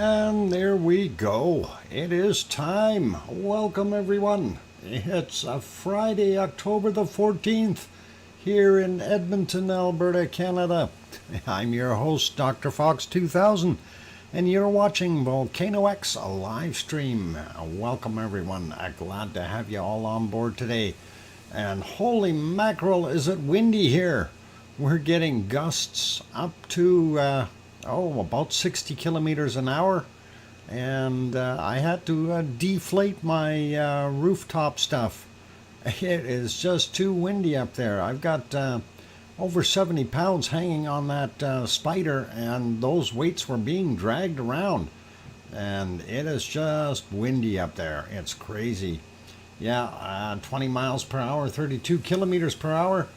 And there we go. It is time. Welcome, everyone. It's a Friday, October the 14th, here in Edmonton, Alberta, Canada. I'm your host, DrFox2000, and you're watching VolcanoX, a live stream. Welcome, everyone. Glad to have you all on board today. And holy mackerel, is it windy here. We're getting gusts up to about 60 kilometers an hour, and I had to deflate my rooftop stuff. It is just too windy up there. I've got over 70 pounds hanging on that spider, and those weights were being dragged around, and it is just windy up there. It's crazy. Yeah, 20 miles per hour, 32 kilometers per hour,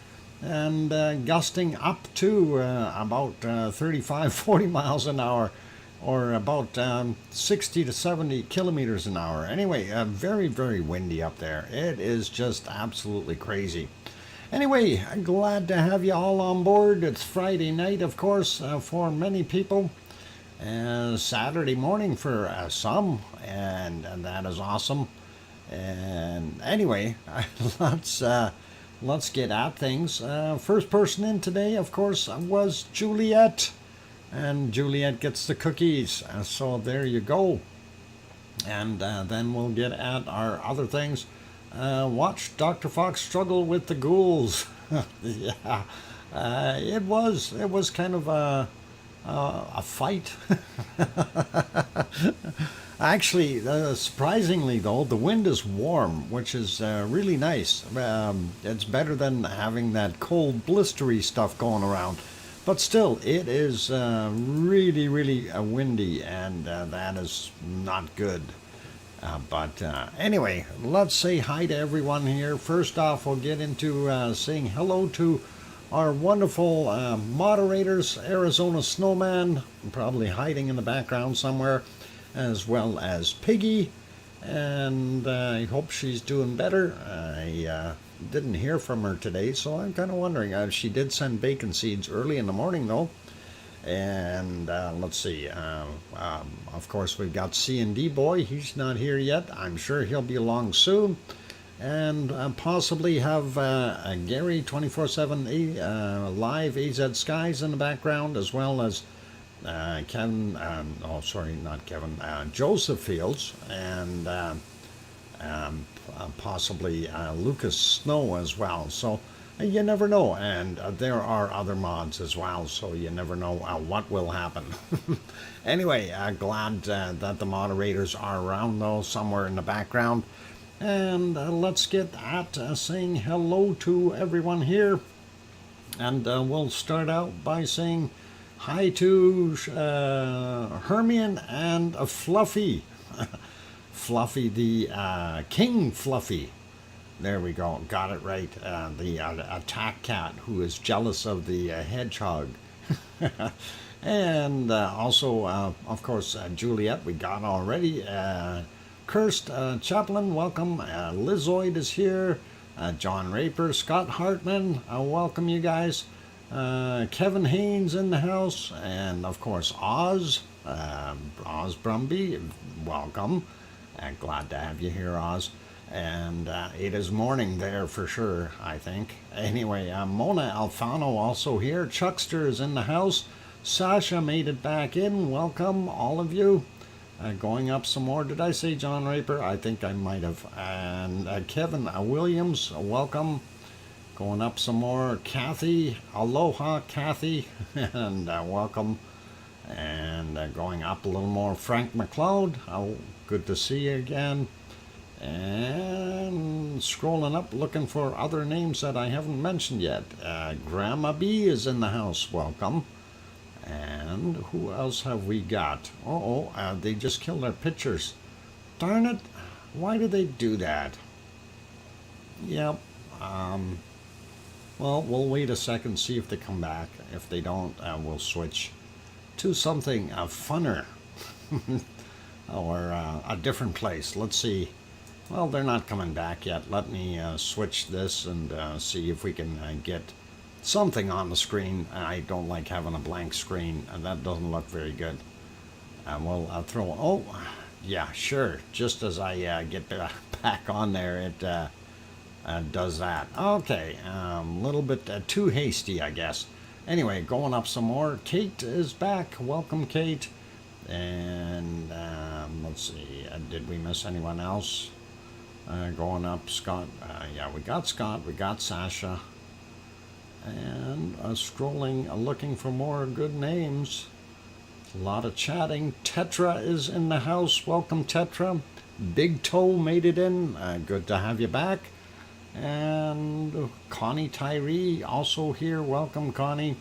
and gusting up to about 35, 40 miles an hour, or about 60 to 70 kilometers an hour. Anyway, very, very windy up there. It is just absolutely crazy. Anyway, glad to have you all on board. It's Friday night, of course, for many people. Saturday morning for some, and that is awesome. And anyway, let's get at things. First person in today, of course, was Juliet. And Juliet gets the cookies. So there you go. And then we'll get at our other things. Watch Dr. Fox struggle with the ghouls. Yeah, it was kind of a fight. Actually, surprisingly though, the wind is warm, which is really nice. It's better than having that cold, blistery stuff going around. But still, it is really, really windy, and that is not good. But anyway, let's say hi to everyone here. First off, we'll get into saying hello to our wonderful moderators, Arizona Snowman, probably hiding in the background somewhere, as well as Piggy, and I hope she's doing better. I didn't hear from her today, so I'm kind of wondering. She did send bacon seeds early in the morning, though. And let's see. Of course, we've got C&D Boy. He's not here yet. I'm sure he'll be along soon. And possibly have Gary 24/7 live AZ Skies in the background, as well as Kevin, not Kevin, Joseph Fields, and possibly Lucas Snow as well. So you never know, and there are other mods as well, so you never know what will happen. Anyway, glad that the moderators are around, though, somewhere in the background. And let's get at saying hello to everyone here. And we'll start out by saying hi to Hermione and Fluffy. Fluffy, the King Fluffy. There we go. Got it right. The attack cat who is jealous of the hedgehog. And also, of course, Juliet, we got already. Kirst Chaplin, welcome. Lizoid is here. John Raper, Scott Hartman, welcome you guys. Kevin Haynes in the house, and of course Oz Brumby, welcome. Glad to have you here, Oz. And it is morning there for sure, I think. Anyway, Mona Alfano also here. Chuckster is in the house. Sasha made it back in. Welcome, all of you. Going up some more. Did I say John Raper? I think I might have. And Kevin Williams, welcome. Going up some more. Kathy, aloha, Kathy, and welcome. And going up a little more. Frank McLeod, good to see you again. And scrolling up, looking for other names that I haven't mentioned yet. Grandma B is in the house, welcome. And who else have we got? They just killed our pictures. Darn it, why did they do that? Yep. Well, we'll wait a second, see if they come back. If they don't, we'll switch to something funner. Or a different place. Let's see. Well, they're not coming back yet. Let me switch this and see if we can get something on the screen. I don't like having a blank screen, and that doesn't look very good. We'll throw. Oh, yeah, sure. Just as I get back on there, it does that. Okay, a little bit too hasty, I guess. Anyway, going up some more. Kate is back. Welcome, Kate. And let's see, did we miss anyone else? Going up, Scott. Yeah, we got Scott. We got Sasha. And scrolling, looking for more good names. A lot of chatting. Tetra is in the house. Welcome, Tetra. Big Toe made it in. Good to have you back. And Connie Tyree also here. Welcome, Connie.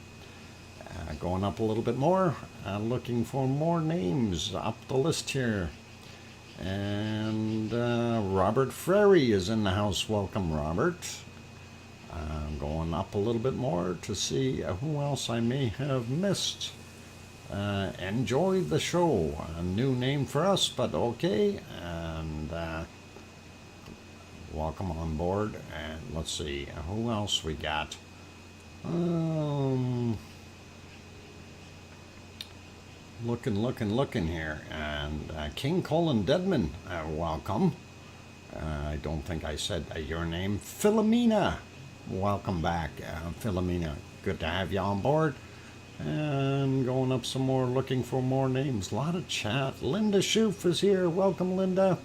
Going up a little bit more. Looking for more names up the list here. And Robert Frary is in the house. Welcome, Robert. Going up a little bit more to see who else I may have missed. Enjoy the show. A new name for us, but okay. And welcome on board. And let's see who else we got. Looking here. And King Colin Deadman, welcome. I don't think I said your name. Philomena, welcome back. Philomena, good to have you on board. And going up some more, looking for more names. A lot of chat. Linda Schoof is here. Welcome, Linda.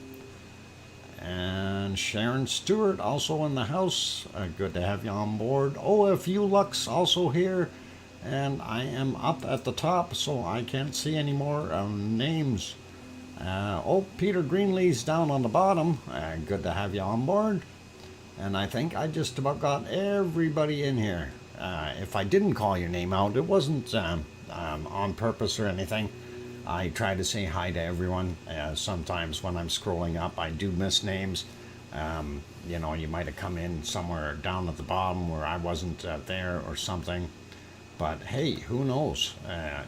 And Sharon Stewart also in the house. Good to have you on board. OFU Lux also here. And I am up at the top, so I can't see any more names. Peter Greenlee's down on the bottom. Good to have you on board. And I think I just about got everybody in here. If I didn't call your name out, it wasn't on purpose or anything. I try to say hi to everyone. Sometimes when I'm scrolling up, I do miss names. You might have come in somewhere down at the bottom where I wasn't there or something. But hey, who knows?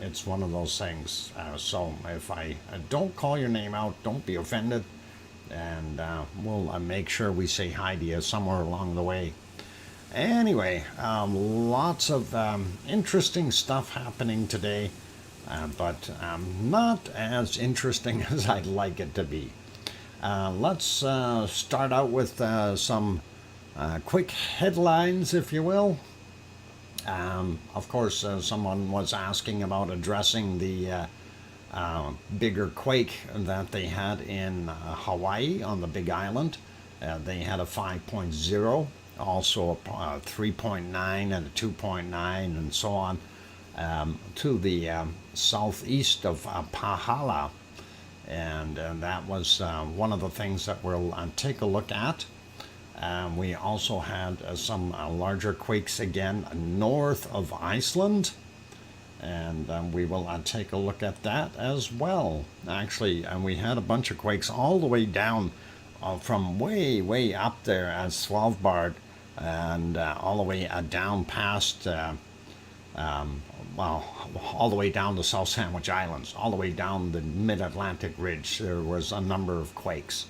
It's one of those things. So if I don't call your name out, don't be offended. And we'll make sure we say hi to you somewhere along the way. Anyway, lots of interesting stuff happening today, but not as interesting as I'd like it to be. Let's start out with some quick headlines, if you will. Of course, someone was asking about addressing the bigger quake that they had in Hawaii on the Big Island. They had a 5.0. Also a 3.9 and a 2.9 and so on to the southeast of Pahala. And that was one of the things that we'll take a look at. We also had some larger quakes again north of Iceland. And we will take a look at that as well. Actually, we had a bunch of quakes all the way down from way up there at Svalbard. And all the way down past, all the way down the South Sandwich Islands, all the way down the mid-Atlantic ridge, there was a number of quakes.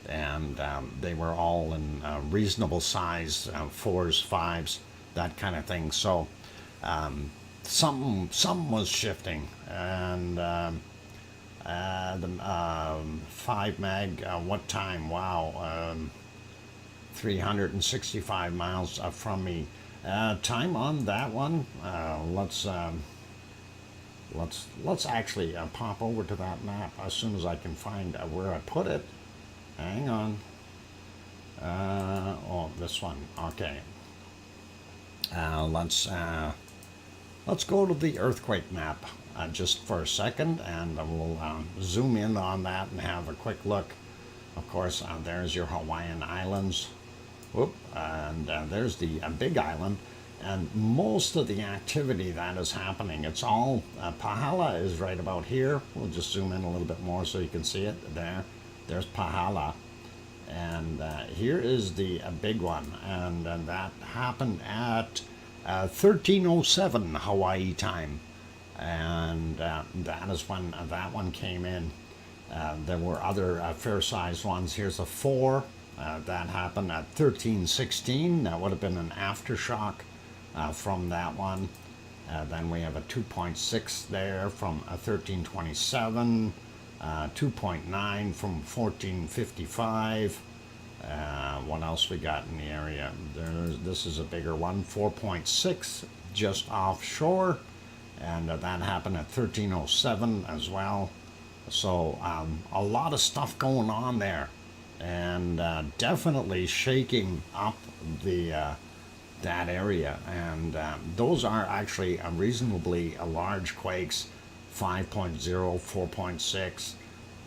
And they were all in reasonable size, 4s, 5s, that kind of thing. So something was shifting. And the 5 mag, what time? Wow. 365 miles from me. Time on that one. Let's actually pop over to that map as soon as I can find where I put it. Hang on. This one. Okay. Let's go to the earthquake map just for a second, and we'll zoom in on that and have a quick look. Of course, there's your Hawaiian Islands. And there's the Big Island, and most of the activity that is happening, it's all, Pahala is right about here. We'll just zoom in a little bit more so you can see it. There's Pahala, and here is the big one, and that happened at 13:07 Hawaii time, and that is when that one came in. There were other fair-sized ones. Here's a 4. That happened at 13:16. That would have been an aftershock from that one. Then we have a 2.6 there from 1327, 2.9 from 1455. What else we got in the area? This is a bigger one, 4.6 just offshore, and that happened at 1307 as well. So a lot of stuff going on there, and definitely shaking up the that area. And those are actually reasonably large quakes, 5.0, 4.6,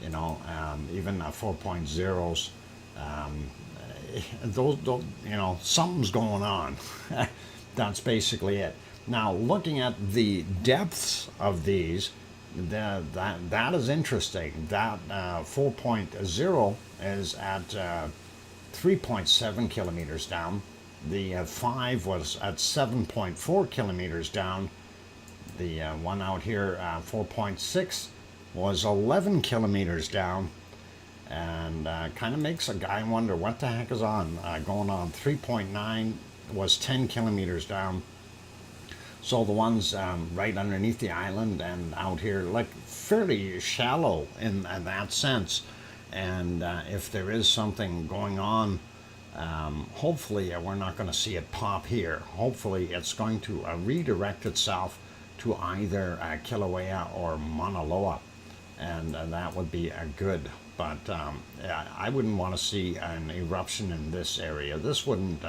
you know, even 4.0s. Those, you know, something's going on. That's basically it. Now, looking at the depths of these, that is interesting. That 4.0 is at 3.7 kilometers down. The 5 was at 7.4 kilometers down. The one out here, 4.6, was 11 kilometers down. And kind of makes a guy wonder what the heck is going on. 3.9 was 10 kilometers down. So the ones right underneath the island and out here, like fairly shallow in that sense. And if there is something going on, hopefully we're not going to see it pop here. Hopefully it's going to redirect itself to either Kilauea or Mauna Loa, and that would be good. But I wouldn't want to see an eruption in this area. This wouldn't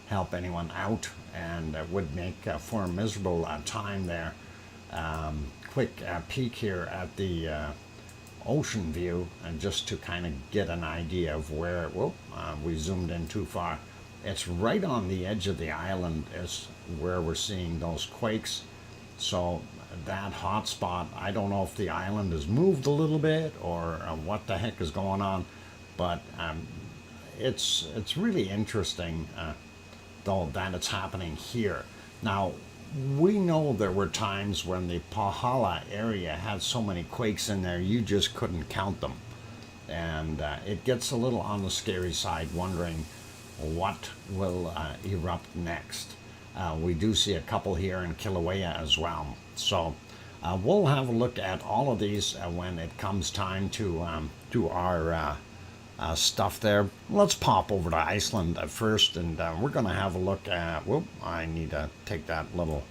help anyone out, and would make for a miserable time there. Quick peek here at the ocean view, and just to kind of get an idea of where, we zoomed in too far. It's right on the edge of the island is where we're seeing those quakes. So that hot spot, I don't know if the island has moved a little bit or what the heck is going on, but it's really interesting though that it's happening here. Now, we know there were times when the Pahala area had so many quakes in there you just couldn't count them, and it gets a little on the scary side, wondering what will erupt next. We do see a couple here in Kilauea as well. So we'll have a look at all of these when it comes time to do our stuff there. Let's pop over to Iceland first, and we're going to have a look at, I need to take that little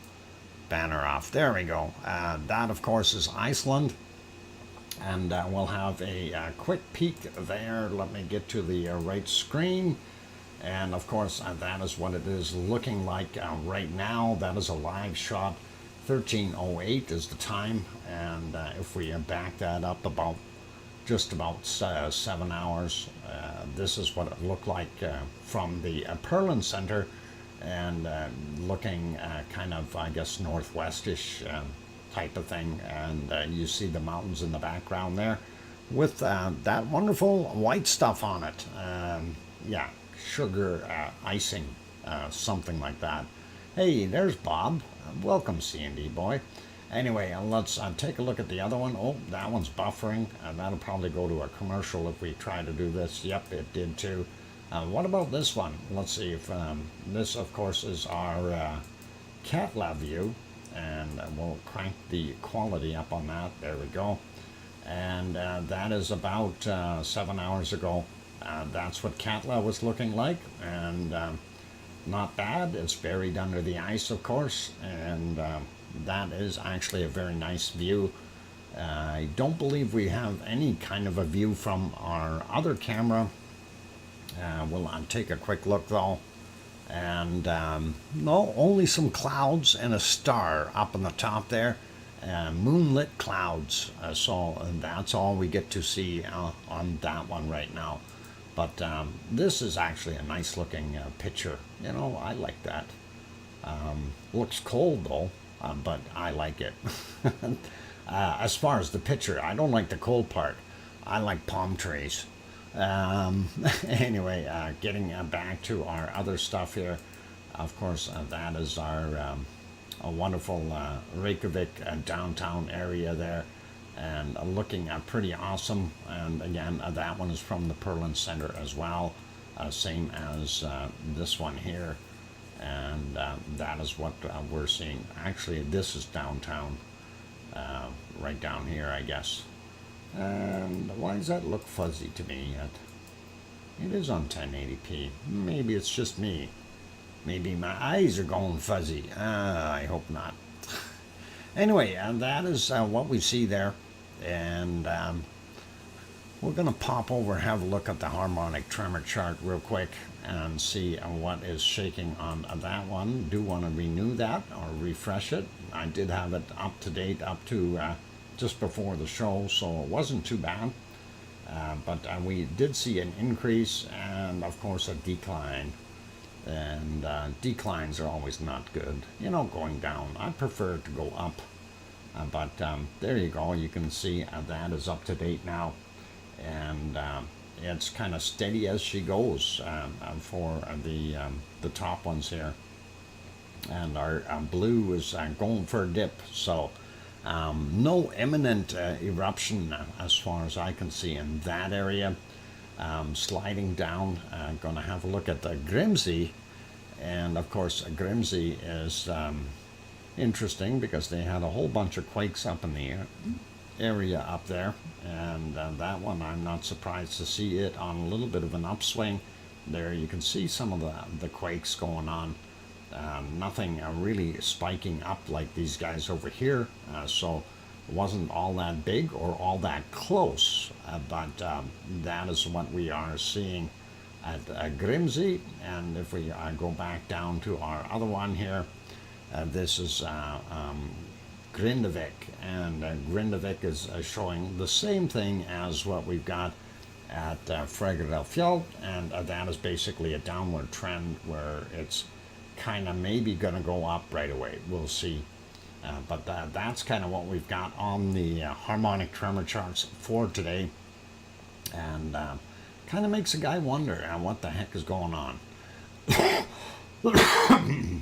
banner off. There we go. That, of course, is Iceland. And we'll have a quick peek there. Let me get to the right screen. And of course, that is what it is looking like right now. That is a live shot. 13:08 is the time. And if we back that up about just about 7 hours, this is what it looked like from the Perlin Center, and looking kind of, I guess, northwestish type of thing. And you see the mountains in the background there with that wonderful white stuff on it. Yeah, sugar icing, something like that. Hey, there's Bob. Welcome, C&D boy. Anyway, let's take a look at the other one. Oh, that one's buffering. That'll probably go to a commercial if we try to do this. Yep, it did too. What about this one? Let's see if this, of course, is our Katla view, and we'll crank the quality up on that. There we go. And that is about 7 hours ago. That's what Katla was looking like, and not bad. It's buried under the ice, of course, and that is actually a very nice view. I don't believe we have any kind of a view from our other camera. We'll take a quick look though, and no, only some clouds and a star up on the top there. Moonlit clouds, so that's all we get to see on that one right now. But this is actually a nice looking picture. You know, I like that. Looks cold though, but I like it. As far as the picture, I don't like the cold part. I like palm trees. Anyway, getting back to our other stuff here. Of course, that is our a wonderful Reykjavik downtown area there, and looking pretty awesome. And again, that one is from the Perlin Center as well, same as this one here. and that is what we're seeing. Actually, this is downtown, right down here, I guess. And why does that look fuzzy to me yet? It is on 1080p. Maybe it's just me. Maybe my eyes are going fuzzy. I hope not. Anyway, that is what we see there. And we're going to pop over and have a look at the harmonic tremor chart real quick and see what is shaking on that one. Do want to renew that or refresh it. I did have it up to date up to just before the show, so it wasn't too bad. But we did see an increase and, of course, a decline. And declines are always not good. You know, going down. I prefer to go up. But there you go. You can see that is up to date now. And it's kind of steady as she goes for the top ones here. And our blue is going for a dip. So no imminent eruption as far as I can see in that area. Sliding down, going to have a look at the Grimsey, and of course Grimsey is interesting because they had a whole bunch of quakes up in the area up there, and that one I'm not surprised to see it on a little bit of an upswing. There you can see some of the quakes going on. Nothing really spiking up like these guys over here, so it wasn't all that big or all that close, but that is what we are seeing at Grimsey. And if we go back down to our other one here, this is Grindavik, and Grindavik is showing the same thing as what we've got at Fregedelfjell, and that is basically a downward trend where it's kind of maybe going to go up right away. We'll see. But that's kind of what we've got on the harmonic tremor charts for today. And kind of makes a guy wonder what the heck is going on.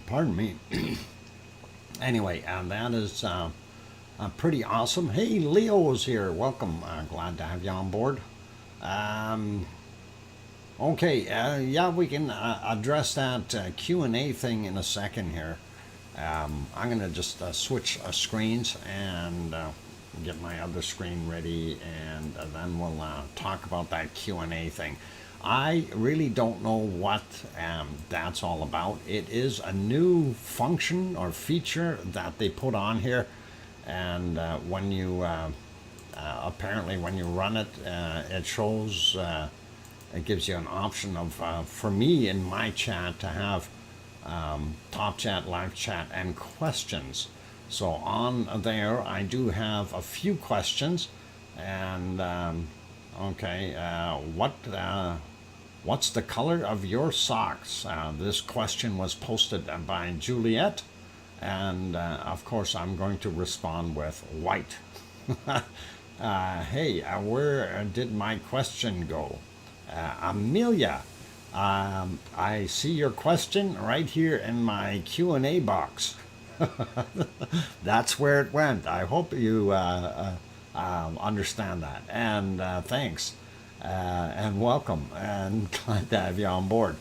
Pardon me. Anyway, that is pretty awesome. Hey, Leo is here. Welcome. Glad to have you on board. Okay, yeah, we can address that Q&A thing in a second here. I'm going to just switch screens and get my other screen ready, and then we'll talk about that Q&A thing. I really don't know what that's all about. It is a new function or feature that they put on here, and when you apparently when you run it, it shows, it gives you an option of, for me in my chat, to have top chat, live chat, and questions. So on there, I do have a few questions, and okay, what's the color of your socks? This question was posted by Juliet, and of course I'm going to respond with white. Hey, where did my question go? Amelia, I see your question right here in my Q&A box. That's where it went. I hope you understand that. And thanks. And welcome. And glad to have you on board.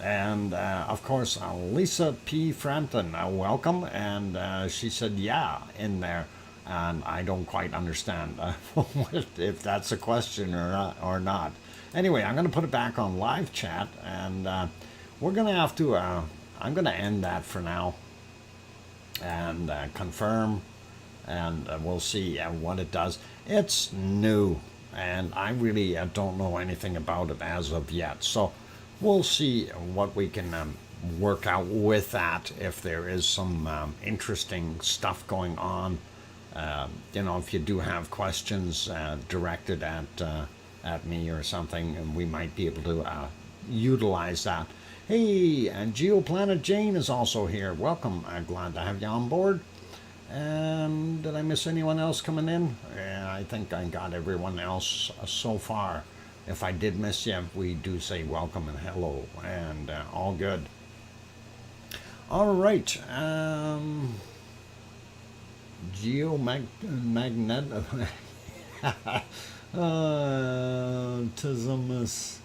And of course, Lisa P. Frampton, welcome. And she said, yeah, in there. And I don't quite understand if that's a question or not. Anyway, I'm going to put it back on live chat, and we're going to have to, I'm going to end that for now and confirm, and we'll see what it does. It's new, and I really don't know anything about it as of yet. So we'll see what we can work out with that, if there is some interesting stuff going on. You know, if you do have questions directed at me or something, and we might be able to utilize that. Hey, Geoplanet Jane is also here. Welcome. Glad to have you on board. And did I miss anyone else coming in? I think I got everyone else so far. If I did miss you, we do say welcome and hello, and all good. All right. Geomagnet. Tismus.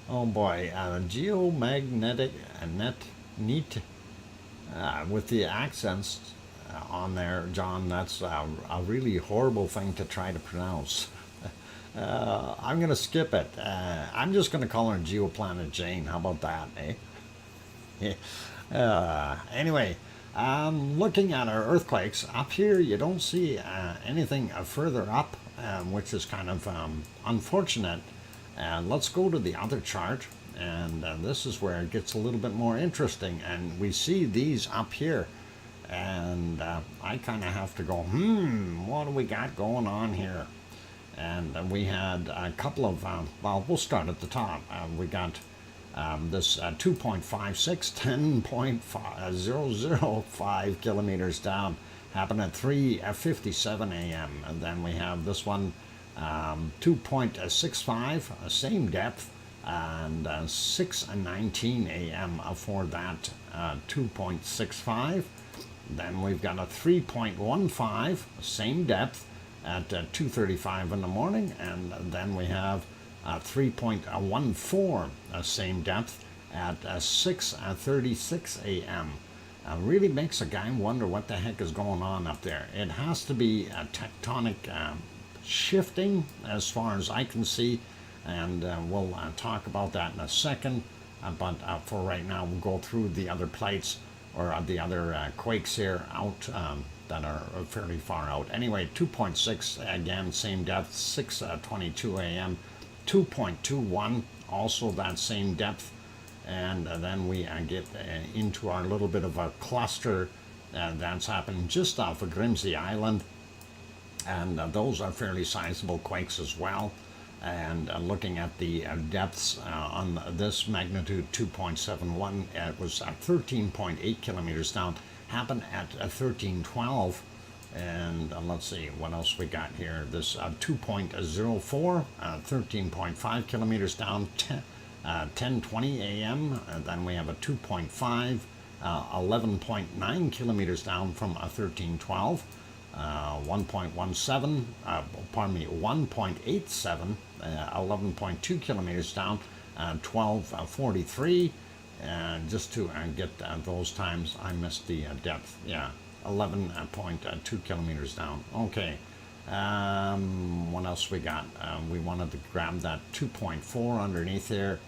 Oh boy. Geomagnetic net neat with the accents on there, John, that's a really horrible thing to try to pronounce. I'm going to skip it. I'm just going to call her Geoplanet Jane. How about that, eh? Anyway, looking at our earthquakes, up here you don't see anything further up, which is kind of unfortunate. Let's go to the other chart, and this is where it gets a little bit more interesting, and we see these up here. And I kind of have to go, what do we got going on here? And we had a couple of, well, we'll start at the top. We got this 2.56, 10.005 kilometers down, happened at 3:57 a.m. And then we have this one, 2.65, same depth, and 6:19 a.m. for that 2.65. Then we've got a 3.15, same depth, at 2:35 in the morning, and then we have 3.14, same depth, at 6:36 a.m. Really makes a guy wonder what the heck is going on up there. It has to be a tectonic shifting, as far as I can see, and we'll talk about that in a second. But for right now, we'll go through the other plates, or the other quakes here out that are fairly far out. Anyway, 2.6, again, same depth, 6:22 a.m. 2.21, also that same depth. And then we get into our little bit of a cluster that's happening just off of Grimsey Island. And those are fairly sizable quakes as well. And looking at the depths on this magnitude 2.71, it was 13.8 kilometers down, happened at 1312. And let's see what else we got here. This 2.04, 13.5 kilometers down, 10:20 a.m. Then we have a 2.5, 11.9 kilometers down from 1312. 1.17, 1.87, 11.2 kilometers down, 12:43. Just to get those times, I missed the depth. Yeah, 11.2 kilometers down. Okay. What else we got? We wanted to grab that 2.4 underneath there.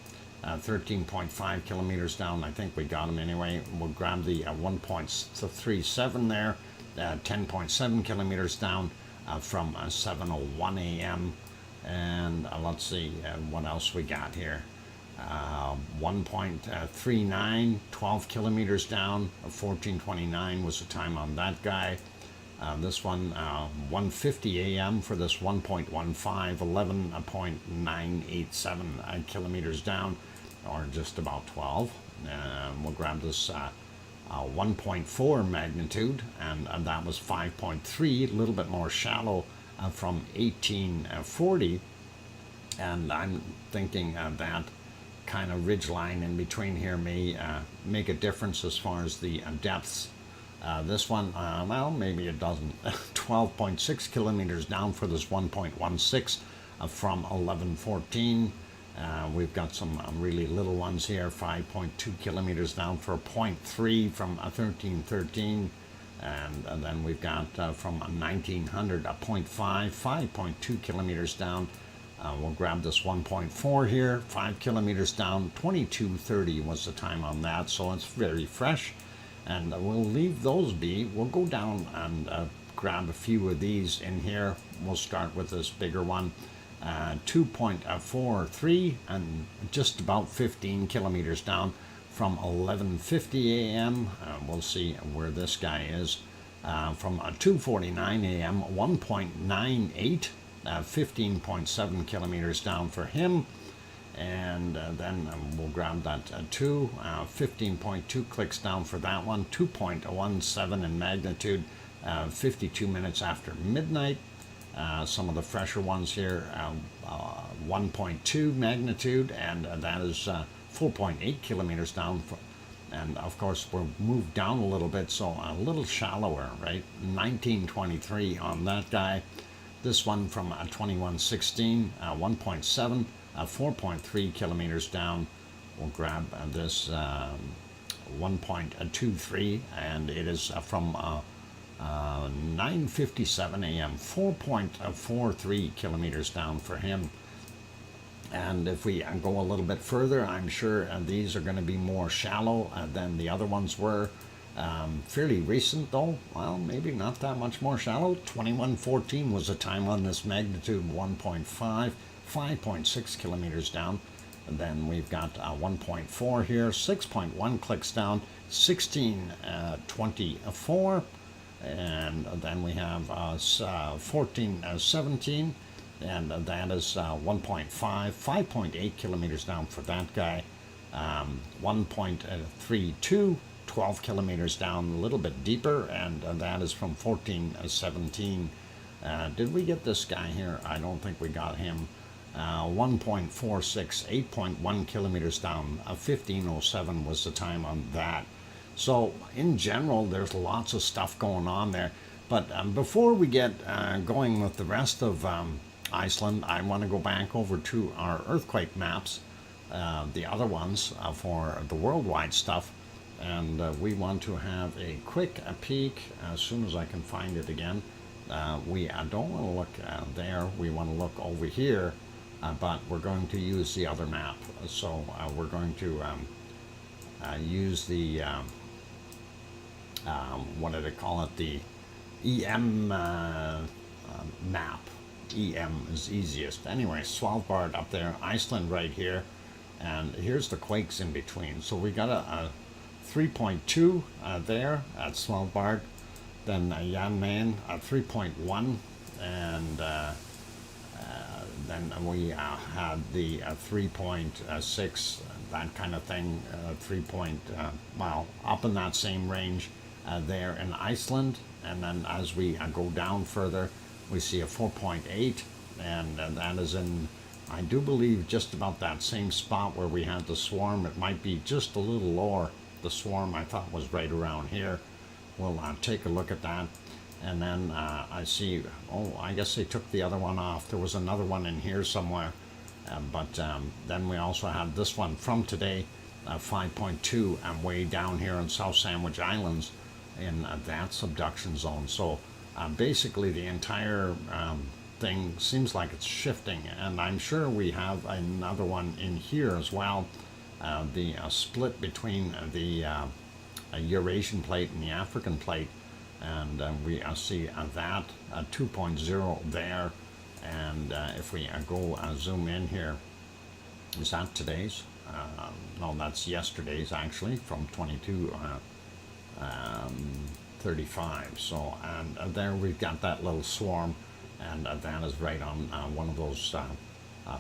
13.5 kilometers down. I think we got them anyway. We'll grab the 1.37 there. 10.7 kilometers down from 7:01 a.m. And let's see what else we got here. 1.39, 12 kilometers down. 14:29 was the time on that guy. This one, 1:50 a.m. for this 1.15, 11.987 kilometers down, or just about 12. We'll grab this 1.4 magnitude, and that was 5.3, a little bit more shallow from 1840. And I'm thinking that kind of ridge line in between here may make a difference as far as the depths. This one, well, maybe it doesn't. 12.6 kilometers down for this 1.16 from 1114. We've got some really little ones here, 5.2 kilometers down for 0.3 from 1313. And then we've got from 1900 a 0.5, 5.2 kilometers down. We'll grab this 1.4 here, 5 kilometers down, 2230 was the time on that, so it's very fresh. And we'll leave those be. We'll go down and grab a few of these in here. We'll start with this bigger one, 2.43, and just about 15 kilometers down from 11:50 a.m. We'll see where this guy is. From 2:49 a.m., 1.98, 15.7 kilometers down for him. And then we'll grab that 15.2 clicks down for that one, 2.17 in magnitude, 52 minutes after midnight. Some of the fresher ones here, 1.2 magnitude, and that is 4.8 kilometers down. And of course, we're moved down a little bit, so a little shallower, right? 1923 on that guy. This one from 2116, 1.7. 4.3 kilometers down. We'll grab this 1.23, and it is from 9:57 a.m., 4.43 kilometers down for him. And if we go a little bit further, I'm sure these are going to be more shallow than the other ones were. Fairly recent though, well, maybe not that much more shallow. 21:14 was the time on this magnitude 1.5, 5.6 kilometers down. And then we've got 1.4 here, 6.1 clicks down, 16:24, and then we have 14:17, and that is 1.5, 5.8 kilometers down for that guy. 1.32, 12 kilometers down, a little bit deeper, and that is from 14:17. Did we get this guy here? I don't think we got him. 1.46, 8.1 kilometers down, 15:07 was the time on that. So in general, there's lots of stuff going on there. But before we get going with the rest of Iceland, I want to go back over to our earthquake maps, the other ones for the worldwide stuff. And we want to have a quick peek as soon as I can find it again. We don't want to look there, we want to look over here. But we're going to use the other map. So we're going to use the, what do they call it, the EM map. EM is easiest. Anyway, Svalbard up there, Iceland right here, and here's the quakes in between. So we got a 3.2 there at Svalbard, then Jan Mayen at 3.1, and then we had the 3.6, that kind of thing, well, up in that same range there in Iceland. And then as we go down further, we see a 4.8, and that is in, I do believe, just about that same spot where we had the swarm. It might be just a little lower. The swarm I thought was right around here. We'll take a look at that. And then I see, oh, I guess they took the other one off. There was another one in here somewhere. But then we also had this one from today, 5.2, and way down here in South Sandwich Islands in that subduction zone. So basically the entire thing seems like it's shifting. And I'm sure we have another one in here as well. The split between the Eurasian plate and the African plate. And we see that 2.0 there. And if we go zoom in here, is that today's? No, that's yesterday's actually, from 22:35. So, and there we've got that little swarm, and that is right on one of those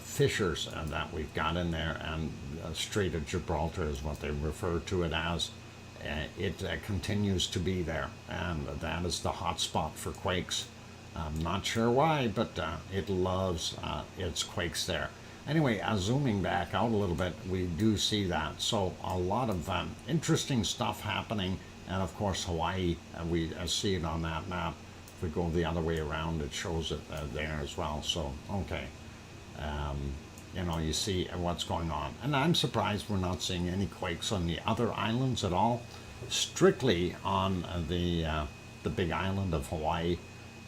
fissures that we've got in there, and Strait of Gibraltar is what they refer to it as. It continues to be there, and that is the hot spot for quakes. I'm not sure why, but it loves its quakes there. Anyway, zooming back out a little bit, we do see that. So a lot of interesting stuff happening, and of course Hawaii, we see it on that map. If we go the other way around, it shows it there as well. So, okay. You know, you see what's going on. And I'm surprised we're not seeing any quakes on the other islands at all. Strictly on the big island of Hawaii.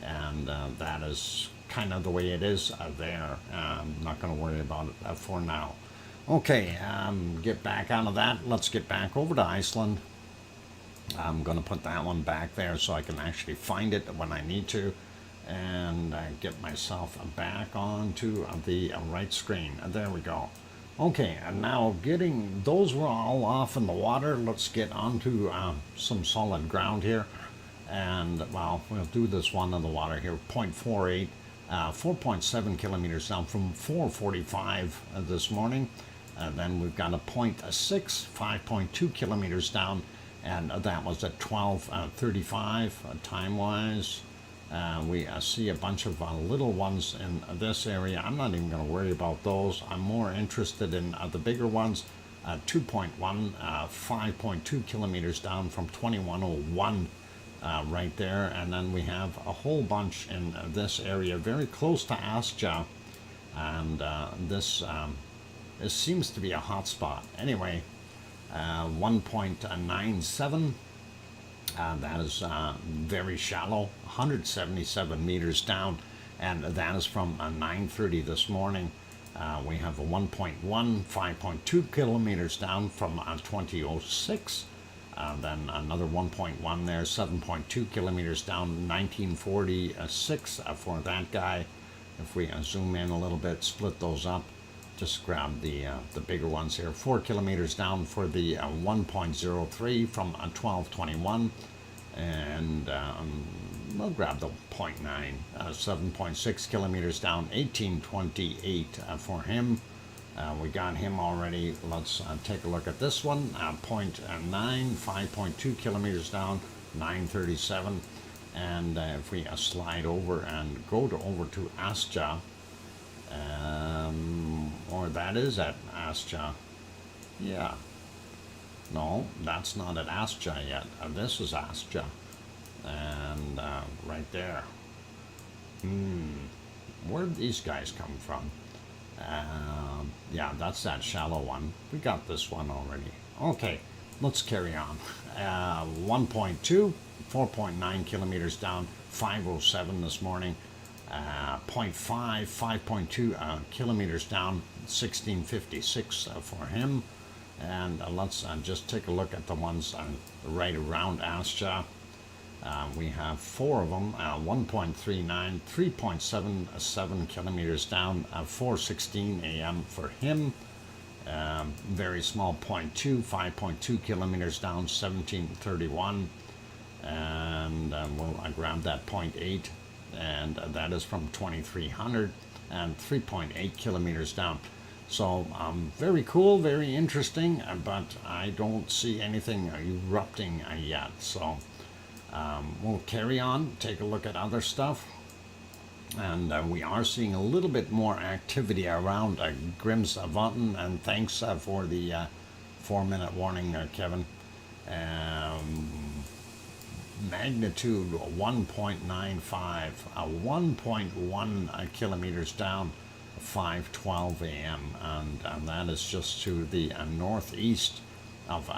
And that is kind of the way it is there. I'm not going to worry about it for now. Okay, get back out of that. Let's get back over to Iceland. I'm going to put that one back there so I can actually find it when I need to. And get myself back onto the right screen. There we go. Okay, and now getting those were all off in the water. Let's get onto some solid ground here. And well, we'll do this one in the water here. 0.48, 4.7 kilometers down from 4:45 this morning. And then we've got a 0.6, 5.2 kilometers down, and that was at 12:35 time-wise. We see a bunch of little ones in this area. I'm not even going to worry about those. I'm more interested in the bigger ones. 2.1, 5.2 kilometers down from 21:01 right there. And then we have a whole bunch in this area, very close to Askja. And this seems to be a hot spot. Anyway, 1.97. That is very shallow, 177 meters down, and that is from 9:30 this morning. We have a 1.1, 5.2 kilometers down from 2006. Then another 1.1 there, 7.2 kilometers down, 1946 for that guy. If we zoom in a little bit, split those up, just grab the bigger ones here. 4 kilometers down for the 1.03 from 1221, and we'll grab the 0.9, 7.6 kilometers down, 1828 for him. We got him already. Let's take a look at this one. 0.9, 5.2 kilometers down, 937. And if we slide over and go over to Astja, or that is at Astja. Yeah. No, that's not at Astja yet. This is Astja. And right there. Where'd these guys come from? Yeah, that's that shallow one. We got this one already. Okay, let's carry on. 1.2, 4.9 kilometers down, 507 this morning. 0.5, 5.2 kilometers down, 1656 for him. And let's just take a look at the ones right around Astja. We have 4 of them, 1.39, 3.77 kilometers down, 4:16 a.m. for him. Very small 0.2, 5.2 kilometers down, 1731. And we'll grab that 0.8, and that is from 2300, and 3.8 kilometers down. So very cool, very interesting, but I don't see anything erupting yet. So we'll carry on, take a look at other stuff. And we are seeing a little bit more activity around Grimsvatn, and thanks for the 4-minute warning there, Kevin. Magnitude 1.95, 1.1 kilometers down, 5:12 a.m. And that is just to the northeast of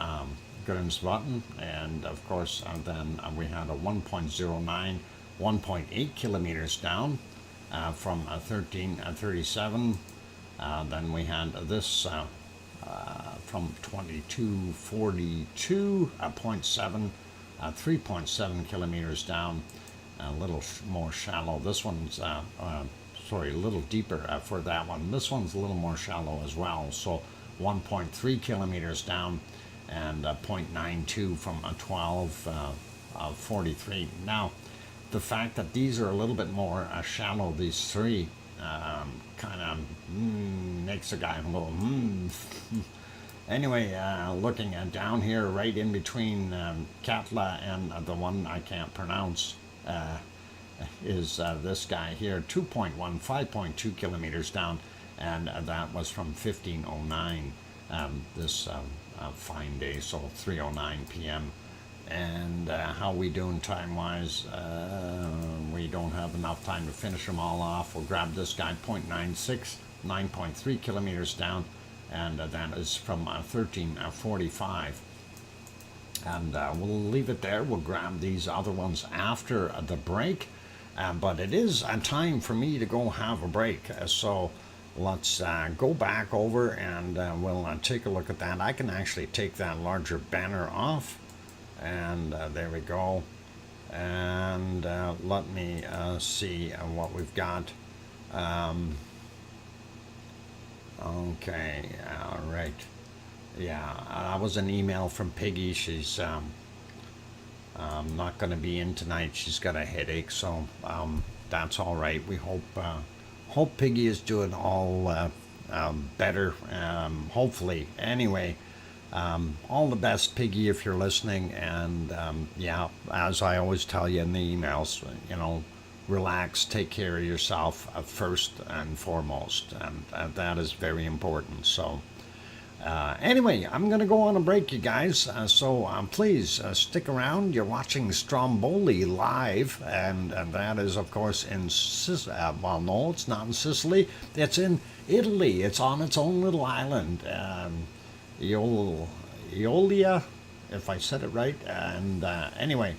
Grimsvatn. And of course, then we had a 1.09, 1.8 kilometers down from 1337. Then we had this from 2242, 0.7, 3.7 kilometers down, a little more shallow. This one's, sorry, a little deeper for that one. This one's a little more shallow as well. So 1.3 kilometers down, and 0.92 from 1243. Now, the fact that these are a little bit more shallow, these three, kind of makes a guy a little Anyway, looking at down here, right in between Katla and the one I can't pronounce, is this guy here, 2.1, 5.2 kilometers down, and that was from 1509, this fine day, so 3:09 p.m. And how we doing time-wise? We don't have enough time to finish them all off. We'll grab this guy, 0.96, 9.3 kilometers down, and that is from 1345. And we'll leave it there. We'll grab these other ones after the break. But it is time for me to go have a break. So let's go back over and we'll take a look at that. I can actually take that larger banner off. And there we go. And let me see what we've got. Okay, all right. Yeah, that was an email from Piggy. She's not going to be in tonight. She's got a headache, so that's all right. We hope Piggy is doing all better. Hopefully. Anyway, all the best, Piggy, if you're listening. And yeah, as I always tell you in the emails, you know, relax, take care of yourself first and foremost, and that is very important. So anyway, I'm going to go on a break, you guys, so please stick around. You're watching Stromboli live, and that is, of course, in well, no, it's not in Sicily. It's in Italy. It's on its own little island. Eolia, if I said it right. And anyway,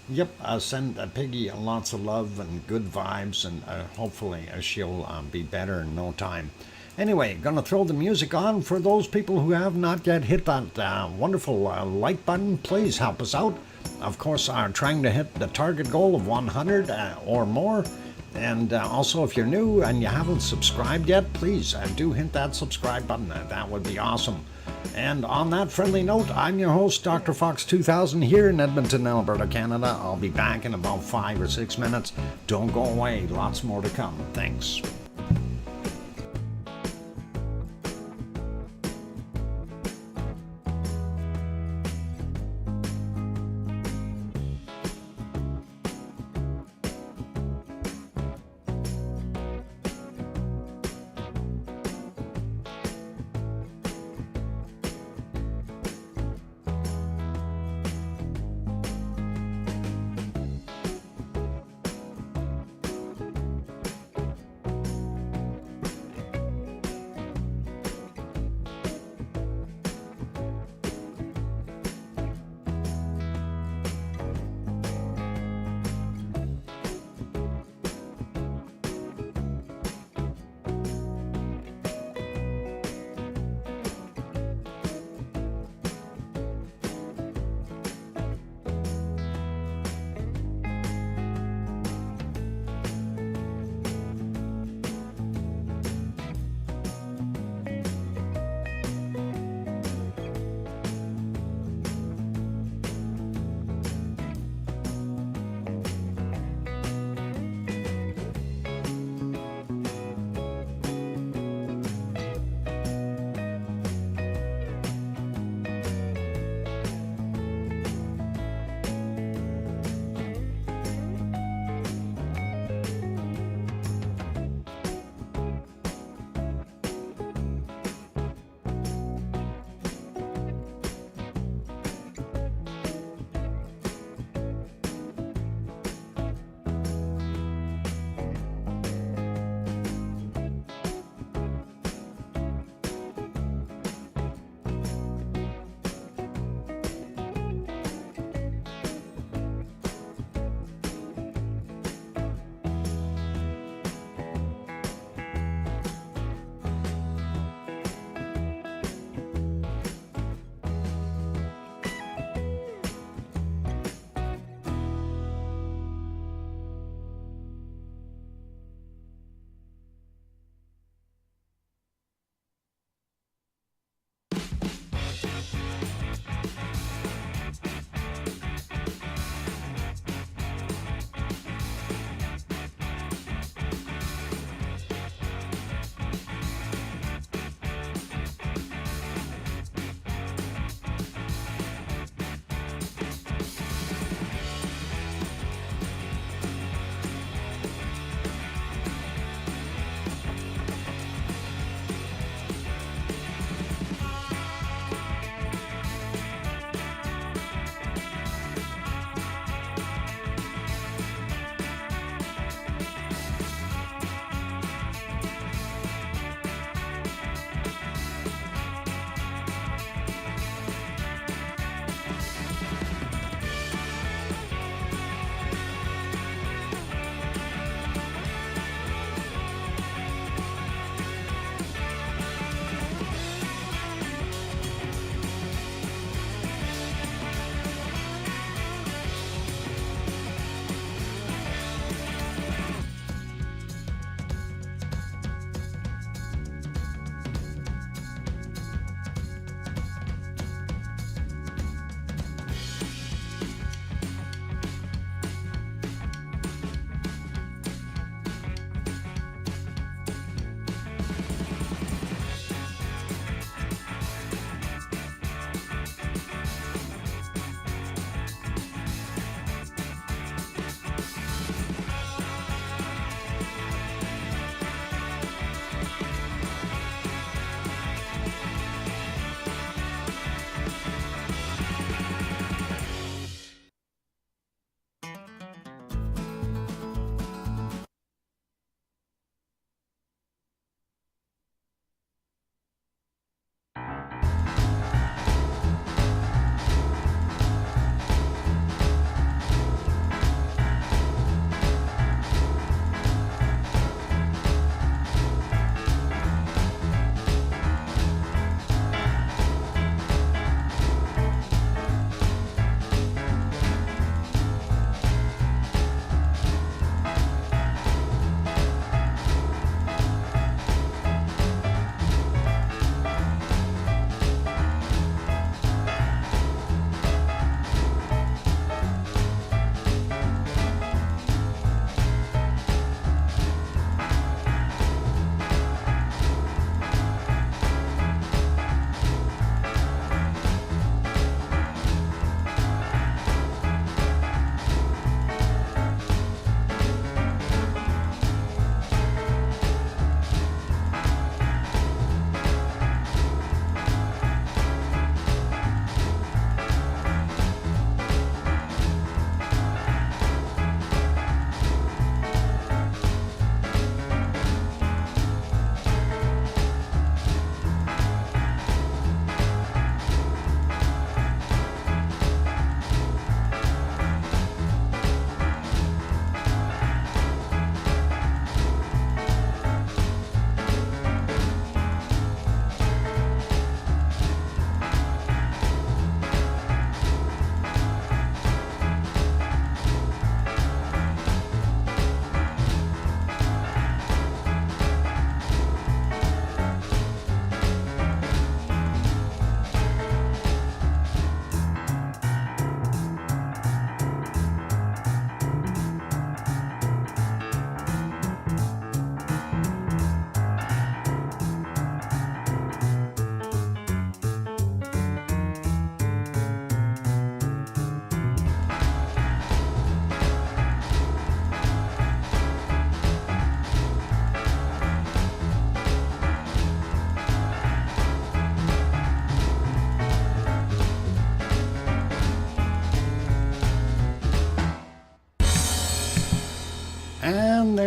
yep, send Piggy lots of love and good vibes, and hopefully she'll be better in no time. Anyway, gonna throw the music on. For those people who have not yet hit that wonderful like button, please help us out. Of course, trying to hit the target goal of 100 or more. And also, if you're new and you haven't subscribed yet, please do hit that subscribe button. That would be awesome. And on that friendly note, I'm your host, DrFox2000, here in Edmonton, Alberta, Canada. I'll be back in about 5 or 6 minutes. Don't go away. Lots more to come. Thanks.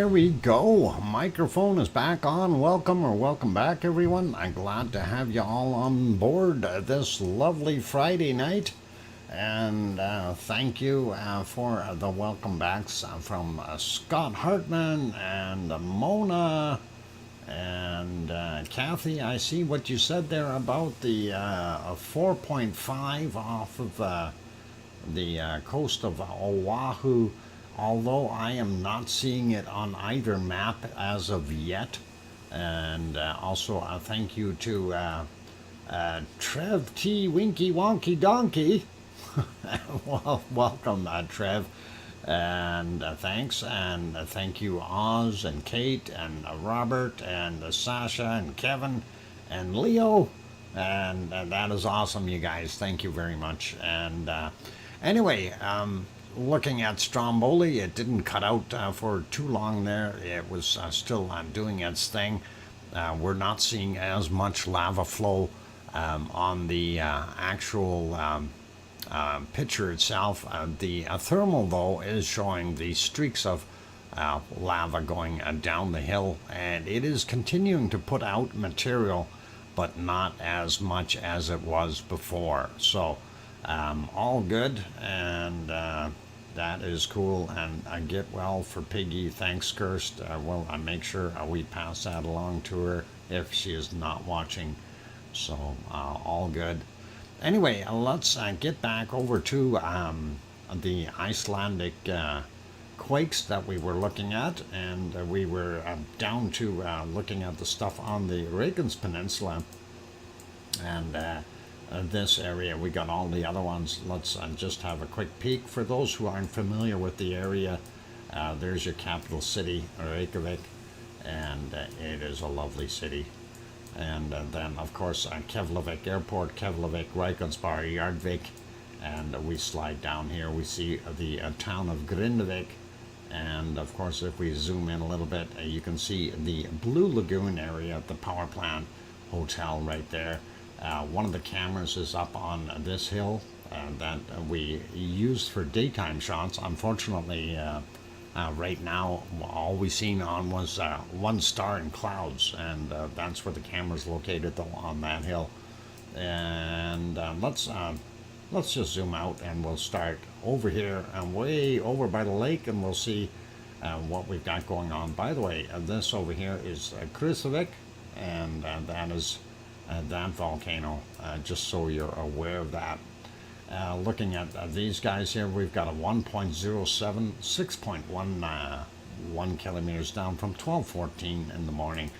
there we go. Microphone is back on. Welcome back, everyone. I'm glad to have you all on board this lovely Friday night. And thank you for the welcome backs from Scott Hartman and Mona and Kathy. I see what you said there about the 4.5 off of the coast of Oahu. Although I am not seeing it on either map as of yet. And also thank you to Trev T. Winky Wonky Donkey. Well, welcome, Trev. And thanks. And thank you, Oz and Kate and Robert and Sasha and Kevin and Leo. And that is awesome, you guys. Thank you very much. And anyway, looking at Stromboli, it didn't cut out for too long there. It was still doing its thing. We're not seeing as much lava flow on the actual picture itself. The thermal, though, is showing the streaks of lava going down the hill, and it is continuing to put out material, but not as much as it was before. So all good, and that is cool. And get well for Piggy. Thanks, Kirst. Well, I make sure we pass that along to her if she is not watching. So all good. Anyway, let's get back over to the Icelandic quakes that we were looking at, and we were down to looking at the stuff on the Reykjanes Peninsula, and this area. We got all the other ones. Let's just have a quick peek. For those who aren't familiar with the area, there's your capital city, Reykjavik, and it is a lovely city. And then, of course, Keflavik Airport, Keflavik, Reykjanesbær, Yardvik, and we slide down here. We see the town of Grindavik, and of course, if we zoom in a little bit, you can see the Blue Lagoon area, the power plant hotel right there. One of the cameras is up on this hill that we used for daytime shots. Unfortunately, right now, all we seen on was one star in clouds, and that's where the camera's located, though, on that hill. And let's just zoom out, and we'll start over here and way over by the lake, and we'll see what we've got going on. By the way, this over here is Krusavik, and that is that volcano, just so you're aware of that. Looking at these guys here, we've got a 1.07, 6.1 kilometers down from 12:14 in the morning.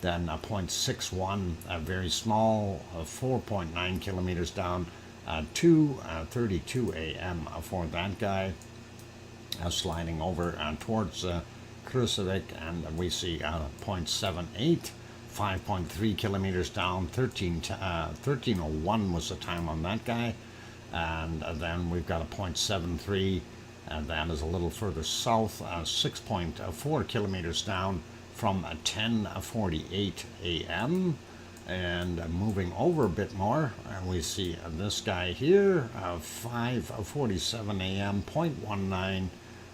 Then a 0.61, very small, 4.9 kilometers down, 2:32 a.m. for that guy. Sliding over towards Krusavik, and we see 0.78. 5.3 kilometers down, 13:01 was the time on that guy. And then we've got a 0.73, and that is a little further south, 6.4 kilometers down from 10:48 a.m. And moving over a bit more, we see this guy here, 5:47 a.m., 0.19,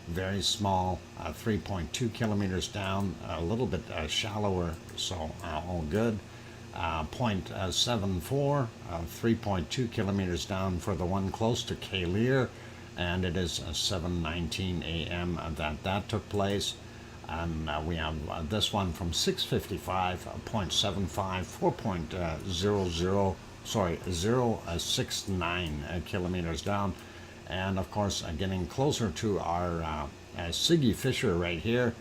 very small, 3.2 kilometers down, a little bit shallower, so all good. 0.74, 3.2 kilometers down for the one close to Kalir, and it is 7:19 a.m. that took place. And we have this one from 6:55, 0.75, 0.69 kilometers down. And of course, getting closer to our Siggy Fisher right here,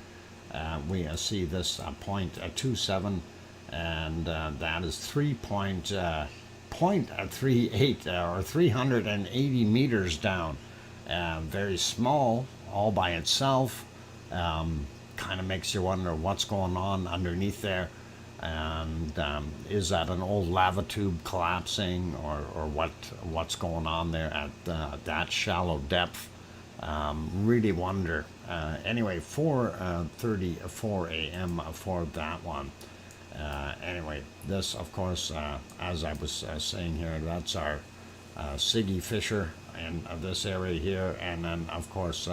we see this 0.27, and that is 0.38 or 380 meters down. Very small, all by itself. Kind of makes you wonder what's going on underneath there. And is that an old lava tube collapsing, or what's going on there at that shallow depth? Really wonder. Anyway, 4:34 a.m. for that one. Anyway, this, of course, as I was saying here, that's our Siggy Fisher in this area here, and then, of course,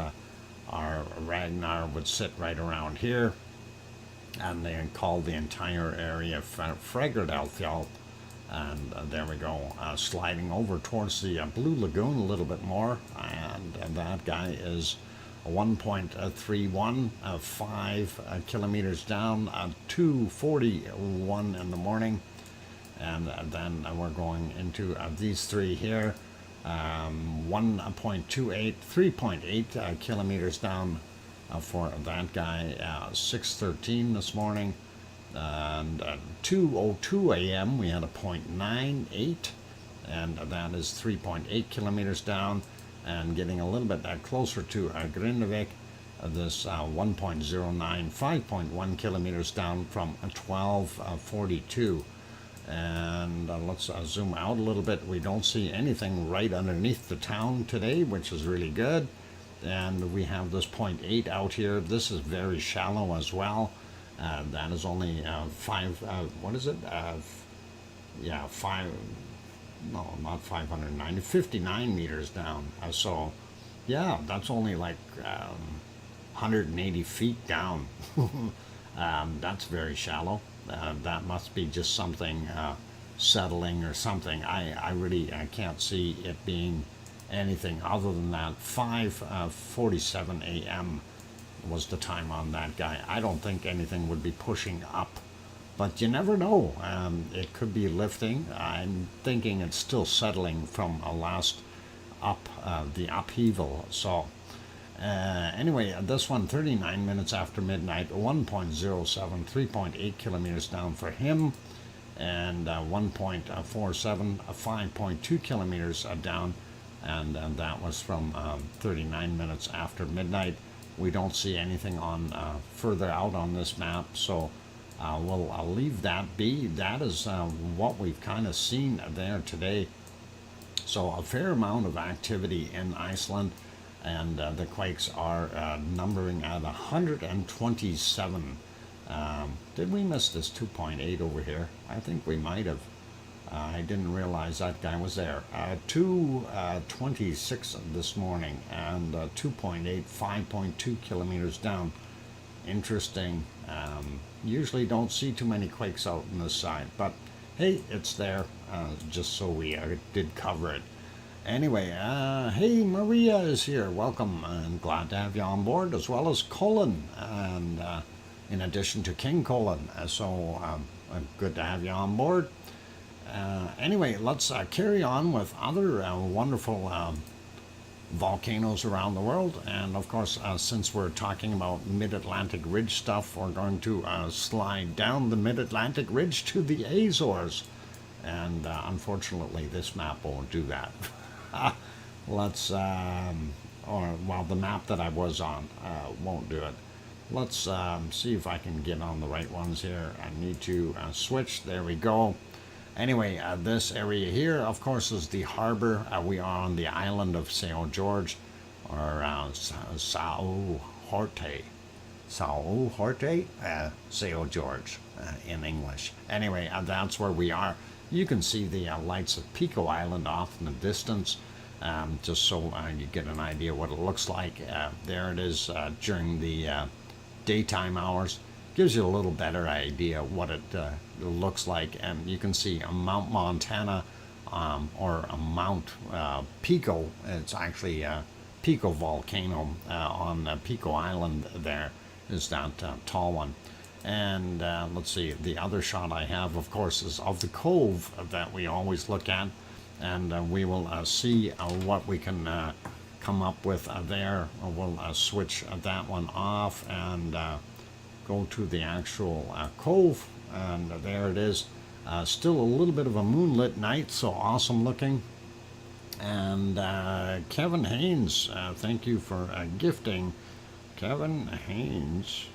our Ragnar would sit right around here, and they called the entire area Fregardalfjall. And there we go, sliding over towards the Blue Lagoon a little bit more, and that guy is 1.31, 5 kilometers down, 2:41 in the morning. And then we're going into these three here, 1.28, 3.8 kilometers down for that guy, 6:13 this morning. And 2:02 a.m. we had a 0.98, and that is 3.8 kilometers down. And getting a little bit closer to Grindavik, this 1.09, 5.1 kilometers down from 12:42. And let's zoom out a little bit. We don't see anything right underneath the town today, which is really good. And we have this 0.8 out here. This is very shallow as well. That is only 59 meters down. So, yeah, that's only like 180 feet down. That's very shallow. That must be just something settling or something. I really can't see it being anything other than that. 5:47 a.m. was the time on that guy. I don't think anything would be pushing up, but you never know. It could be lifting. I'm thinking it's still settling from a last the upheaval. So anyway, this one 39 minutes after midnight, 1.07, 3.8 kilometers down for him, and 1.47, 5.2 kilometers down, and that was from 39 minutes after midnight. We don't see anything on further out on this map, so I'll leave that be. That is what we've kind of seen there today. So a fair amount of activity in Iceland, and the quakes are numbering at 127. Did we miss this 2.8 over here? I think we might have. I didn't realize that guy was there. 2:26 this morning, and 2.8, 5.2 kilometers down. Interesting. Usually don't see too many quakes out on this side, but hey, it's there, just so we did cover it. Anyway, hey, Maria is here. Welcome, and glad to have you on board, as well as Colin, and in addition to King Colin. So good to have you on board. Anyway, let's carry on with other wonderful volcanoes around the world. And of course, since we're talking about Mid-Atlantic Ridge stuff, we're going to slide down the Mid-Atlantic Ridge to the Azores. And unfortunately, this map won't do that. Let's, the map that I was on won't do it. Let's see if I can get on the right ones here. I need to switch. There we go. Anyway, this area here, of course, is the harbor. We are on the island of São Jorge, or São Jorge. São Jorge? São Jorge in English. Anyway, that's where we are. You can see the lights of Pico Island off in the distance, just so you get an idea what it looks like. There it is during the daytime hours. Gives you a little better idea what it looks like. And you can see a Mount Montana, or a Mount Pico. It's actually Pico volcano on Pico Island. There is that tall one. And let's see, the other shot I have, of course, is of the cove that we always look at, and we will see what we can come up with there. We'll switch that one off and go to the actual cove, and there it is. Still a little bit of a moonlit night, so awesome looking. And Kevin Haynes, thank you for gifting. Kevin Haynes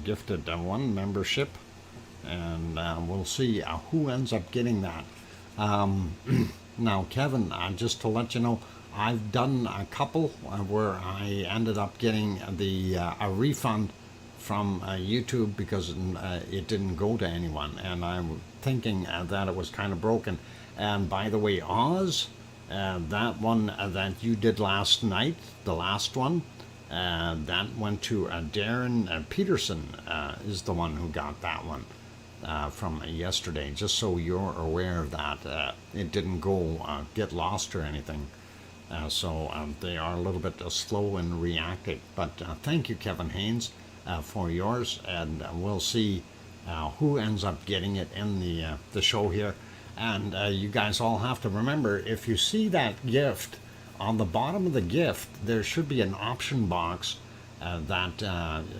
gifted one membership, and we'll see who ends up getting that. Now, Kevin, just to let you know, I've done a couple where I ended up getting a refund from YouTube because it didn't go to anyone, and I'm thinking that it was kind of broken. And by the way, Oz, That one that you did last night, the last one, that went to Darren Peterson is the one who got that one from yesterday. Just so you're aware of that, it didn't go get lost or anything. So they are a little bit slow in reacting. But thank you, Kevin Haynes, for yours, and we'll see who ends up getting it in the show here. And you guys all have to remember, if you see that gift, on the bottom of the gift, there should be an option box that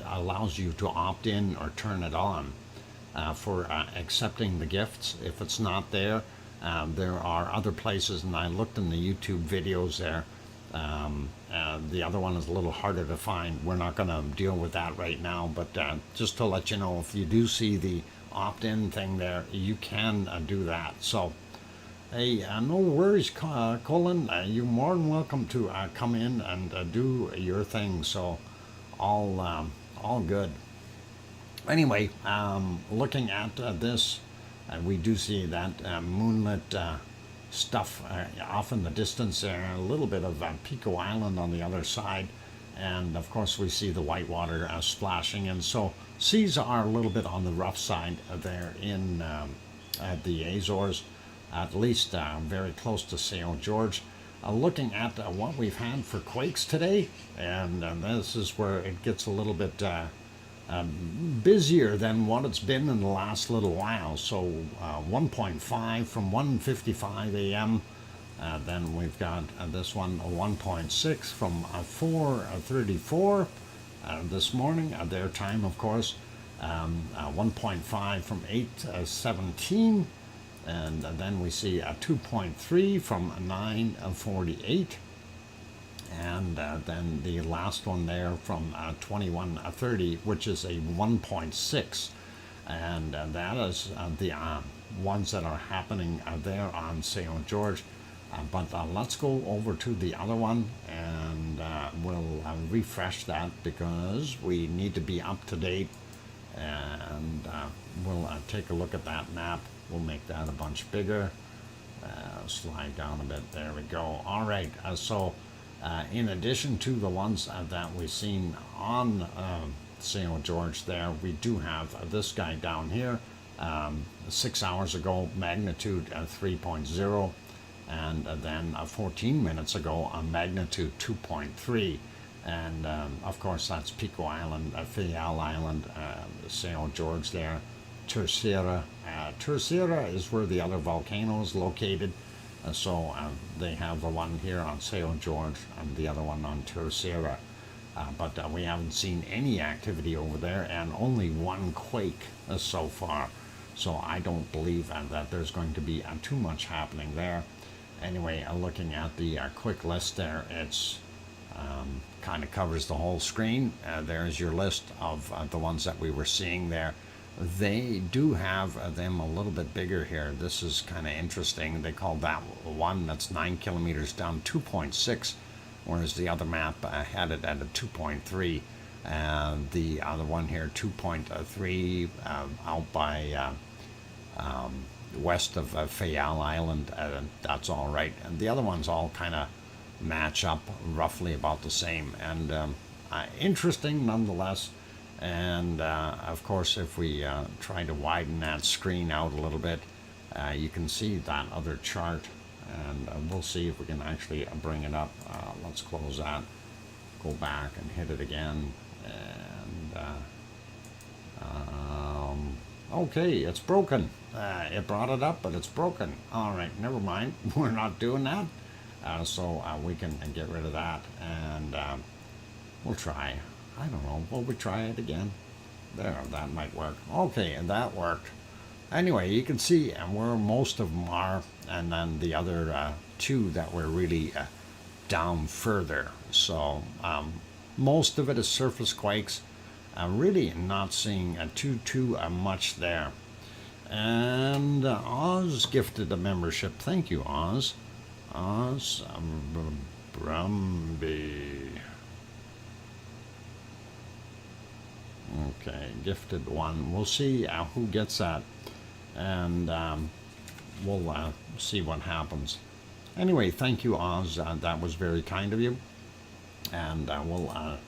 allows you to opt in or turn it on for accepting the gifts. If it's not there, there are other places, and I looked in the YouTube videos there. The other one is a little harder to find. We're not going to deal with that right now, but just to let you know, if you do see the opt-in thing there, you can do that. So, hey, no worries, Colin. You're more than welcome to come in and do your thing. So, all good. Anyway, looking at this, we do see that moonlit stuff off in the distance there, a little bit of Pico Island on the other side, and of course we see the whitewater splashing, and so seas are a little bit on the rough side there in the Azores, at least very close to St. George. Looking at what we've had for quakes today, and this is where it gets a little bit busier than what it's been in the last little while. So 1.5 from 1:55 a.m. Then we've got this one 1.6 from 4:34 this morning, their time, of course. 1.5 from 8:17, and then we see a 2.3 from 9:48. And then the last one there from 21:30, which is a 1.6, and that is the ones that are happening there on St. George. But let's go over to the other one, and we'll refresh that because we need to be up to date. And we'll take a look at that map. We'll make that a bunch bigger. Slide down a bit. There we go. All right. So. In addition to the ones that we've seen on St. George there, we do have this guy down here, 6 hours ago, magnitude 3.0, and then 14 minutes ago, a magnitude 2.3. And of course, that's Pico Island, Fayal Island, St. George there, Terceira. Terceira is where the other volcano is located. So they have the one here on St. George and the other one on Terceira. But we haven't seen any activity over there, and only one quake so far. So I don't believe that there's going to be too much happening there. Anyway, looking at the quick list there, it's kind of covers the whole screen. There's your list of the ones that we were seeing there. They do have them a little bit bigger here. This is kind of interesting. They call that one that's 9 kilometers down 2.6, whereas the other map had it at a 2.3. The other one here, 2.3, out by west of Fayal Island. That's all right. And the other ones all kind of match up roughly about the same. And interesting nonetheless. And of course, if we try to widen that screen out a little bit, you can see that other chart, and we'll see if we can actually bring it up. Let's close that, go back and hit it again, and okay, it's broken. It brought it up, but it's broken. All right, never mind. We're not doing that, so we can get rid of that, and we'll try. I don't know. Will we try it again? There, that might work. Okay, and that worked. Anyway, you can see where most of them are, and then the other two that were really down further. So most of it is surface quakes. Really not seeing too much there. And Oz gifted a membership. Thank you, Oz. Oz Brumby. Okay, gifted one. We'll see who gets that, and we'll see what happens. Anyway, thank you, Oz. That was very kind of you. And we'll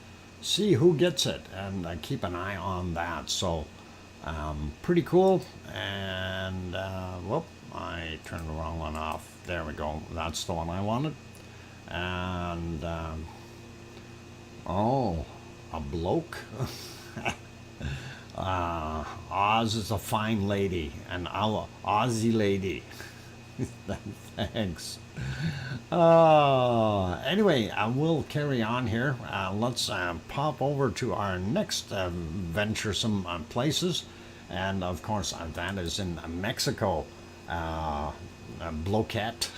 see who gets it and keep an eye on that. So, pretty cool. And, whoop, I turned the wrong one off. There we go. That's the one I wanted. And, oh, a bloke. Oz is a fine lady, an Aussie lady. Thanks. Anyway, I will carry on here. Let's pop over to our next venturesome places. And of course, that is in Mexico. Bloquette.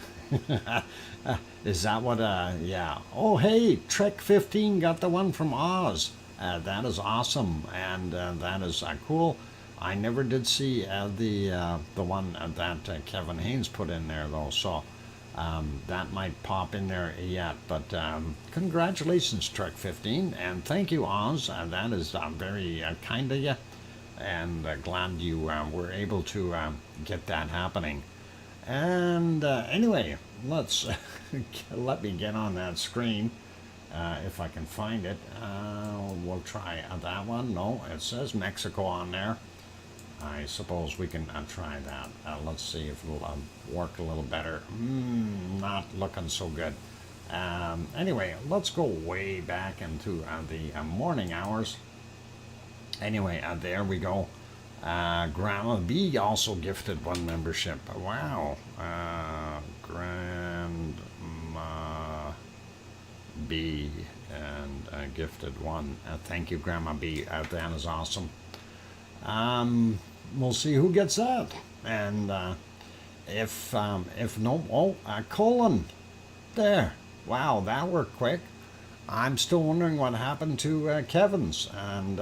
Is that what, yeah. Oh, hey, Trek 15 got the one from Oz. That is awesome, and that is cool. I never did see the one that Kevin Haynes put in there, though, so that might pop in there yet. But congratulations, Trek 15, and thank you, Oz. That is very kind of you, and glad you were able to get that happening. And anyway, let's let me get on that screen. If I can find it, we'll try that one. No, it says Mexico on there. I suppose we can try that. Let's see if it'll work a little better. Not looking so good. Anyway, let's go way back into the morning hours. Anyway, there we go. Grandma B also gifted one membership. Wow. Grandma B and gifted one. Thank you, Grandma B. That is awesome. We'll see who gets that. And if no, oh, Colin, there. Wow, that worked quick. I'm still wondering what happened to Kevin's. And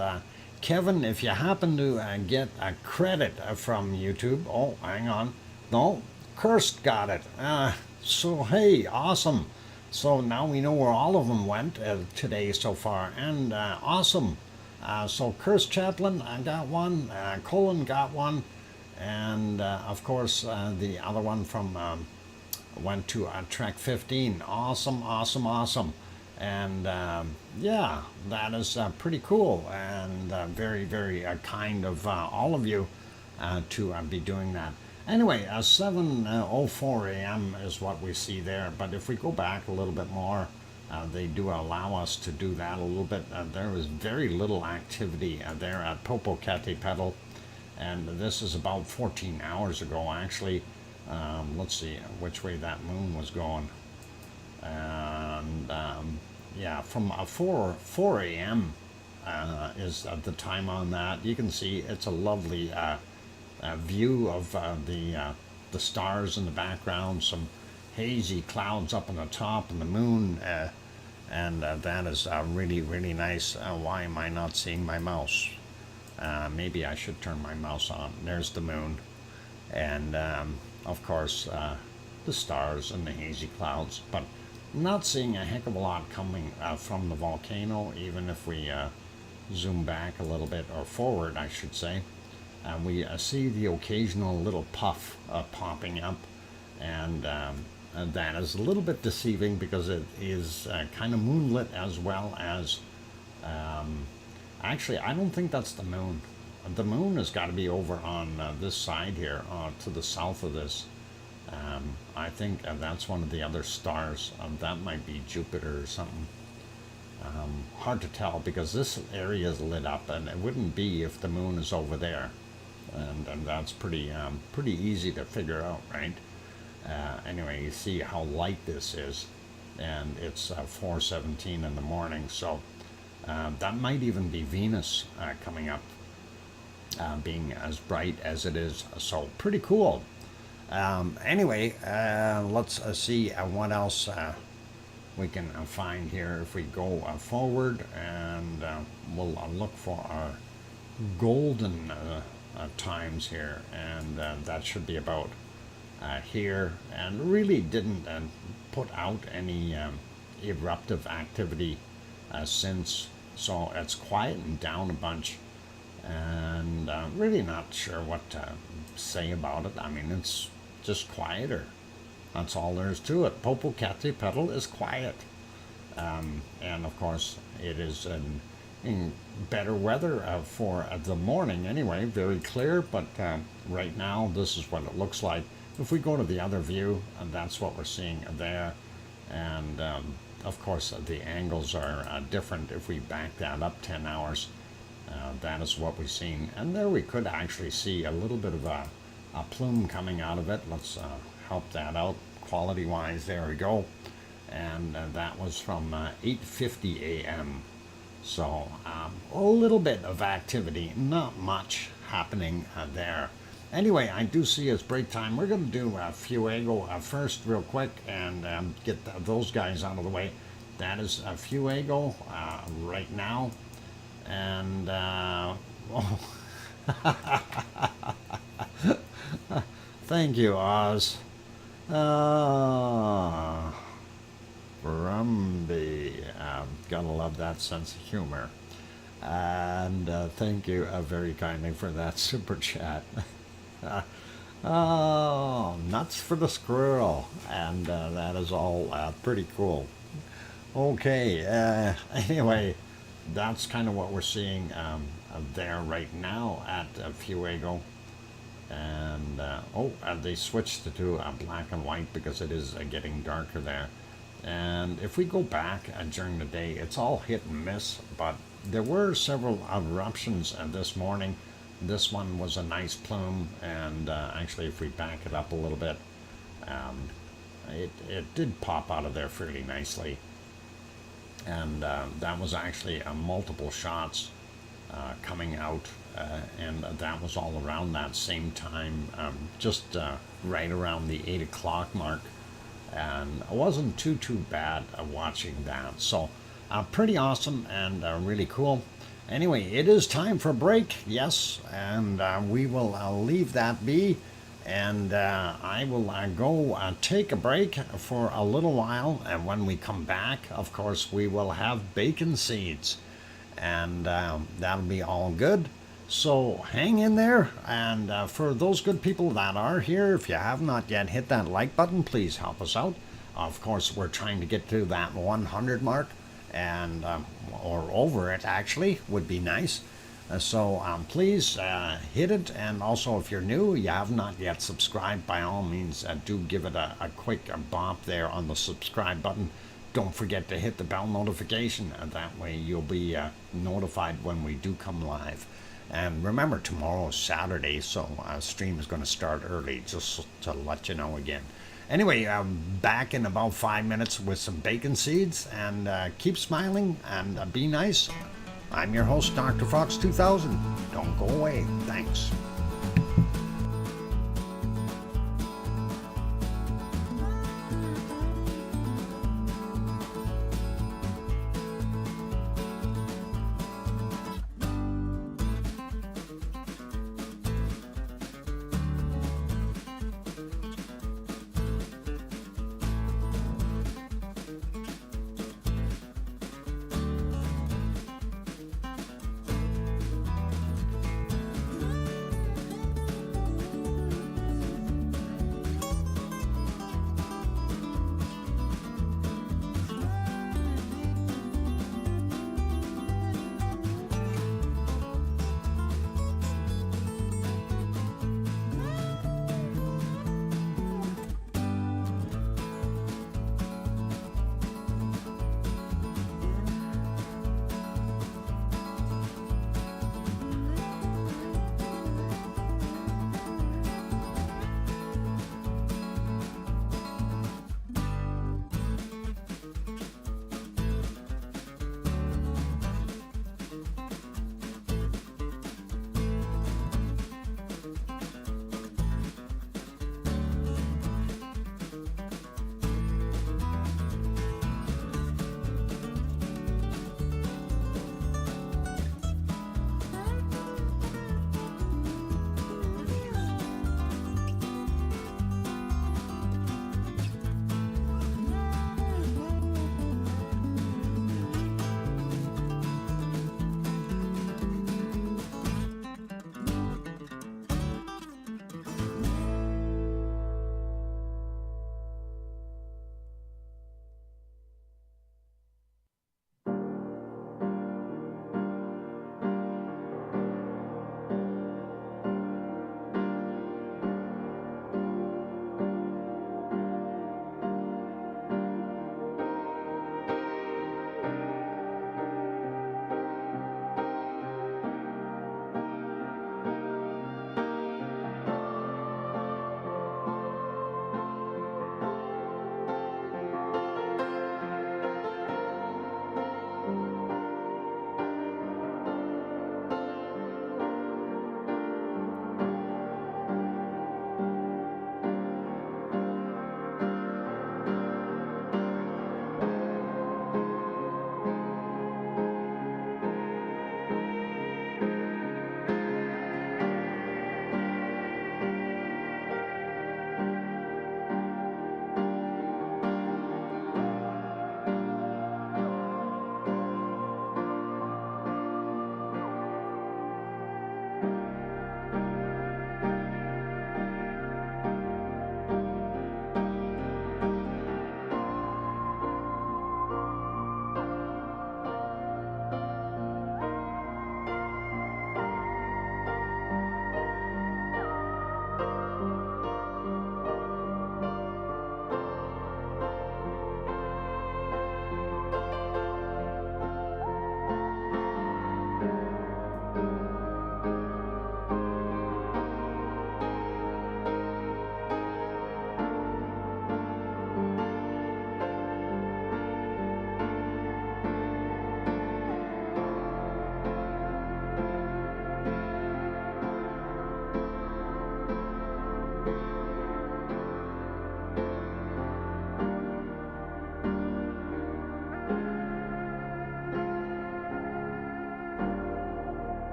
Kevin, if you happen to get a credit from YouTube, oh, hang on, no, Kirst got it. So hey, awesome. So now we know where all of them went today so far, and awesome. So Kirst Chaplin, I got one, Colin got one, and of course the other one from went to Trek 15. Awesome, awesome, awesome. And yeah, that is pretty cool, and very, very kind of all of you to be doing that. Anyway, 7:04 a.m. is what we see there, but if we go back a little bit more, they do allow us to do that a little bit. There was very little activity there at Popocatépetl, and this is about 14 hours ago, actually. Let's see which way that moon was going. And yeah, from 4 a.m. Is the time on that. You can see it's a lovely view of the stars in the background, some hazy clouds up on the top, and the moon, and that is really, really nice. Why am I not seeing my mouse? Maybe I should turn my mouse on. There's the moon, and of course the stars and the hazy clouds, but not seeing a heck of a lot coming from the volcano, even if we zoom back a little bit, or forward I should say. We see the occasional little puff popping up, and that is a little bit deceiving because it is kind of moonlit, as well as actually I don't think that's the moon. The moon has got to be over on this side here, to the south of this. I think that's one of the other stars. That might be Jupiter or something. Hard to tell because this area is lit up, and it wouldn't be if the moon is over there. And that's pretty easy to figure out, right? Anyway, you see how light this is, and it's 4:17 in the morning, so that might even be Venus coming up, being as bright as it is. So pretty cool. Anyway, let's see what else we can find here if we go forward, and we'll look for our golden times here, and that should be about here, and really didn't put out any eruptive activity since, so it's quietened down a bunch, and really not sure what to say about it. I mean, it's just quieter. That's all there is to it. Popocatépetl is quiet. And of course, it is in better weather for the morning anyway, very clear, but right now this is what it looks like. If we go to the other view, that's what we're seeing there. And of course, the angles are different. If we back that up 10 hours, that is what we've seen. And there we could actually see a little bit of a plume coming out of it. Let's help that out quality-wise. There we go. And that was from 8:50 a.m. So a little bit of activity, not much happening there. Anyway, I do see it's break time. We're going to do Fuego first real quick and get those guys out of the way. That is Fuego right now. And oh. Thank you, Oz. Brumby. Gotta love that sense of humor. And thank you very kindly for that super chat. Oh, nuts for the squirrel. And that is all pretty cool. Okay, anyway, that's kind of what we're seeing there right now at Fuego. And they switched to black and white because it is getting darker there. And if we go back during the day, it's all hit and miss, but there were several eruptions this morning. This one was a nice plume, and actually if we back it up a little bit, it did pop out of there fairly nicely. And that was actually multiple shots coming out, and that was all around that same time, just right around the 8 o'clock mark. And it wasn't too bad watching that. So pretty awesome and really cool. Anyway, it is time for a break, yes, and we will leave that be. And I will go take a break for a little while. And when we come back, of course, we will have bacon seeds. And that'll be all good. So hang in there, and for those good people that are here, if you have not yet hit that like button, please help us out. Of course, we're trying to get to that 100 mark, and or over it actually would be nice. So please hit it, and also if you're new, you have not yet subscribed, by all means do give it a quick bump there on the subscribe button. Don't forget to hit the bell notification, and that way you'll be notified when we do come live. And remember, tomorrow is Saturday, so stream is going to start early, just to let you know again. Anyway, back in about 5 minutes with some bacon seeds, and keep smiling and be nice. I'm your host, DrFox2000. Don't go away. Thanks.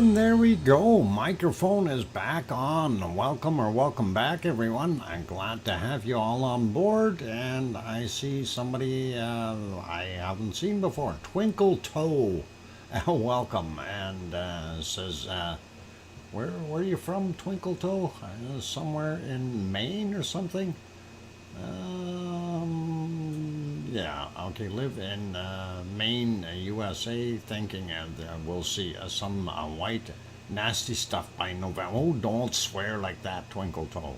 And there we go. Microphone is back on. Welcome back, everyone. I'm glad to have you all on board. And I see somebody I haven't seen before. Twinkle Toe. Welcome. And says, where are you from, Twinkle Toe? Somewhere in Maine or something? Yeah, okay, live in Maine, USA, thinking we'll see some white nasty stuff by November. Oh, don't swear like that, Twinkle Toe.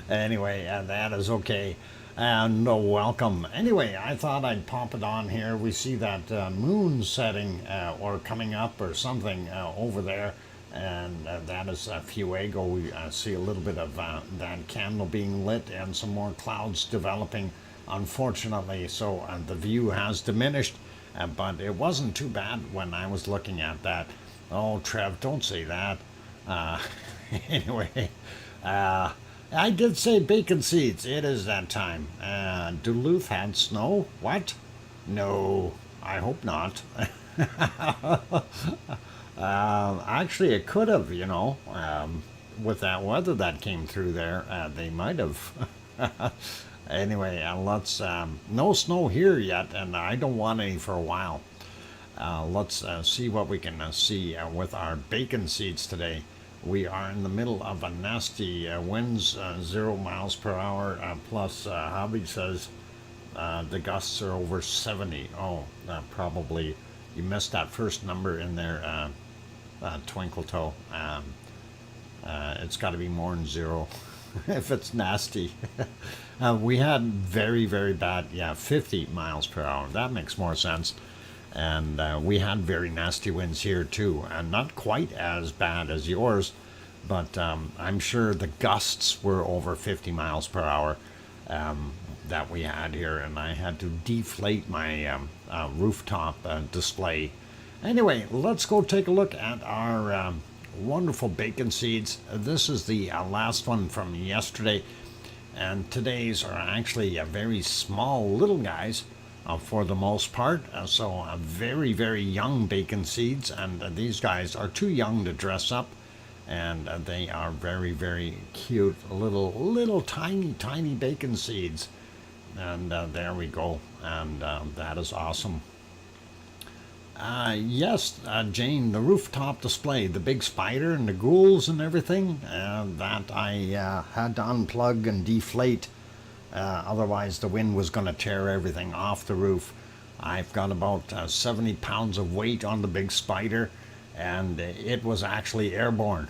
Anyway, that is okay. No, welcome. Anyway, I thought I'd pop it on here. We see that moon setting or coming up or something over there. And that is Fuego. We see a little bit of that candle being lit and some more clouds developing, unfortunately. So the view has diminished, but it wasn't too bad when I was looking at that. Oh, Trev, don't say that. Anyway, I did say bacon seeds. It is that time. Duluth had snow. What? No, I hope not. Actually, it could have, with that weather that came through there, they might have. Anyway, let's, no snow here yet, and I don't want any for a while. Let's see what we can see with our bacon seeds today. We are in the middle of a nasty winds, 0 miles per hour, plus Hobby says the gusts are over 70. Oh, probably you missed that first number in there. Twinkle Toe. It's got to be more than 0 if it's nasty. We had very, very bad, 50 miles per hour. That makes more sense. And we had very nasty winds here too, and not quite as bad as yours, but I'm sure the gusts were over 50 miles per hour that we had here, and I had to deflate my rooftop display. Anyway, let's go take a look at our wonderful bacon seeds. This is the last one from yesterday, and today's are actually very small little guys for the most part. So very, very young bacon seeds, and these guys are too young to dress up, and they are very, very cute little tiny bacon seeds. And there we go, and that is awesome. Yes, Jane, the rooftop display, the big spider and the ghouls and everything, that I had to unplug and deflate. Otherwise, the wind was going to tear everything off the roof. I've got about 70 pounds of weight on the big spider, and it was actually airborne.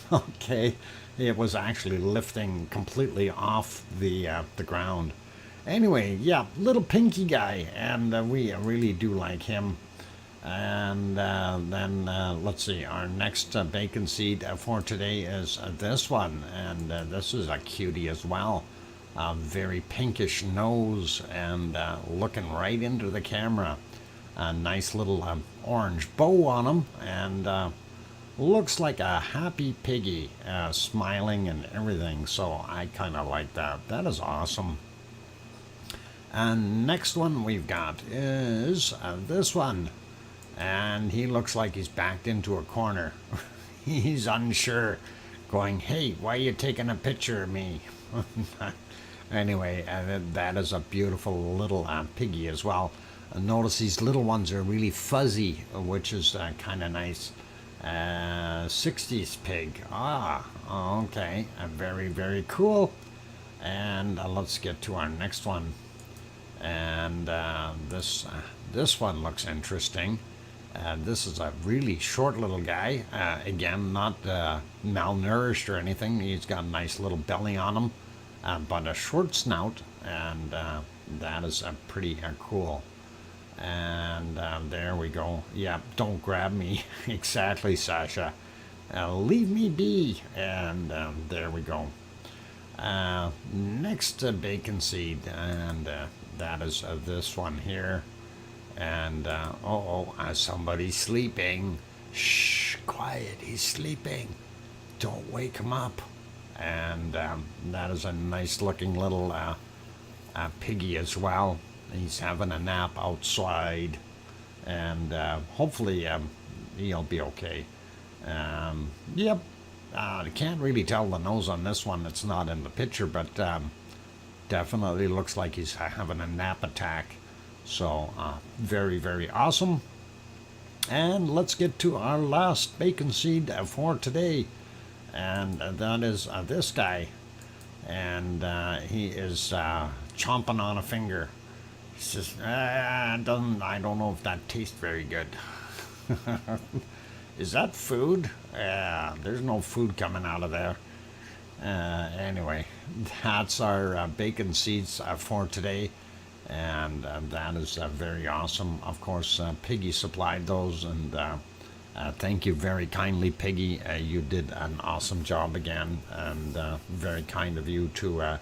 Okay, it was actually lifting completely off the ground. Anyway, yeah, little pinky guy, and we really do like him. And then let's see, our next bacon seed for today is this one, and this is a cutie as well. Very pinkish nose and looking right into the camera. A nice little orange bow on him, and looks like a happy piggy, smiling and everything. So I kind of like that. That is awesome. And next one we've got is this one. And he looks like he's backed into a corner. He's unsure, going, "Hey, why are you taking a picture of me?" Anyway, that is a beautiful little piggy as well. Notice these little ones are really fuzzy, which is kind of nice. 60s pig. Okay. Very, very cool. And let's get to our next one. And this one looks interesting. This is a really short little guy. Again, not malnourished or anything. He's got a nice little belly on him, but a short snout, and that is pretty cool. And there we go. Yeah, don't grab me. Exactly, Sasha. Leave me be. And there we go. Next bacon seed, and that is this one here. And somebody's sleeping. Shh, quiet, he's sleeping. Don't wake him up. And that is a nice looking little piggy as well. He's having a nap outside, and hopefully he'll be okay. Yep. I can't really tell the nose on this one. It's not in the picture, but definitely looks like he's having a nap attack. So very, very awesome. And let's get to our last bacon seed for today. And that is this guy. And he is chomping on a finger. He says, I don't know if that tastes very good. Is that food? There's no food coming out of there. Anyway, that's our bacon seeds for today. And that is very awesome. Of course, Piggy supplied those, and thank you very kindly, Piggy. You did an awesome job again, and very kind of you to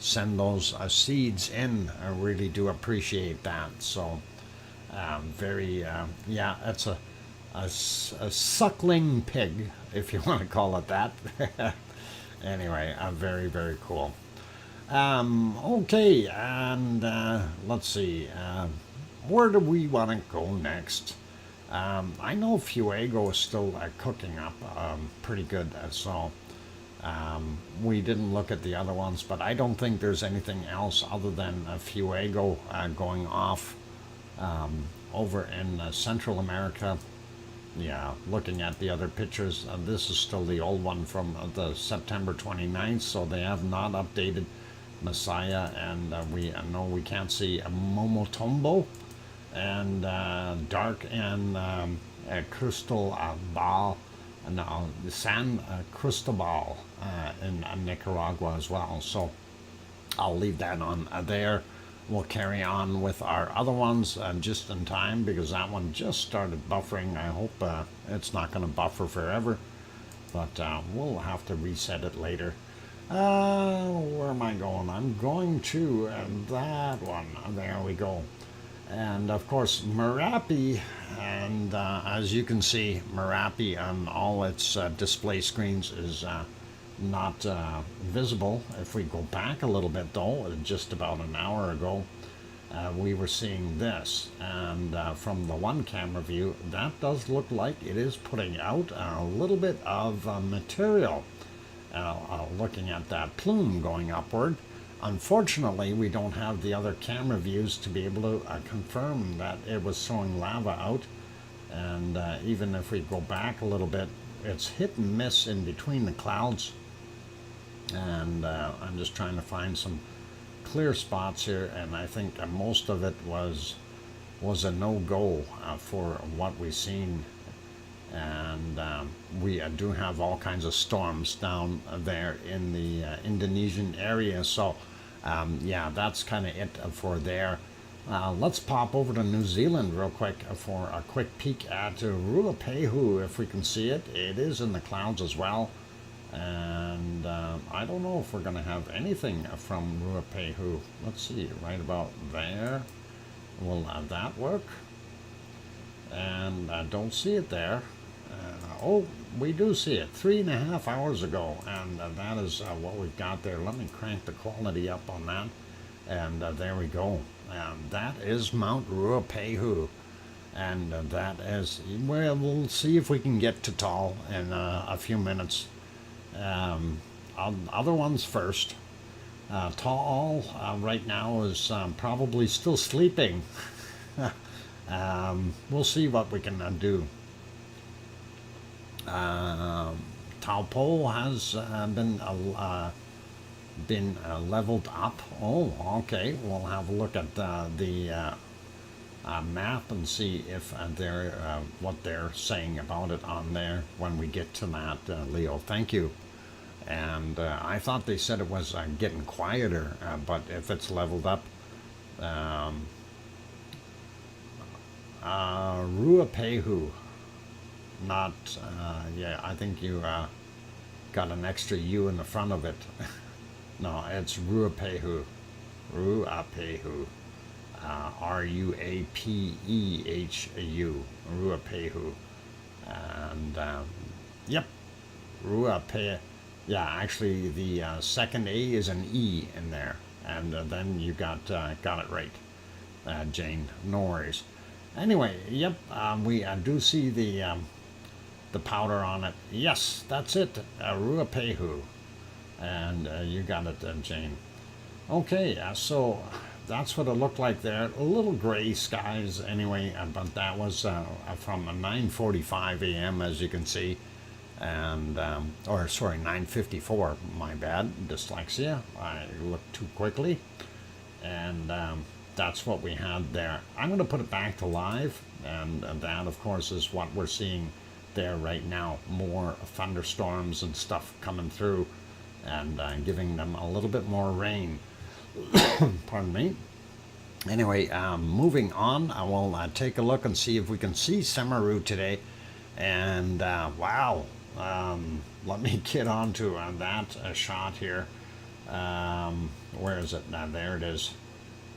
send those seeds in. I really do appreciate that. So, yeah, it's a suckling pig, if you want to call it that. Anyway, very, very cool. Okay, and let's see. Where do we want to go next? I know Fuego is still cooking up pretty good, so we didn't look at the other ones, but I don't think there's anything else other than Fuego going off over in Central America. Yeah, looking at the other pictures, this is still the old one from the September 29th, so they have not updated Messiah, and we know we can't see Momotombo, and Dark and Crystal Ball, no, San Cristobal in Nicaragua as well. So I'll leave that on there. We'll carry on with our other ones just in time, because that one just started buffering. I hope it's not going to buffer forever, but we'll have to reset it later. Where am I going? I'm going to that one. There we go. And of course, Merapi, and as you can see, Merapi on all its display screens is not visible. If we go back a little bit though, just about an hour ago, we were seeing this, and from the one camera view, that does look like it is putting out a little bit of material. Looking at that plume going upward. Unfortunately, we don't have the other camera views to be able to confirm that it was throwing lava out, and even if we go back a little bit, it's hit and miss in between the clouds, and I'm just trying to find some clear spots here, and I think most of it was a no-go for what we've seen. And we do have all kinds of storms down there in the Indonesian area. So yeah, that's kind of it for there. Let's pop over to New Zealand real quick for a quick peek at Ruapehu, if we can see it. It is in the clouds as well, and I don't know if we're going to have anything from Ruapehu. Let's see, right about there. Will that work? And I don't see it there. Oh, we do see it 3.5 hours ago, and that is what we've got there. Let me crank the quality up on that, and there we go. That is Mount Ruapehu, and that is, well, we'll see if we can get to Tal in a few minutes. Other ones first. Tal right now is probably still sleeping. We'll see what we can do. Taupo has been leveled up. Oh, okay. We'll have a look at the map and see if they're what they're saying about it on there when we get to that. Leo, thank you. And I thought they said it was getting quieter, but if it's leveled up, Ruapehu. Not, yeah, I think you got an extra U in the front of it. No, it's Ruapehu. Ruapehu. Ruapehu. Ruapehu. And, yep, Ruapehu. Yeah, actually, the second A is an E in there. And then you got it right, Jane. No worries. Anyway, yep, we do see the powder on it. Yes, that's it, Ruapehu. And you got it, Jane. Okay, so that's what it looked like there. A little gray skies anyway, but that was from 9:45 a.m. as you can see, and or sorry, 9:54. My bad, dyslexia. I looked too quickly, and that's what we had there. I'm going to put it back to live, and that, of course, is what we're seeing there right now. More thunderstorms and stuff coming through, and giving them a little bit more rain. Pardon me. Anyway, moving on, I will take a look and see if we can see Semeru today. And wow, let me get on to that shot here. Where is it? There it is.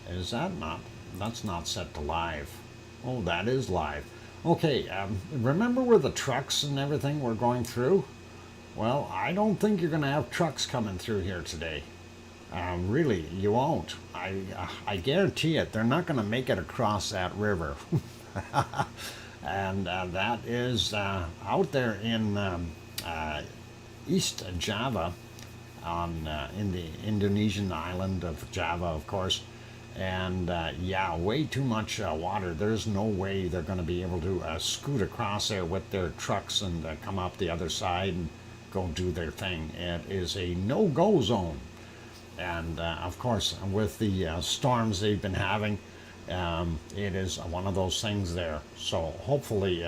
Is that not? That's not set to live. Oh, that is live. Okay, remember where the trucks and everything were going through? Well, I don't think you're going to have trucks coming through here today. Really, you won't. I guarantee it. They're not going to make it across that river. And that is out there in East Java, in the Indonesian island of Java, of course. And yeah, way too much water. There's no way they're going to be able to scoot across there with their trucks and come up the other side and go do their thing. It is a no-go zone. And of course, with the storms they've been having, it is one of those things there. So hopefully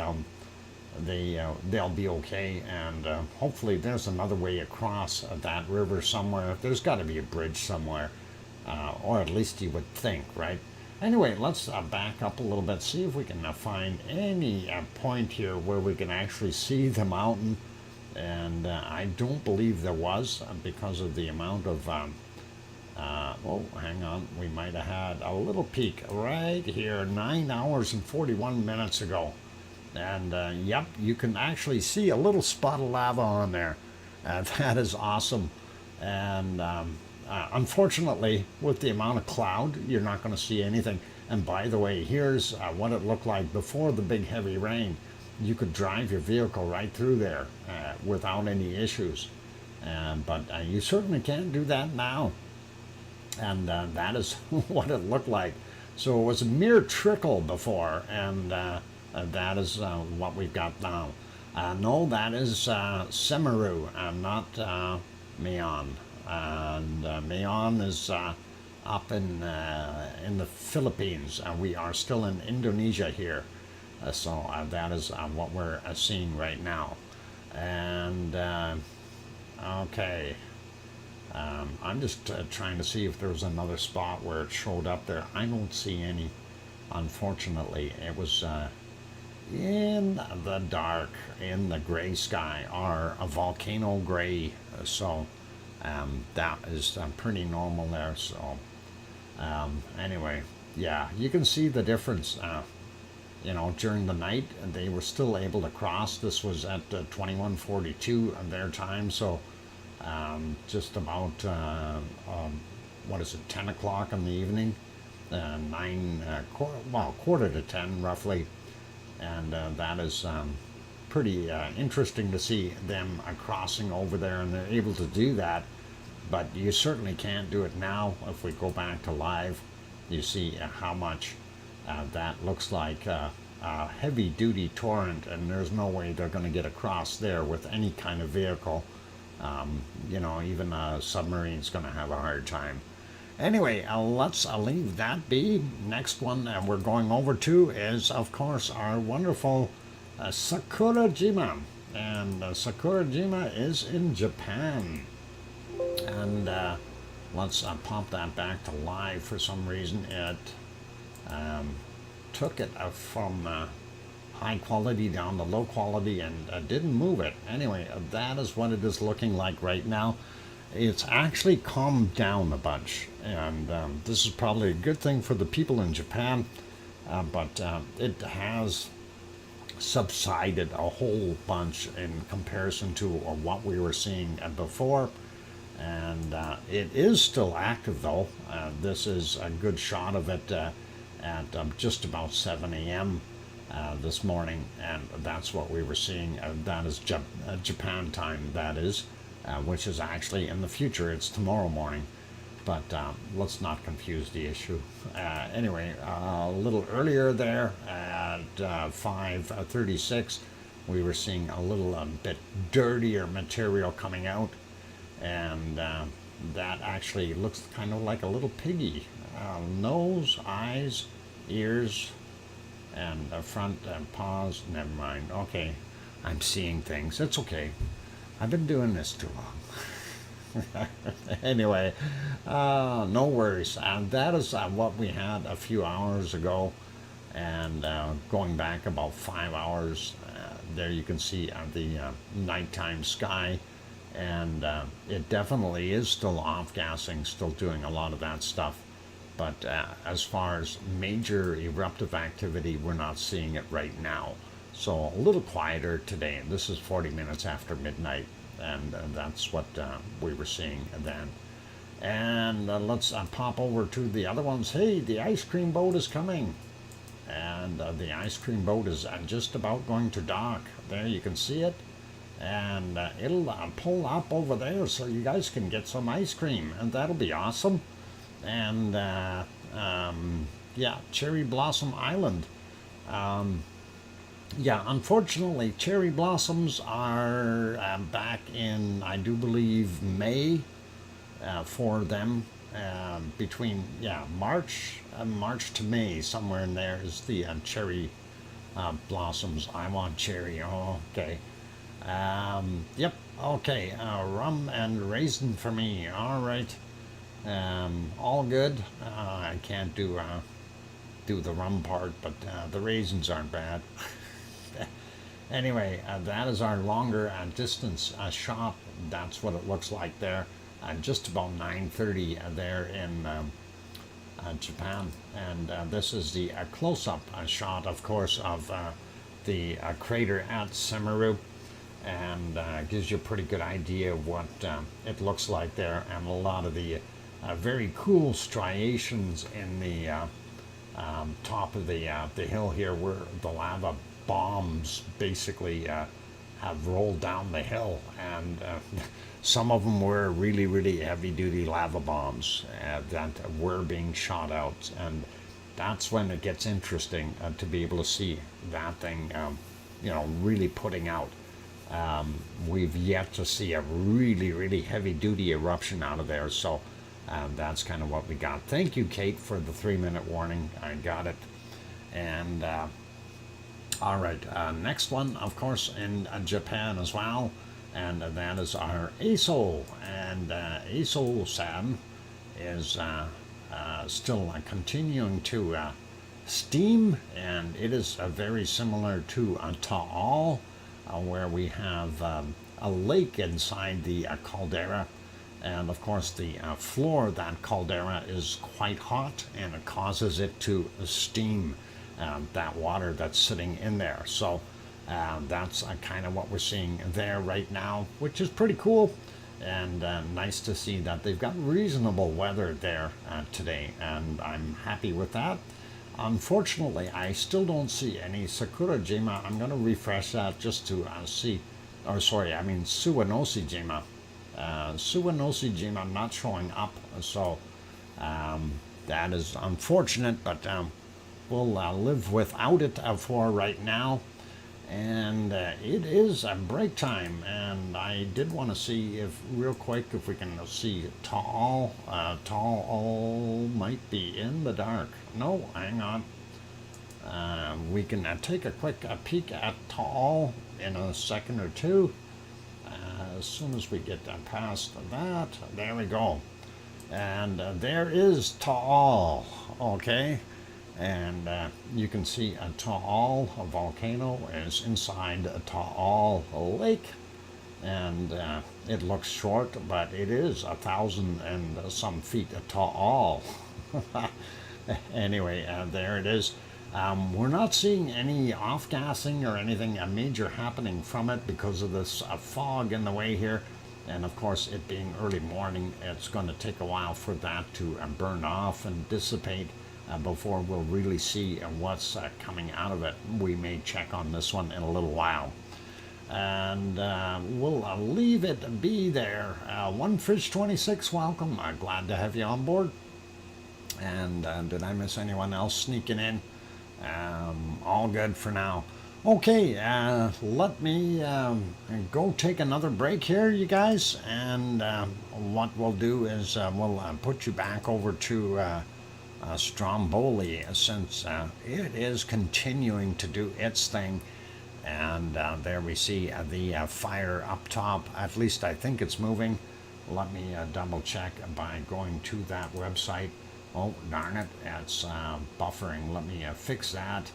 they'll be okay, and hopefully there's another way across that river somewhere. There's got to be a bridge somewhere, or at least you would think, right? Anyway, let's back up a little bit, see if we can find any point here where we can actually see the mountain. And I don't believe there was, because of the amount of oh, hang on, we might have had a little peak right here 9 hours and 41 minutes ago. And yep, you can actually see a little spot of lava on there. That is awesome. And unfortunately, with the amount of cloud, you're not going to see anything. And by the way, here's what it looked like before the big heavy rain. You could drive your vehicle right through there without any issues. But you certainly can't do that now. And that is what it looked like. So it was a mere trickle before, and that is what we've got now. No, that is Semeru, not Mayon. And Mayon is up in the Philippines. We are still in Indonesia here. So that is what we're seeing right now. And okay. I'm just trying to see if there was another spot where it showed up there. I don't see any, unfortunately. It was in the dark, in the gray sky, or a volcano gray. So that is pretty normal there. So anyway, yeah, you can see the difference. You know, during the night, they were still able to cross. This was at 21:42 their time, so just about what is it, 10 o'clock in the evening, quarter to 10 roughly. And that is pretty interesting to see them crossing over there, and they're able to do that. But you certainly can't do it now. If we go back to live, you see how much that looks like a heavy duty torrent, and there's no way they're going to get across there with any kind of vehicle. You know, even a submarine's going to have a hard time. Anyway, let's leave that be. Next one we're going over to is, of course, our wonderful Sakurajima. And Sakurajima is in Japan. And let's pop that back to live. For some reason, it took it from high quality down to low quality and didn't move it. Anyway, that is what it is looking like right now. It's actually calmed down a bunch, and this is probably a good thing for the people in Japan, but it has subsided a whole bunch in comparison to what we were seeing before. And it is still active though. This is a good shot of it at just about 7 a.m. This morning, and that's what we were seeing. That is Japan time, that is, which is actually in the future. It's tomorrow morning, but let's not confuse the issue. Anyway, a little earlier there at 5:36, we were seeing a little bit dirtier material coming out, and that actually looks kind of like a little piggy. Nose, eyes, ears, and front and paws. Never mind. Okay, I'm seeing things. It's okay. I've been doing this too long. Anyway, no worries. That is what we had a few hours ago, and going back about 5 hours, there you can see the nighttime sky, and it definitely is still off-gassing, still doing a lot of that stuff. But as far as major eruptive activity, we're not seeing it right now. So a little quieter today. This is 40 minutes after midnight, and that's what we were seeing then. And let's pop over to the other ones. Hey, the ice cream boat is coming. And the ice cream boat is just about going to dock. There you can see it. And it'll pull up over there so you guys can get some ice cream. And that'll be awesome. And yeah, Cherry Blossom Island. Yeah, unfortunately, cherry blossoms are back in, I do believe, May for them. Between March to May, somewhere in there is the cherry blossoms. I want cherry. Oh, okay. Yep. Okay. Rum and raisin for me. All right. All good. I can't do the rum part, but the raisins aren't bad. Anyway, that is our longer distance shot. That's what it looks like there. Just about 9:30 there in Japan, and this is the close-up shot, of course, of the crater at Semeru, and gives you a pretty good idea of what it looks like there, and a lot of the very cool striations in the top of the hill here, where the lava bombs basically have rolled down the hill, and some of them were really, really heavy-duty lava bombs that were being shot out, and that's when it gets interesting to be able to see that thing, really putting out. We've yet to see a really, really heavy-duty eruption out of there, so that's kind of what we got. Thank you, Kate, for the 3-minute warning. I got it. And all right, next one, of course, in Japan as well, and that is our Aso. And Aso-san is still continuing to steam, and it is very similar to Taal, where we have a lake inside the caldera. And of course, the floor of that caldera is quite hot, and it causes it to steam that water that's sitting in there. So that's kind of what we're seeing there right now, which is pretty cool, and nice to see that they've got reasonable weather there today, and I'm happy with that. Unfortunately, I still don't see any Sakurajima. I'm going to refresh that just to see, or sorry, I mean Suwanoshijima. Suwanoshijima not showing up, so that is unfortunate, but we'll live without it for right now. And it is break time, and I did want to see if real quick if we can see Taal. Taal might be in the dark. No, hang on. We can take a quick peek at Taal in a second or two. As soon as we get past that, there we go. And there is Taal, okay? And you can see a Taal volcano is inside a Taal lake. And it looks short, but it is 1,000 and some feet tall. Anyway, there it is. We're not seeing any off-gassing or anything major happening from it because of this fog in the way here. And of course, it being early morning, it's going to take a while for that to burn off and dissipate. before we'll really see what's coming out of it. We may check on this one in a little while. And we'll leave it be there. One Fish 26, welcome. Glad to have you on board. And did I miss anyone else sneaking in? All good for now. Okay, let me go take another break here, you guys. And what we'll do is we'll put you back over to Stromboli, since it is continuing to do its thing. And there we see the fire up top. At least I think it's moving. Let me double check by going to that website. Oh, darn it, it's buffering. Let me fix that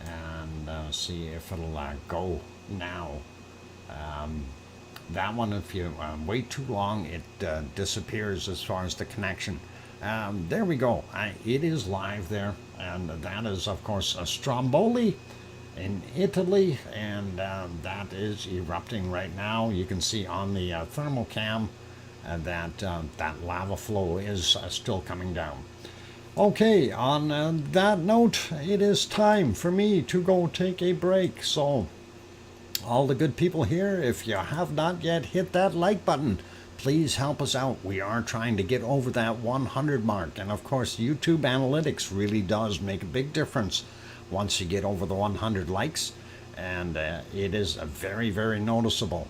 and see if it'll go now. That one, if you wait too long, it disappears as far as the connection. There we go. It is live there. And that is, of course, Stromboli in Italy, and that is erupting right now. You can see on the thermal cam that that lava flow is still coming down. Okay, on that note, it is time for me to go take a break. So all the good people here, if you have not yet hit that like button, please help us out. We are trying to get over that 100 mark, and of course YouTube analytics really does make a big difference once you get over the 100 likes, and it is very, very noticeable.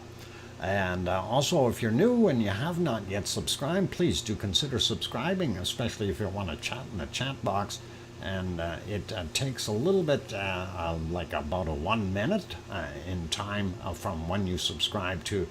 And also, if you're new and you have not yet subscribed, please do consider subscribing, especially if you want to chat in the chat box. And it takes a little bit, like about 1 minute in time from when you subscribe to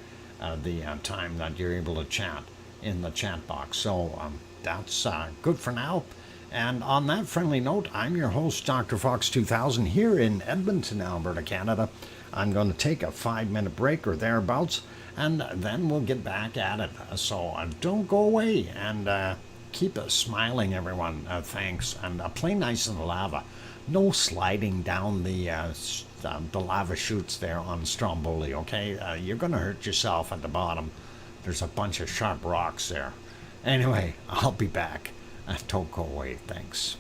the time that you're able to chat in the chat box. So that's good for now. And on that friendly note, I'm your host, DrFox2000, here in Edmonton, Alberta, Canada. I'm going to take a 5-minute break or thereabouts, and then we'll get back at it. So don't go away, and keep smiling, everyone. Thanks. And play nice in the lava. No sliding down the lava chutes there on Stromboli, okay? You're going to hurt yourself at the bottom. There's a bunch of sharp rocks there. Anyway, I'll be back. Don't go away. Thanks.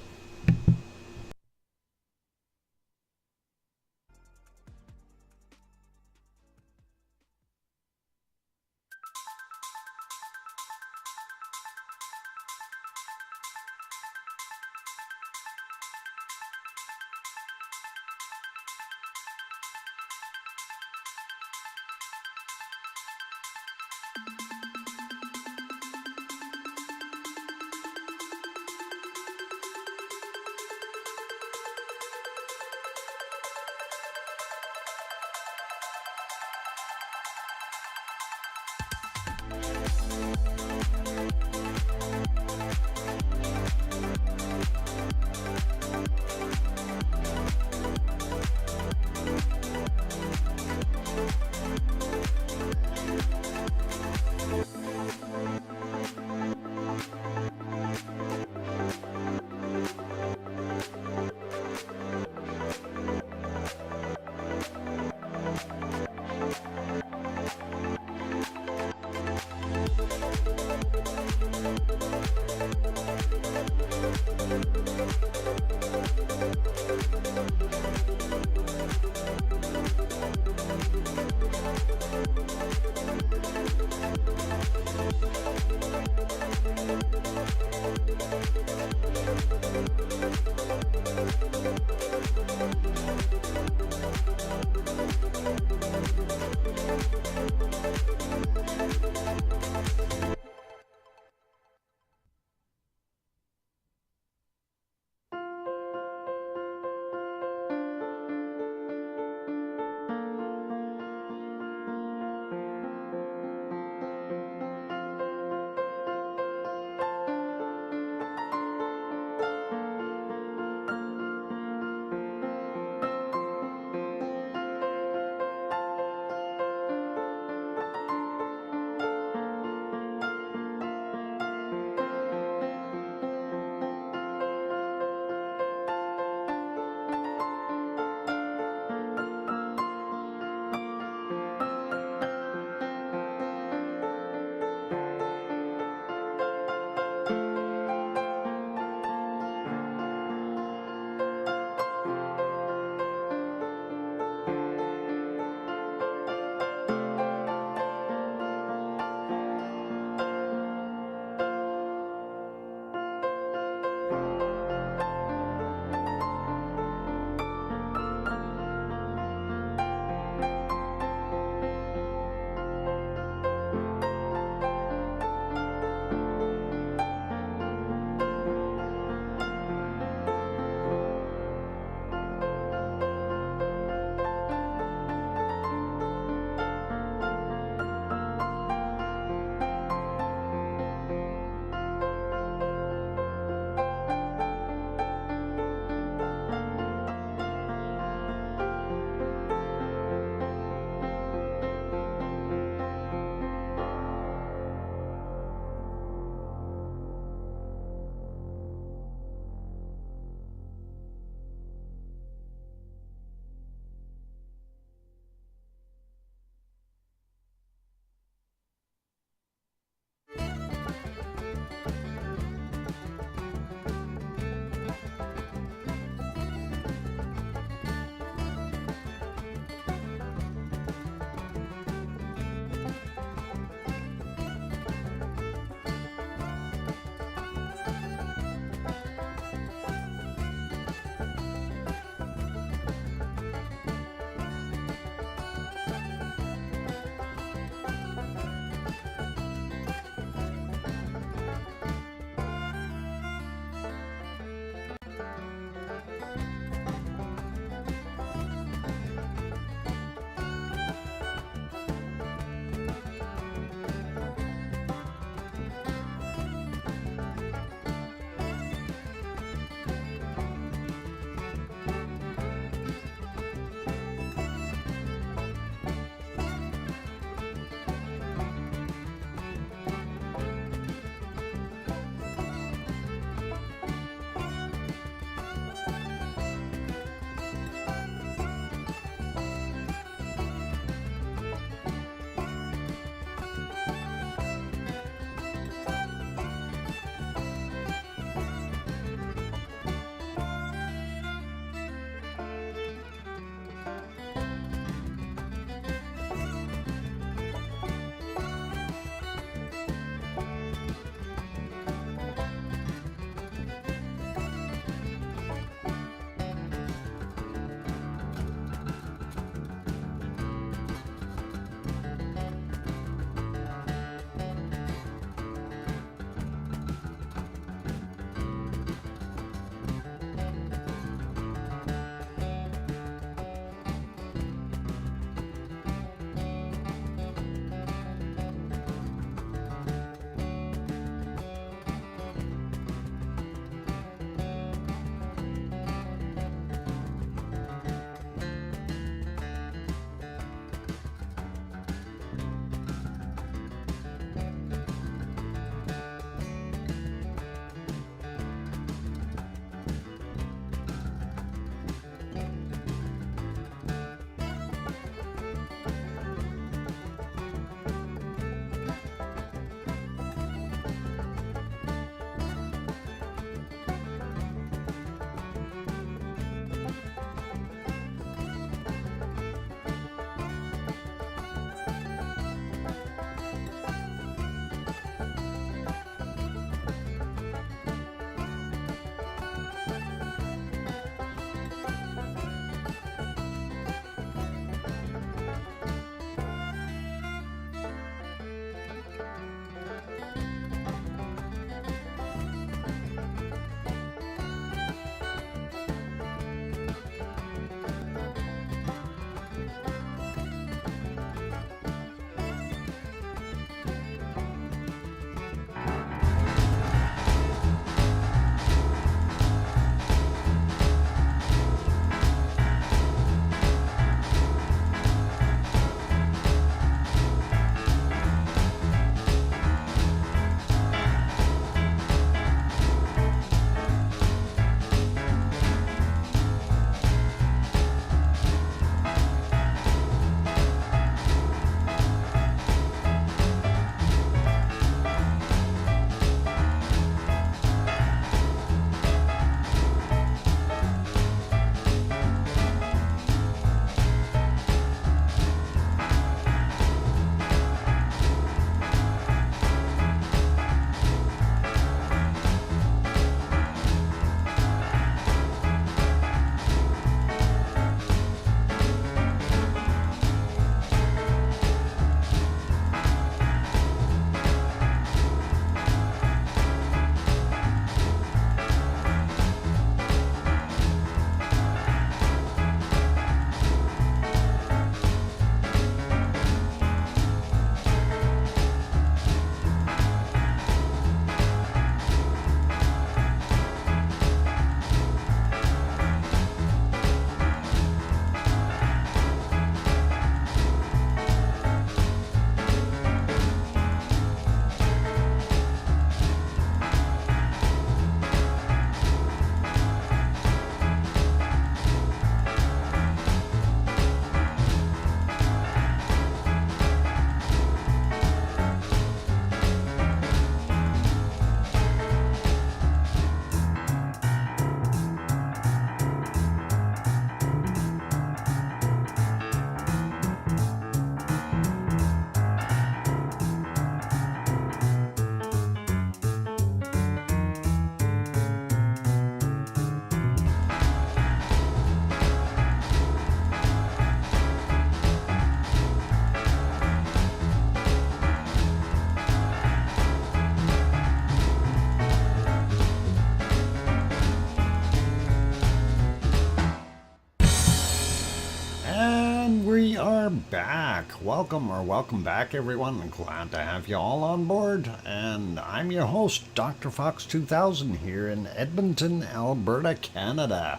are back. Welcome back, everyone. I'm glad to have you all on board. And I'm your host, DrFox2000, here in Edmonton, Alberta, Canada.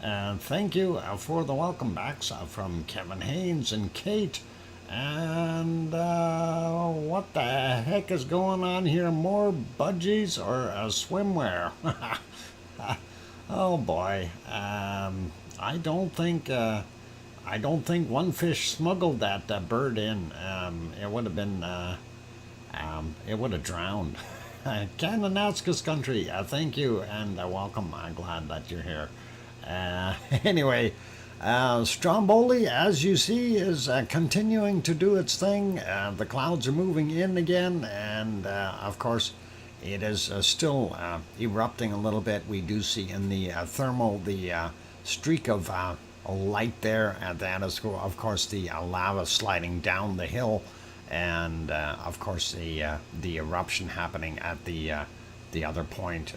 And thank you for the welcome backs from Kevin Haynes and Kate. And what the heck is going on here? More budgies or swimwear? Oh boy. I don't think one fish smuggled that bird in. It would have been, it would have drowned. Kananaskis country, thank you and welcome. I'm glad that you're here. Anyway, Stromboli, as you see, is continuing to do its thing. The clouds are moving in again, and of course, it is still erupting a little bit. We do see in the thermal the streak of light there, and that is, of course, the lava sliding down the hill, and of course the eruption happening at the other point,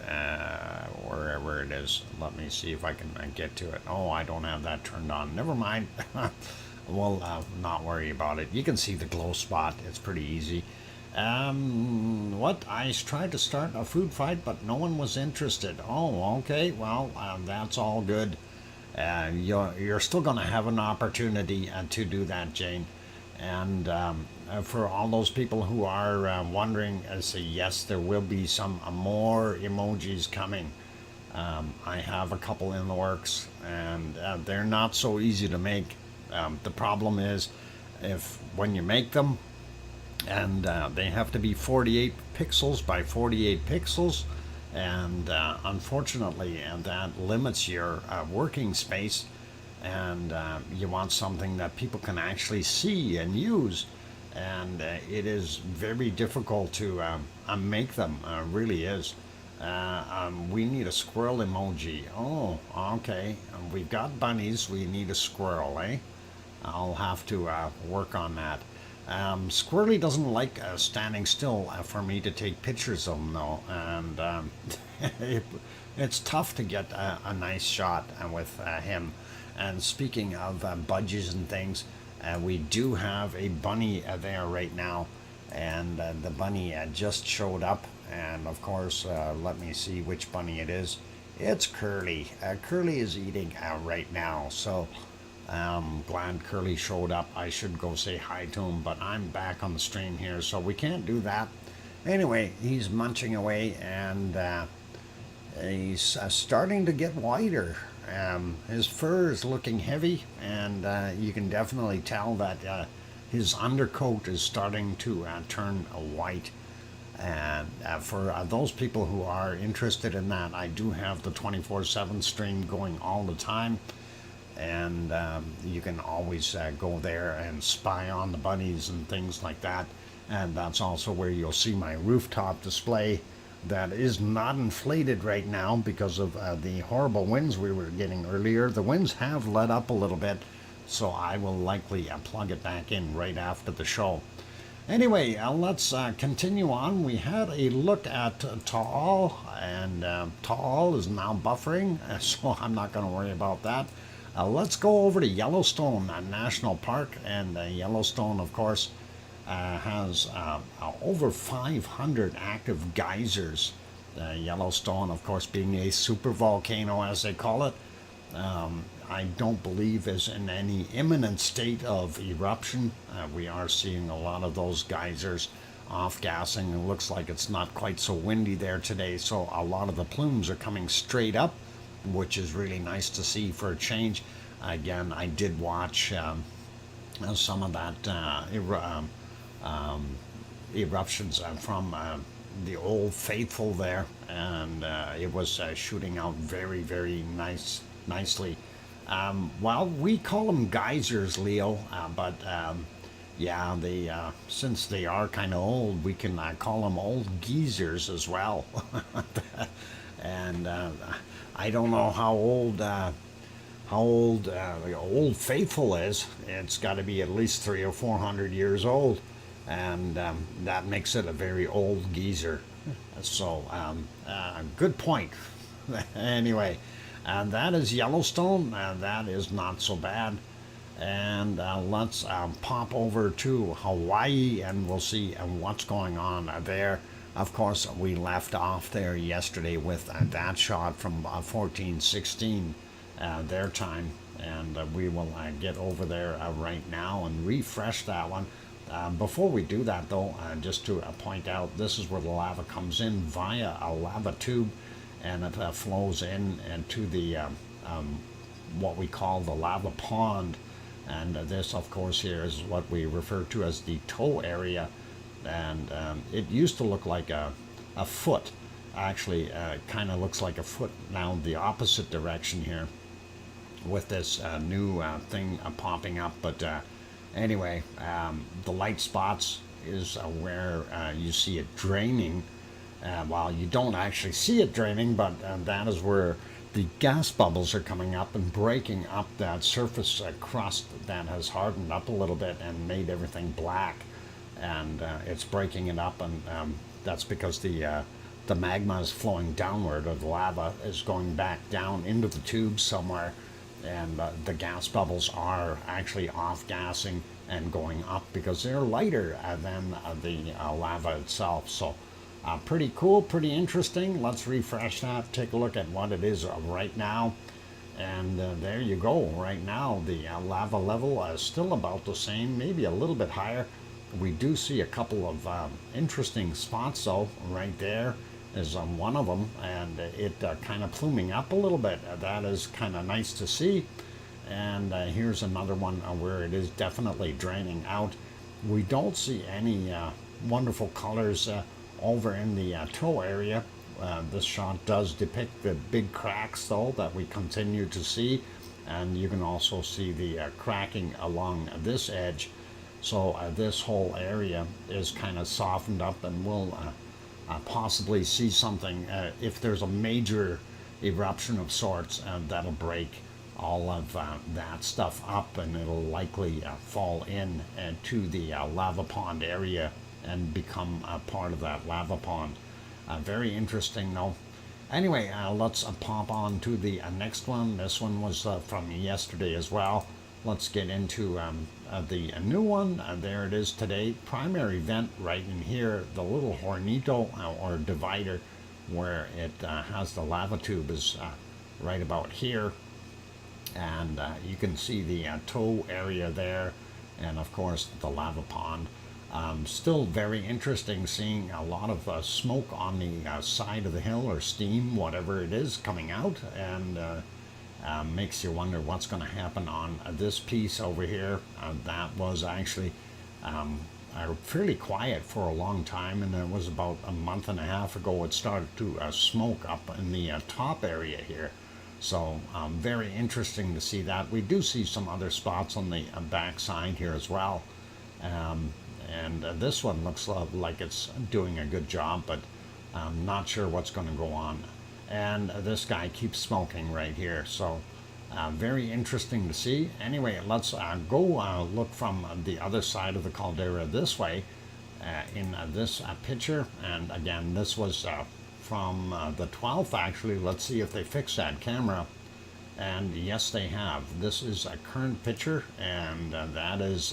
wherever it is. Let me see if I can get to it. Oh, I don't have that turned on. Never mind. We'll not worry about it. You can see the glow spot. It's pretty easy. What? I tried to start a food fight, but no one was interested. Oh, okay. Well, that's all good. You're still going to have an opportunity to do that, Jane. And for all those people who are wondering, say yes, there will be some more emojis coming. I have a couple in the works, and they're not so easy to make. The problem is, when you make them, and they have to be 48 pixels by 48 pixels, and unfortunately that limits your working space, and you want something that people can actually see and use, and it is very difficult to make them. Really is. We need a squirrel emoji. Oh, okay. We've got bunnies, we need a squirrel, eh? I'll have to work on that. Squirrely doesn't like standing still for me to take pictures of him, though, and it's tough to get a nice shot with him. And speaking of budgies and things, we do have a bunny there right now, and the bunny just showed up, and of course, let me see which bunny it is. It's Curly. Curly is eating right now, so glad Curly showed up. I should go say hi to him, but I'm back on the stream here, so we can't do that. Anyway, he's munching away, and he's starting to get whiter. His fur is looking heavy, and you can definitely tell that his undercoat is starting to turn white. And for those people who are interested in that, I do have the 24/7 stream going all the time. And you can always go there and spy on the bunnies and things like that. And that's also where you'll see my rooftop display that is not inflated right now because of the horrible winds we were getting earlier. The winds have let up a little bit, so I will likely plug it back in right after the show. Anyway, let's continue on. We had a look at Taal, and Taal is now buffering, so I'm not going to worry about that. Let's go over to Yellowstone National Park, and Yellowstone, of course, has over 500 active geysers. Yellowstone, of course, being a super volcano, as they call it, I don't believe is in any imminent state of eruption. We are seeing a lot of those geysers off-gassing. It looks like it's not quite so windy there today, so a lot of the plumes are coming straight up, which is really nice to see for a change. Again, I did watch some of that eruptions from the Old Faithful there, and it was shooting out very, very nicely. Well, we call them geysers, Leo, but yeah, since they are kind of old, we can call them old geezers as well. And I don't know how old the Old Faithful is. It's got to be at least 300 or 400 years old, and that makes it a very old geyser. So good point. Anyway, and that is Yellowstone. That is not so bad. And let's pop over to Hawaii and we'll see what's going on there. Of course, we left off there yesterday with that shot from 1416 their time, and we will get over there right now and refresh that one. Before we do that, though, just to point out, this is where the lava comes in via a lava tube, and it flows in into the what we call the lava pond. And this, of course, here is what we refer to as the toe area. And it used to look like a foot. Actually, kind of looks like a foot now, the opposite direction here, with this new thing popping up. But anyway, the light spots is where you see it draining. Well, you don't actually see it draining, but that is where the gas bubbles are coming up and breaking up that surface crust that has hardened up a little bit and made everything black. And it's breaking it up, and that's because the magma is flowing downward, or the lava is going back down into the tube somewhere, and the gas bubbles are actually off-gassing and going up because they're lighter than the lava itself. So pretty cool, pretty interesting. Let's refresh that, take a look at what it is right now. And there you go. Right now, the lava level is still about the same, maybe a little bit higher. We do see a couple of interesting spots, though. Right there is one of them, and it kind of pluming up a little bit. That is kind of nice to see. And here's another one where it is definitely draining out. We don't see any wonderful colors over in the toe area. This shot does depict the big cracks, though, that we continue to see, and you can also see the cracking along this edge. So this whole area is kind of softened up, and we'll possibly see something if there's a major eruption of sorts, that'll break all of that stuff up, and it'll likely fall in to the lava pond area and become a part of that lava pond. Very interesting, though. Anyway, let's pop on to the next one. This one was from yesterday as well. Let's get into the new one. There it is today. Primary vent right in here, the little hornito or divider where it has the lava tube is right about here. And you can see the toe area there, and of course the lava pond. Still very interesting seeing a lot of smoke on the side of the hill, or steam, whatever it is, coming out, and makes you wonder what's going to happen on this piece over here. That was actually fairly quiet for a long time, and it was about a month and a half ago it started to smoke up in the top area here. So very interesting to see that. We do see some other spots on the back side here as well. And this one looks like it's doing a good job, but I'm not sure what's going to go on. And this guy keeps smoking right here, so very interesting to see. Anyway, let's go look from the other side of the caldera this way in this picture. And again, this was from the 12th, actually. Let's see if they fix that camera. And yes, they have. This is a current picture, and that is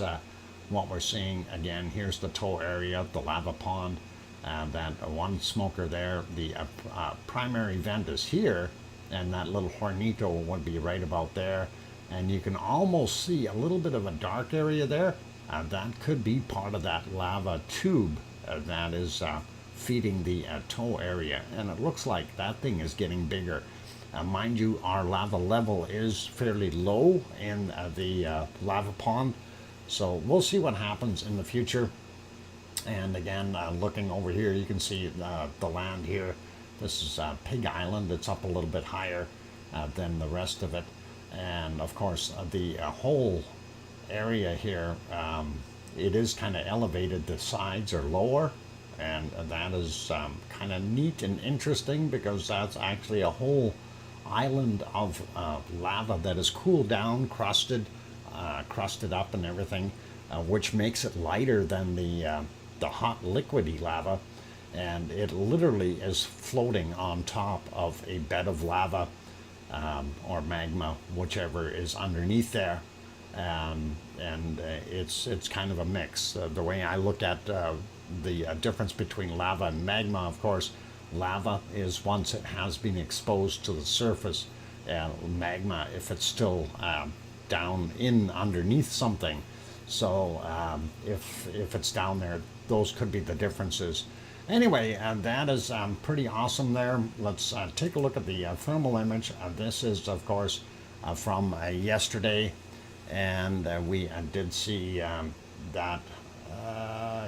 what we're seeing. Again, here's the toe area, the lava pond, that one smoker there. The primary vent is here, and that little hornito would be right about there. And you can almost see a little bit of a dark area there. That could be part of that lava tube that is feeding the toe area. And it looks like that thing is getting bigger. Mind you, our lava level is fairly low in the lava pond. So we'll see what happens in the future. And again, looking over here, you can see the land here. This is Pig Island. It's up a little bit higher than the rest of it. And of course, the whole area here, it is kind of elevated. The sides are lower. And that is kind of neat and interesting, because that's actually a whole island of lava that is cooled down, crusted up and everything, which makes it lighter than the hot liquidy lava, and it literally is floating on top of a bed of lava or magma, whichever is underneath there. and it's kind of a mix. The way I look at the difference between lava and magma, of course, lava is once it has been exposed to the surface. Magma, if it's still down in underneath something. So if it's down there, those could be the differences. Anyway, that is pretty awesome there. Let's take a look at the thermal image. This is, of course, from yesterday, and we did see that,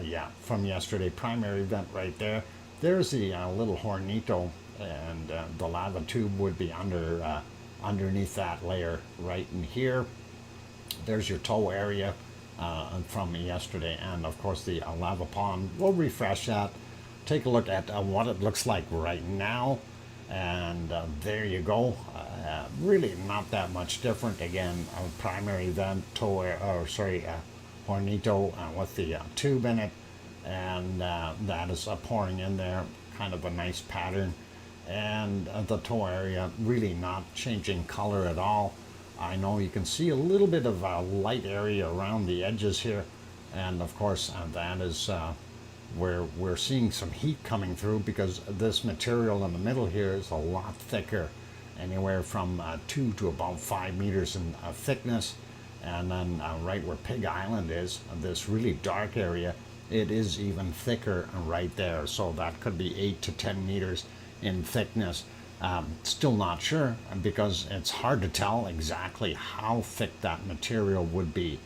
yeah, from yesterday, primary event right there. There's the little hornito, and the lava tube would be underneath that layer right in here. There's your toe area from yesterday, and of course the lava pond. We'll refresh that, take a look at what it looks like right now, and there you go. Really not that much different. Again, primary event, hornito with the tube in it, and that is pouring in there, kind of a nice pattern. And the toe area really not changing color at all. I know you can see a little bit of a light area around the edges here, and of course that is where we're seeing some heat coming through, because this material in the middle here is a lot thicker, anywhere from 2 to about 5 meters in thickness. And then right where Pig Island is, this really dark area, it is even thicker right there. So that could be 8 to 10 meters in thickness. Still not sure, because it's hard to tell exactly how thick that material would be.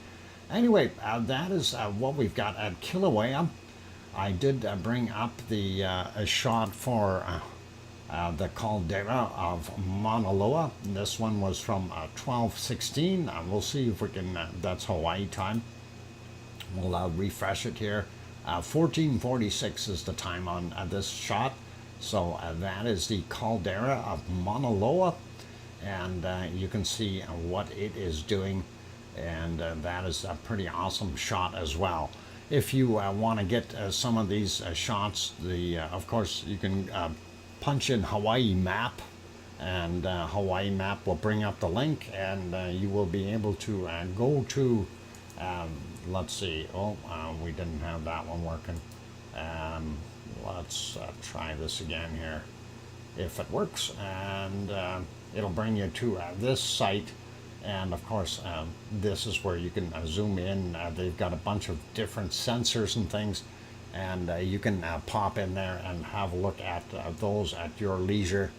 Anyway, that is what we've got at Kilauea. I did bring up the a shot for the caldera of Mauna Loa. This one was from 12:16. We'll see if we can, that's Hawaii time. We'll refresh it here. 14:46 is the time on this shot. So that is the caldera of Mauna Loa, and you can see what it is doing, and that is a pretty awesome shot as well. If you want to get some of these shots, of course you can punch in Hawaii map, and Hawaii map will bring up the link, and you will be able to go to, let's see, we didn't have that one working. Let's try this again here, if it works, and it'll bring you to this site. And of course, this is where you can zoom in. They've got a bunch of different sensors and things, and you can pop in there and have a look at those at your leisure,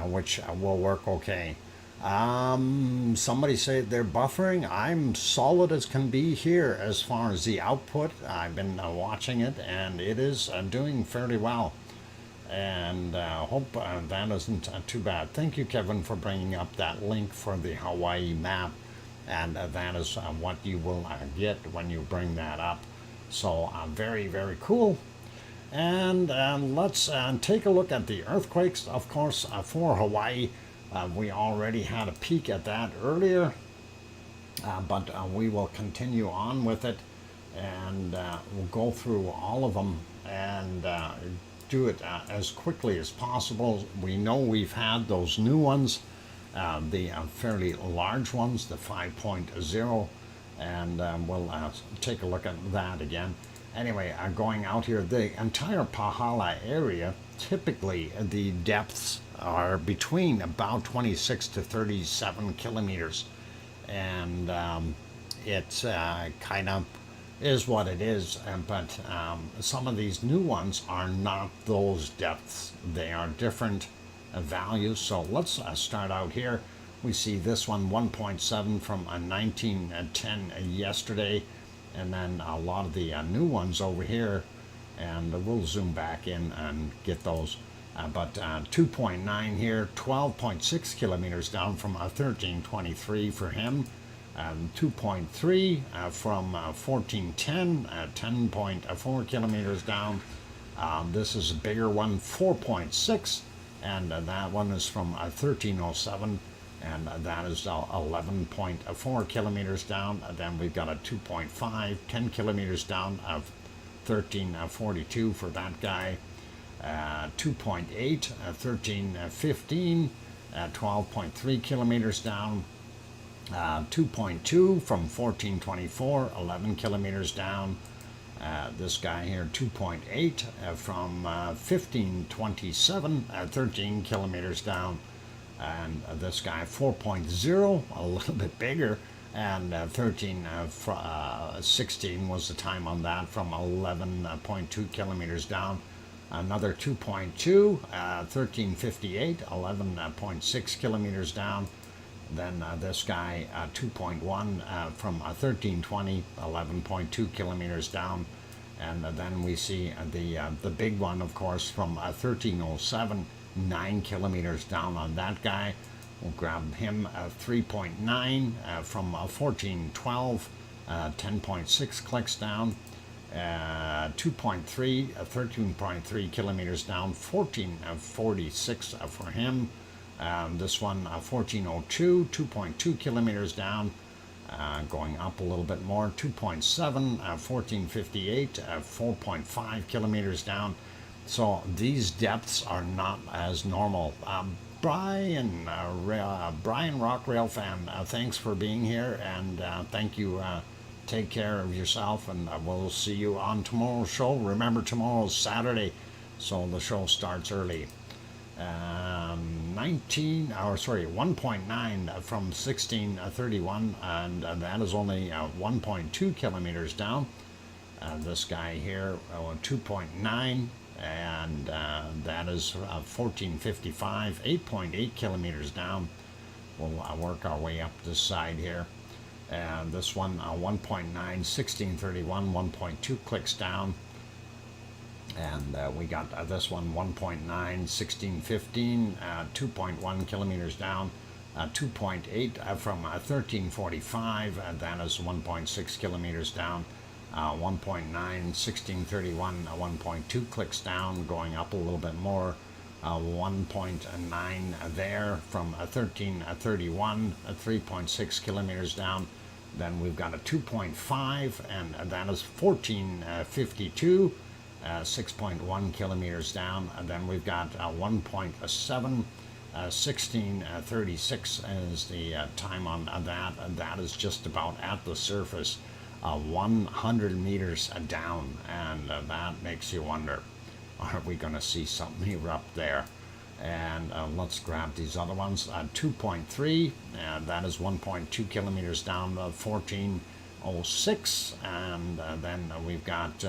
which will work okay. Somebody say they're buffering. I'm solid as can be here as far as the output. I've been watching it, and it is doing fairly well, and hope that isn't too bad. Thank you, Kevin, for bringing up that link for the Hawaii map, and that is what you will get when you bring that up. So very, very cool. And let's take a look at the earthquakes. Of course, for Hawaii, we already had a peek at that earlier, but we will continue on with it, and we'll go through all of them and do it as quickly as possible. We know we've had those new ones, the fairly large ones, the 5.0, and we'll take a look at that again. Anyway, going out here, the entire Pahala area, typically the depths are between about 26 to 37 kilometers, and it kind of is what it is, but some of these new ones are not those depths. They are different values. So let's start out here. We see this one 1.7 from 1910 yesterday, and then a lot of the new ones over here, and we'll zoom back in and get those. But 2.9 here, 12.6 kilometers down from 1323 for him. 2.3 from 1410, 10.4 kilometers down. This is a bigger one, 4.6, and that one is from 1307, and that is 11.4 kilometers down. Then we've got a 2.5, 10 kilometers down of 1342 for that guy. 2.8, 1315, 12.3 kilometers down. 2.2 from 1424, 11 kilometers down. This guy here, 2.8 from 1527, 13 kilometers down. And this guy, 4.0, a little bit bigger, and 16 was the time on that, from 11.2 kilometers down. Another 2.2, 1358, 11.6 kilometers down. Then this guy, 2.1 from 1320, 11.2 kilometers down. And then we see the big one, of course, from 1307, 9 kilometers down on that guy. We'll grab him, 3.9 from 1412, 10.6 clicks down. 2.3, 13.3 kilometers down, 1446 for him. This one, 1402, 2.2 kilometers down, going up a little bit more, 2.7, 1458, 4.5 kilometers down. So these depths are not as normal. Brian Rock Rail fan, thanks for being here, and thank you. Take care of yourself, and we'll see you on tomorrow's show. Remember, tomorrow's Saturday, so the show starts early. 1.9 from 1631, and that is only 1.2 kilometers down. This guy here, 2.9, and that is 1455, 8.8 kilometers down. We'll work our way up this side here. This one, 1.9, 1631, 1.2 clicks down. And we got this one, 1.9, 1615, 2.1 kilometers down. 2.8 from 1345, that is 1.6 kilometers down. 1.9, 1631, 1.2 clicks down, going up a little bit more. 1.9 there from 1331, 3.6 kilometers down. Then we've got a 2.5, and that is 1452, 6.1 kilometers down. And then we've got 1.7, 1636 is the time on that, and that is just about at the surface, 100 meters down, and that makes you wonder, are we going to see something erupt there? And let's grab these other ones. 2.3, that is 1.2 kilometers down, 1406, and then we've got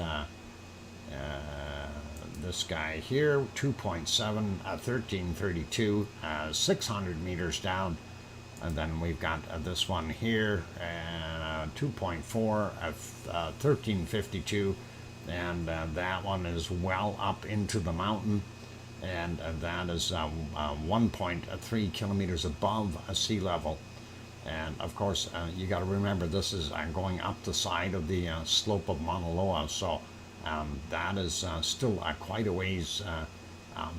this guy here, 2.7, 1332, 600 meters down. And then we've got this one here, 2.4, 1352, and that one is well up into the mountain, and that is 1.3 kilometers above sea level. And of course, you got to remember, this is going up the side of the slope of Mauna Loa, so that is still quite a ways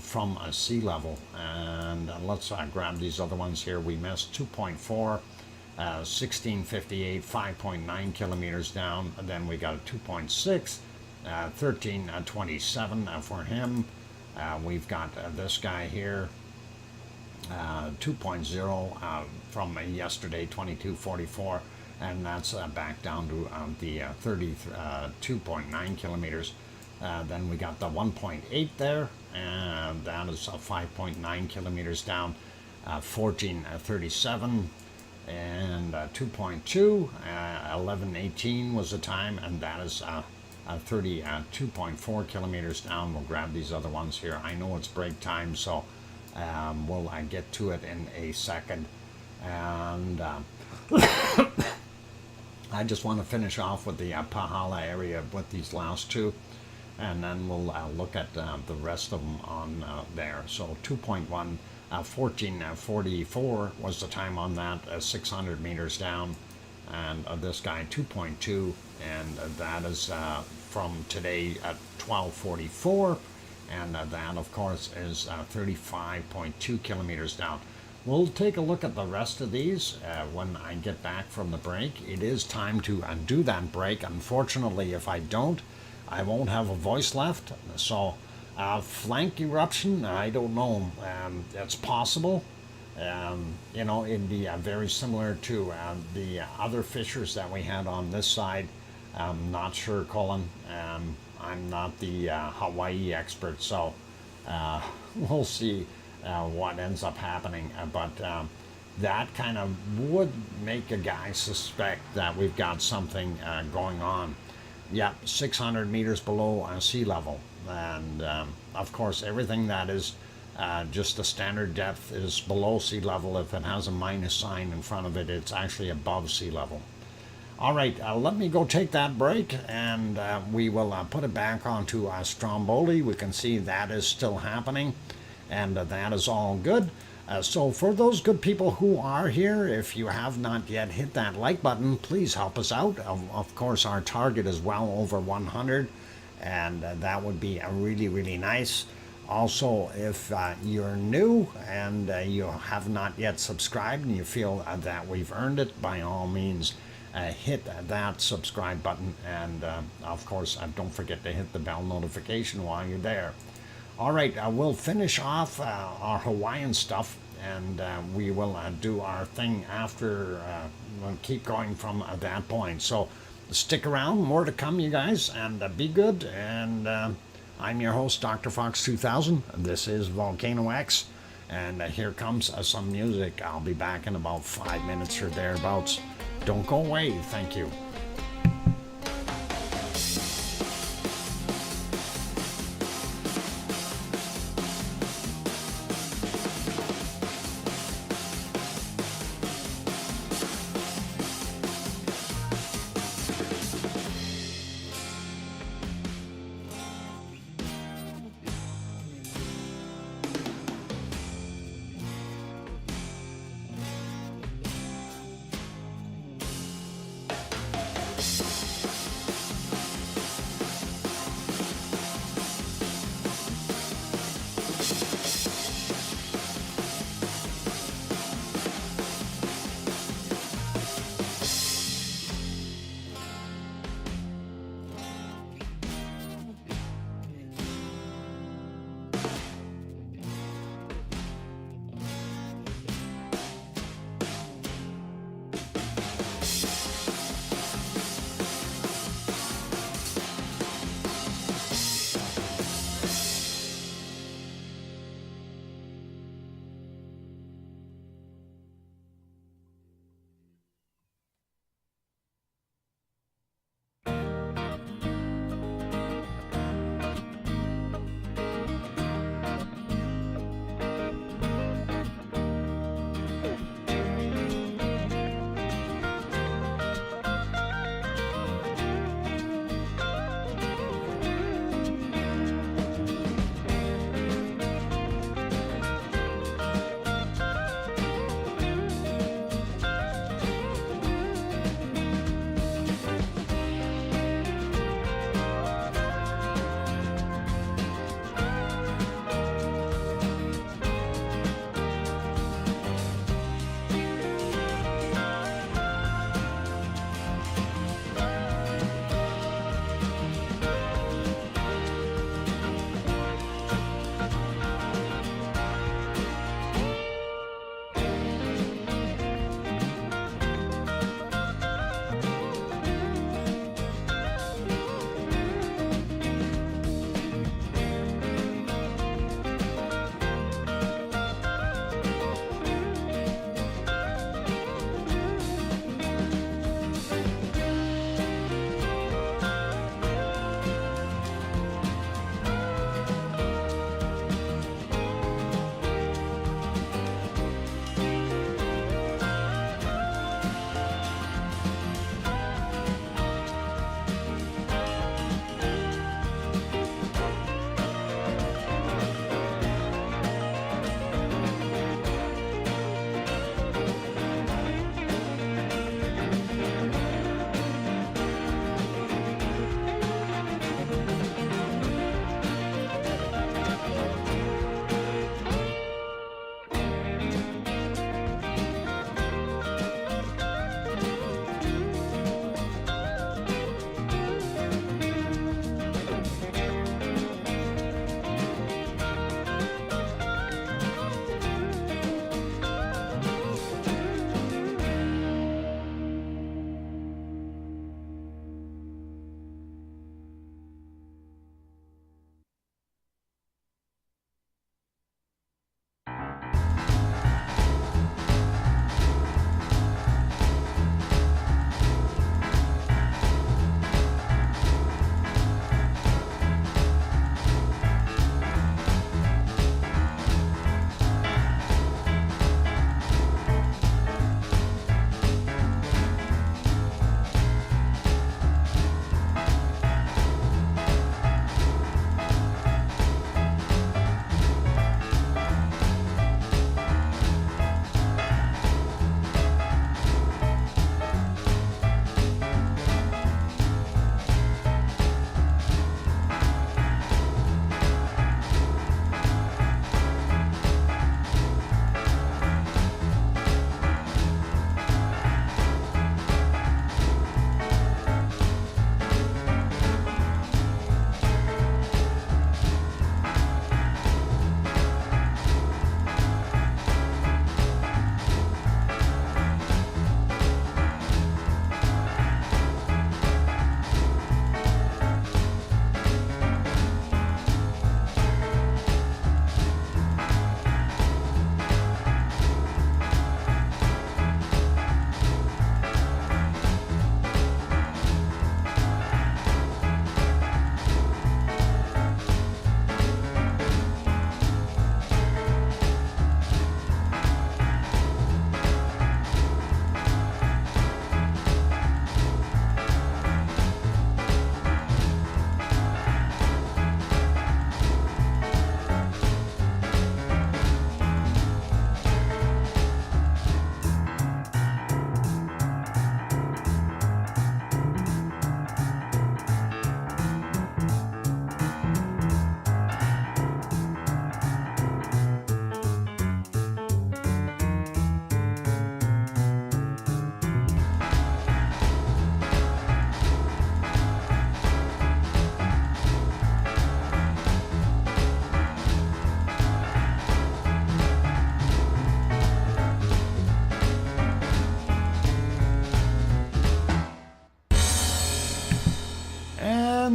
from sea level. And let's grab these other ones here we missed. 2.4, 1658, 5.9 kilometers down. And then we got a 2.6, 1327 for him. We've got this guy here, 2.0 from yesterday, 2244, and that's back down to the 32.9 kilometers. Then we got the 1.8 there, and that is 5.9 kilometers down, 1437, and 2.2, 1118 was the time, and that is 32.4 kilometers down. We'll grab these other ones here. I know it's break time, so we'll get to it in a second. And I just want to finish off with the Pahala area with these last two, and then we'll look at the rest of them on there. So 2.1, 1444 was the time on that, 600 meters down. And this guy, 2.2, and that is from today at 1244, and that of course is 35.2 kilometers down. We'll take a look at the rest of these when I get back from the break. It is time to do that break. Unfortunately, if I don't, I won't have a voice left. So flank eruption, I don't know. It's possible. It'd be very similar to the other fissures that we had on this side. I'm not sure, Colin. I'm not the Hawaii expert, so we'll see what ends up happening. But that kind of would make a guy suspect that we've got something going on. Yep, 600 meters below sea level. And of course, everything that is just the standard depth is below sea level. If it has a minus sign in front of it, it's actually above sea level. All right, let me go take that break, and we will put it back onto Stromboli. We can see that is still happening, and that is all good. So for those good people who are here, if you have not yet hit that like button, please help us out. Of course, our target is well over 100, and that would be really, really nice. Also, if you're new and you have not yet subscribed and you feel that we've earned it, by all means, hit that subscribe button. And of course, don't forget to hit the bell notification while you're there. All right, we'll finish off our Hawaiian stuff, and we will do our thing after. We'll keep going from that point. So stick around, more to come, you guys, and be good. And I'm your host, DrFox2000. This is VolcanoX, and here comes some music. I'll be back in about 5 minutes or thereabouts. Don't go away. Thank you.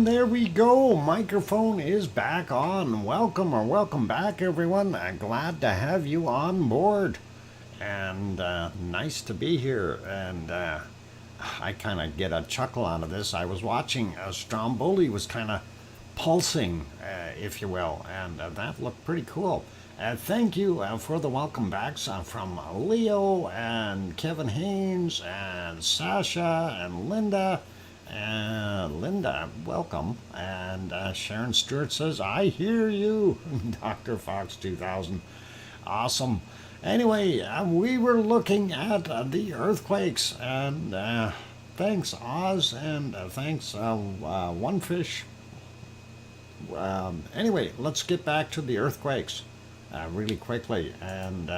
And there we go. Microphone is back on. Welcome back, everyone. Glad to have you on board. And nice to be here. And I kind of get a chuckle out of this. I was watching Stromboli was kind of pulsing, if you will, and that looked pretty cool. Thank you for the welcome backs from Leo and Kevin Haynes and Sasha and Linda. Linda, welcome. And Sharon Stewart says, I hear you, DrFox2000. Awesome. Anyway, we were looking at the earthquakes, and thanks Oz, and thanks One Fish. Anyway, let's get back to the earthquakes really quickly, and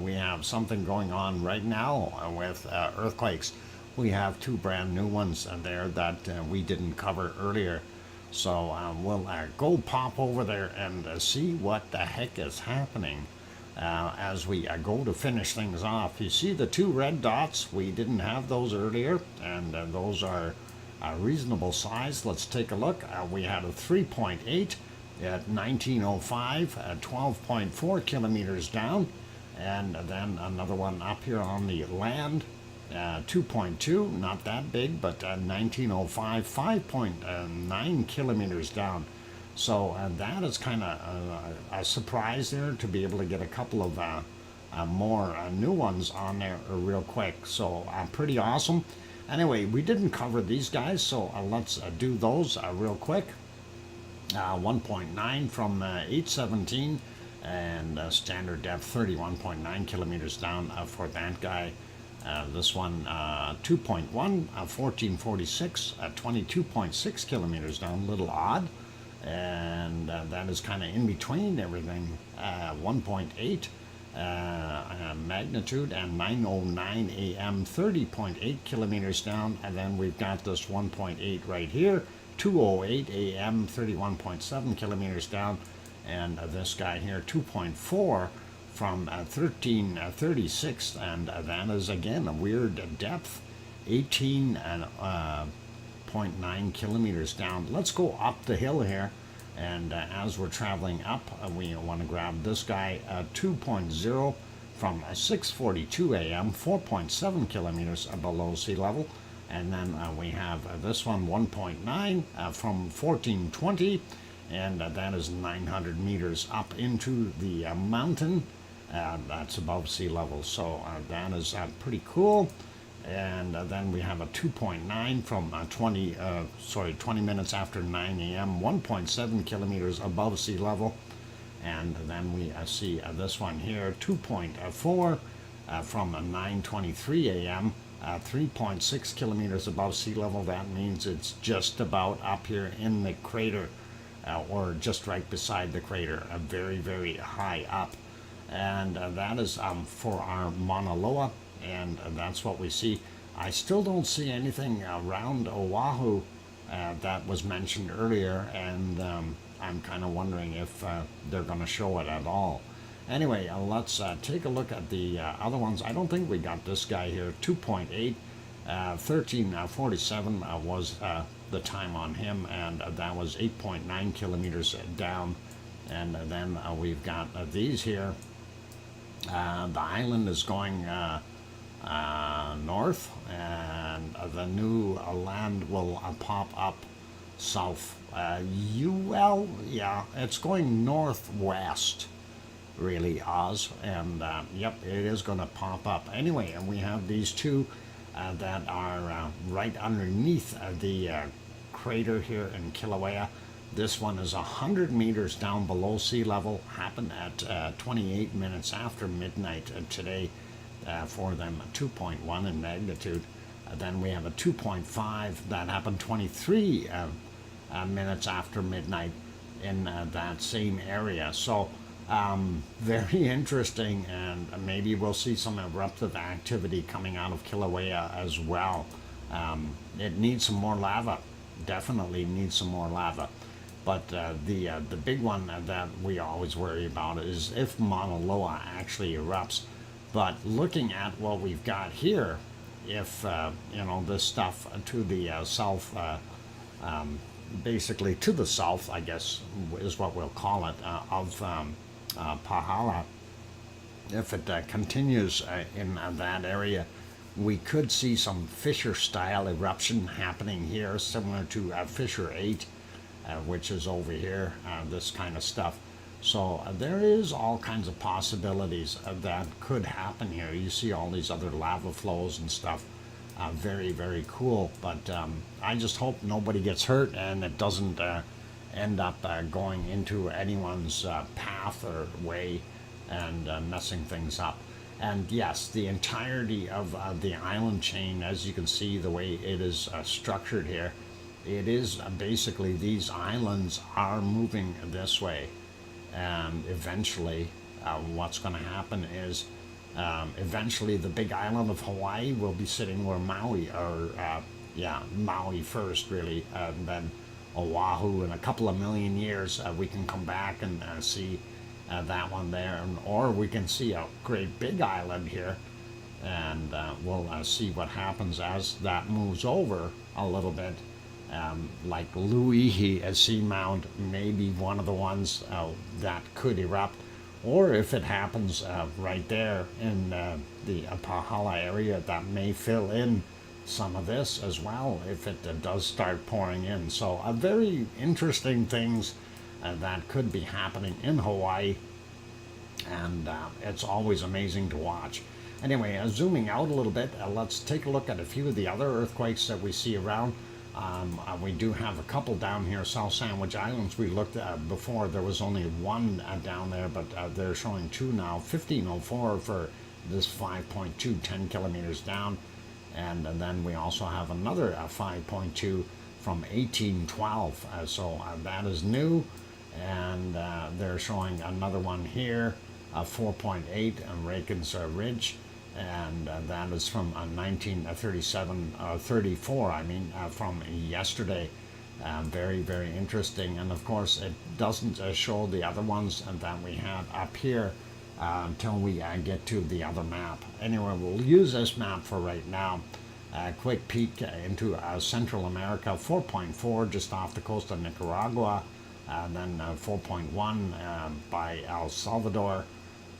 we have something going on right now with earthquakes. We have two brand new ones there that we didn't cover earlier, so we'll go pop over there and see what the heck is happening as we go to finish things off. You see the two red dots? We didn't have those earlier, and those are a reasonable size. Let's take a look. We had a 3.8 at 1905, 12.4 kilometers down, and then another one up here on the land, 2.2, not that big, but 1905, 5.9 kilometers down. So that is kind of a surprise there to be able to get a couple of more new ones on there real quick. So pretty awesome. Anyway, we didn't cover these guys, so let's do those real quick. 1.9 from 817, and standard depth 31.9 kilometers down for that guy. This one 2.1, 1446, 22.6 kilometers down, a little odd. And that is kind of in between everything. 1.8 magnitude, and 9:09 a.m. 30.8 kilometers down. And then we've got this 1.8 right here, 2:08 a.m. 31.7 kilometers down. And this guy here, 2.4 from 1336, and that is again a weird depth, 18.9 kilometers down. Let's go up the hill here, and as we're traveling up, we want to grab this guy, 2.0 from 6:42 a.m., 4.7 kilometers below sea level. And then we have this one, 1.9 from 1420, and that is 900 meters up into the mountain. That's above sea level, so that is pretty cool. And then we have a 2.9 from 20 minutes after 9 a.m., 1.7 kilometers above sea level. And then we see this one here, 2.4 from 9:23 a.m., 3.6 kilometers above sea level. That means it's just about up here in the crater, or just right beside the crater, very, very high up. And that is for our Mauna Loa, and that's what we see. I still don't see anything around Oahu that was mentioned earlier, and I'm kind of wondering if they're going to show it at all. Anyway, let's take a look at the other ones. I don't think we got this guy here, 2.8, 1347 was the time on him, and that was 8.9 kilometers down. And then we've got these here. The island is going north, and the new land will pop up south. Well, yeah, it's going northwest, really, Oz, and yep, it is going to pop up. Anyway, and we have these two that are right underneath the crater here in Kilauea. This one is 100 meters down below sea level, happened at 28 minutes after midnight today for them, 2.1 in magnitude. Then we have a 2.5 that happened 23 minutes after midnight in that same area. So very interesting, and maybe we'll see some eruptive activity coming out of Kilauea as well. It needs some more lava, definitely needs some more lava. But the big one that we always worry about is if Mauna Loa actually erupts. But looking at what we've got here, if this stuff to the south basically to the south, I guess is what we'll call it, of Pahala. If it continues in that area, we could see some fissure-style eruption happening here, similar to Fissure 8, which is over here, this kind of stuff. So there is all kinds of possibilities that could happen here. You see all these other lava flows and stuff. Very, very cool. But I just hope nobody gets hurt and it doesn't end up going into anyone's path or way and messing things up. And yes, the entirety of the island chain, as you can see the way it is structured here, it is basically these islands are moving this way. And eventually what's going to happen is eventually the big island of Hawaii will be sitting where Maui, or Maui first really, and then Oahu. In a couple of million years we can come back and see that one there, or we can see a great big island here, and we'll see what happens as that moves over a little bit. Like Luihi as Seamount may be one of the ones that could erupt, or if it happens right there in the Pahala area, that may fill in some of this as well if it does start pouring in. So very interesting things that could be happening in Hawaii, and it's always amazing to watch. Anyway, zooming out a little bit, let's take a look at a few of the other earthquakes that we see around. We do have a couple down here, South Sandwich Islands. We looked at before, there was only one down there, but they're showing two now. 1504 for this 5.2, 10 kilometers down. And then we also have another 5.2 from 1812. So that is new. And they're showing another one here, 4.8 on Rakin's Ridge. And that is from 1937, 34, I mean, from yesterday. Very, very interesting. And of course, it doesn't show the other ones that we have up here until we get to the other map. Anyway, we'll use this map for right now. Quick peek into Central America, 4.4 just off the coast of Nicaragua, then 4.1 by El Salvador.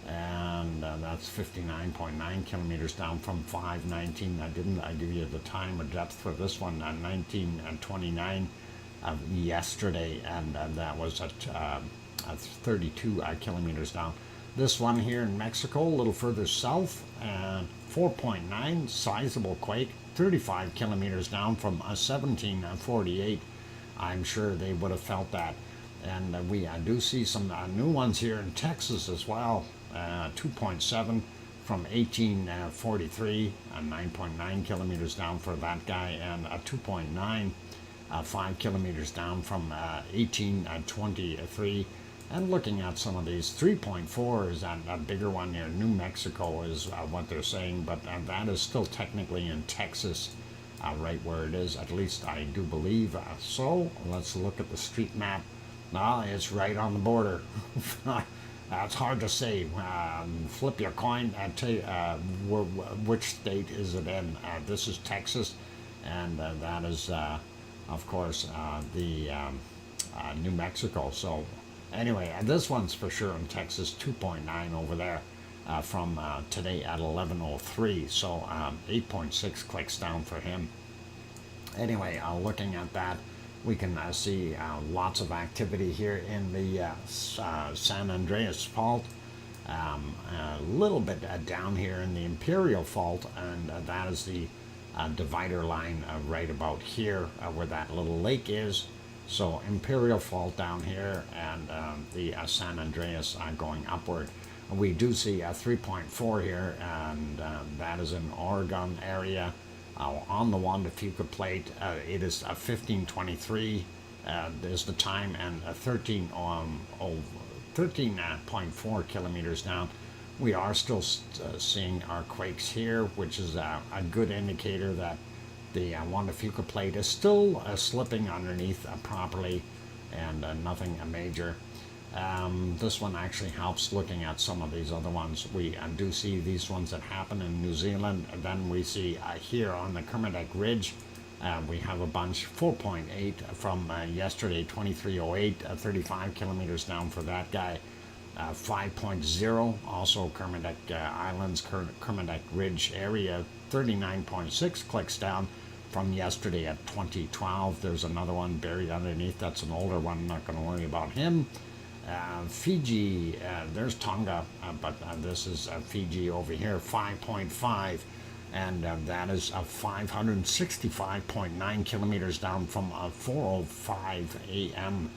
And that's 59.9 kilometers down from 519. I didn't give you the time or depth for this one, 1929 yesterday, and that was at 32 kilometers down. This one here in Mexico, a little further south, 4.9, sizable quake, 35 kilometers down from 1748. I'm sure they would have felt that. And we do see some new ones here in Texas as well. 2.7 from 1843, 9.9 kilometers down for that guy, and 2.9, 5 kilometers down from 1823. And looking at some of these, 3.4 is a bigger one here. New Mexico is what they're saying, but that is still technically in Texas, right where it is, at least I do believe. So let's look at the street map. Now it's right on the border. It's hard to say. Flip your coin and tell you which state is it in. This is Texas, and that is, of course, the New Mexico. So anyway, this one's for sure in Texas, 2.9 over there from today at 11:03. So 8.6 clicks down for him. Anyway, looking at that, we can see lots of activity here in the San Andreas Fault, a little bit down here in the Imperial Fault, and that is the divider line right about here where that little lake is. So Imperial Fault down here, and the San Andreas going upward. We do see a 3.4 here, and that is in Oregon area. On the Juan de Fuca plate, it is 15:23 is the time, and 13.4 kilometers down. We are still seeing our quakes here, which is a good indicator that the Juan de Fuca plate is still slipping underneath properly, and nothing major. This one actually helps looking at some of these other ones. We do see these ones that happen in New Zealand, and then we see here on the Kermadec Ridge We have a bunch, 4.8 from yesterday, 2308, 35 kilometers down for that guy. 5.0, also Kermadec Islands, Kermadec Ridge area, 39.6 clicks down from yesterday at 2012. There's another one buried underneath. That's an older one. I'm not going to worry about him. Fiji, there's Tonga, but this is Fiji over here, 5.5. And that is 565.9 kilometers down from 4:05 a.m.,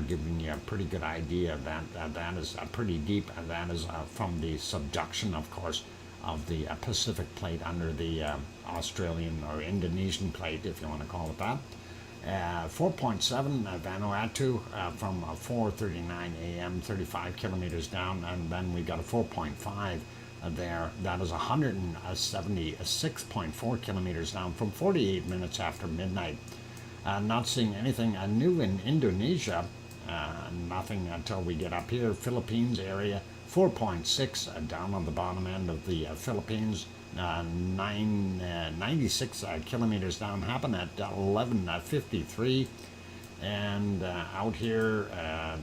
giving you a pretty good idea that that is pretty deep, and that is from the subduction, of course, of the Pacific plate under the Australian or Indonesian plate, if you want to call it that. 4.7 Vanuatu from 4:39 a.m., 35 kilometers down, and then we got a 4.5 there. That is 176.4 kilometers down from 48 minutes after midnight. Not seeing anything new in Indonesia. Nothing until we get up here. Philippines area, 4.6 down on the bottom end of the Philippines. 96 kilometers down, happened at 11:53. And out here at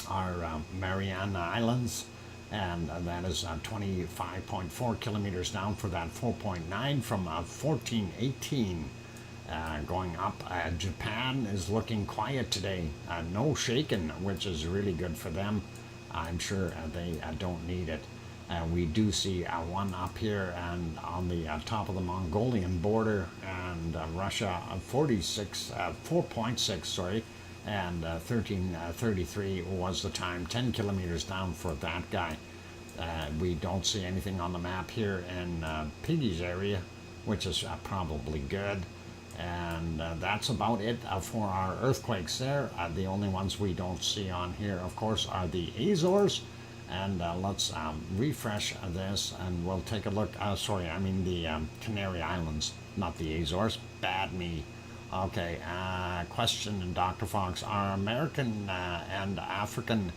our Mariana Islands, and that is 25.4 kilometers down for that 4.9 from 1418. Going up. Japan is looking quiet today. No shaking, which is really good for them. I'm sure they don't need it. We do see one up here and on the top of the Mongolian border, and Russia 4.6, sorry, and 13:33 was the time, 10 kilometers down for that guy. We don't see anything on the map here in Piggy's area, which is probably good. And that's about it for our earthquakes there. The only ones we don't see on here, of course, are the Azores. And let's refresh this, and we'll take a look. Sorry, I mean the Canary Islands, not the Azores. Bad me. Okay, question, Dr. Fox. Are American and African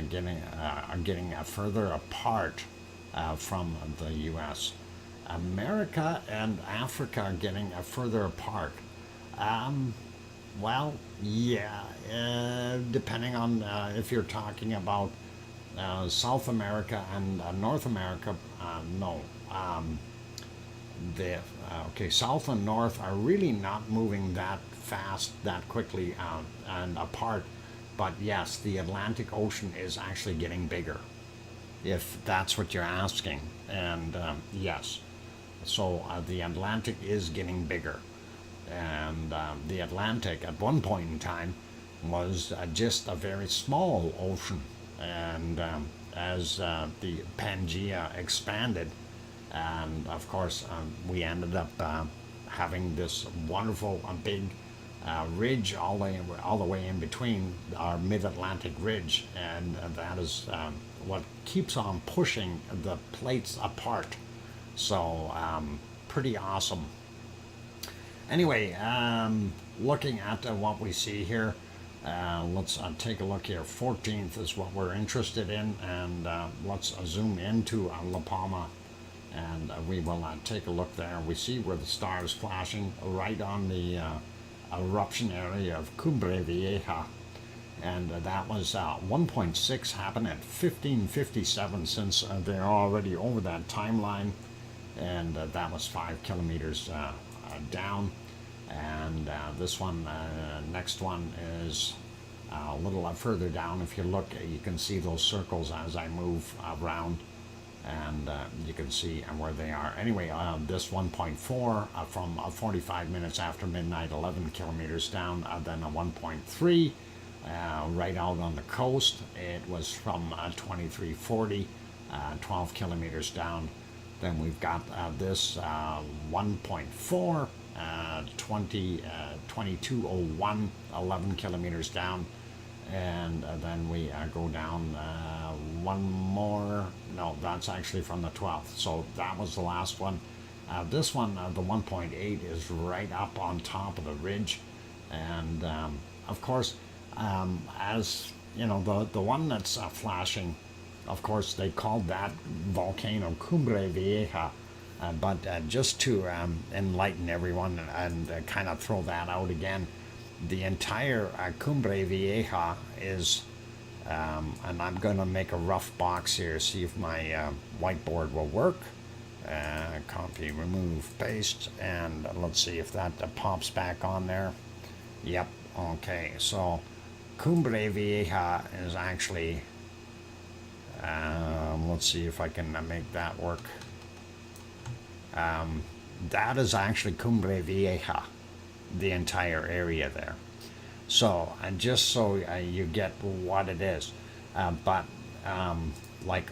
getting further apart from the U.S.? America and Africa are getting further apart. Well, yeah, depending on if you're talking about South America and North America, no. Okay, South and North are really not moving that fast, that quickly and apart. But yes, the Atlantic Ocean is actually getting bigger, if that's what you're asking. And yes. So the Atlantic is getting bigger, and the Atlantic at one point in time was just a very small ocean, and as the Pangea expanded, and of course we ended up having this wonderful big ridge all the way in between, our mid-Atlantic ridge, and that is what keeps on pushing the plates apart. So pretty awesome. Anyway, looking at what we see here, let's take a look here. 14th is what we're interested in, and let's zoom into La Palma, and we will take a look there. We see where the star is flashing right on the eruption area of Cumbre Vieja, and that was 1.6 happened at 15:57, since they're already over that timeline. And that was 5 kilometers down. And this one, next one, is a little further down. If you look, you can see those circles as I move around, and you can see where they are. Anyway, this 1.4 from 45 minutes after midnight, 11 kilometers down. Then a 1.3 right out on the coast. It was from 2340, 12 kilometers down. Then we've got this 1.4, 2201, 11 kilometers down. And then we go down one more. No, that's actually from the 12th. So that was the last one. This one, the 1.8, is right up on top of the ridge. And of course, as you know, the one that's flashing, of course, they called that volcano Cumbre Vieja, But just to enlighten everyone and kind of throw that out again, the entire Cumbre Vieja is, and I'm going to make a rough box here, see if my whiteboard will work. Copy, remove, paste, and let's see if that pops back on there. Yep, okay, so Cumbre Vieja is actually, let's see if I can make that work. That is actually Cumbre Vieja, the entire area there. So, and just so you get what it is, but like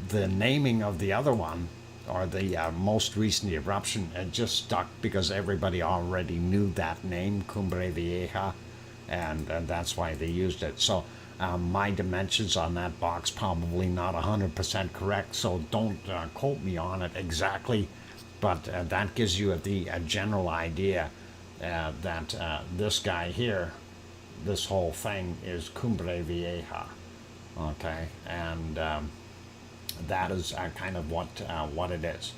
the naming of the other one, or the most recent eruption, it just stuck because everybody already knew that name, Cumbre Vieja, and that's why they used it. So my dimensions on that box probably not 100% correct, so don't quote me on it exactly, but that gives you the general idea that this guy here, this whole thing is Cumbre Vieja, okay, and that is kind of what it is.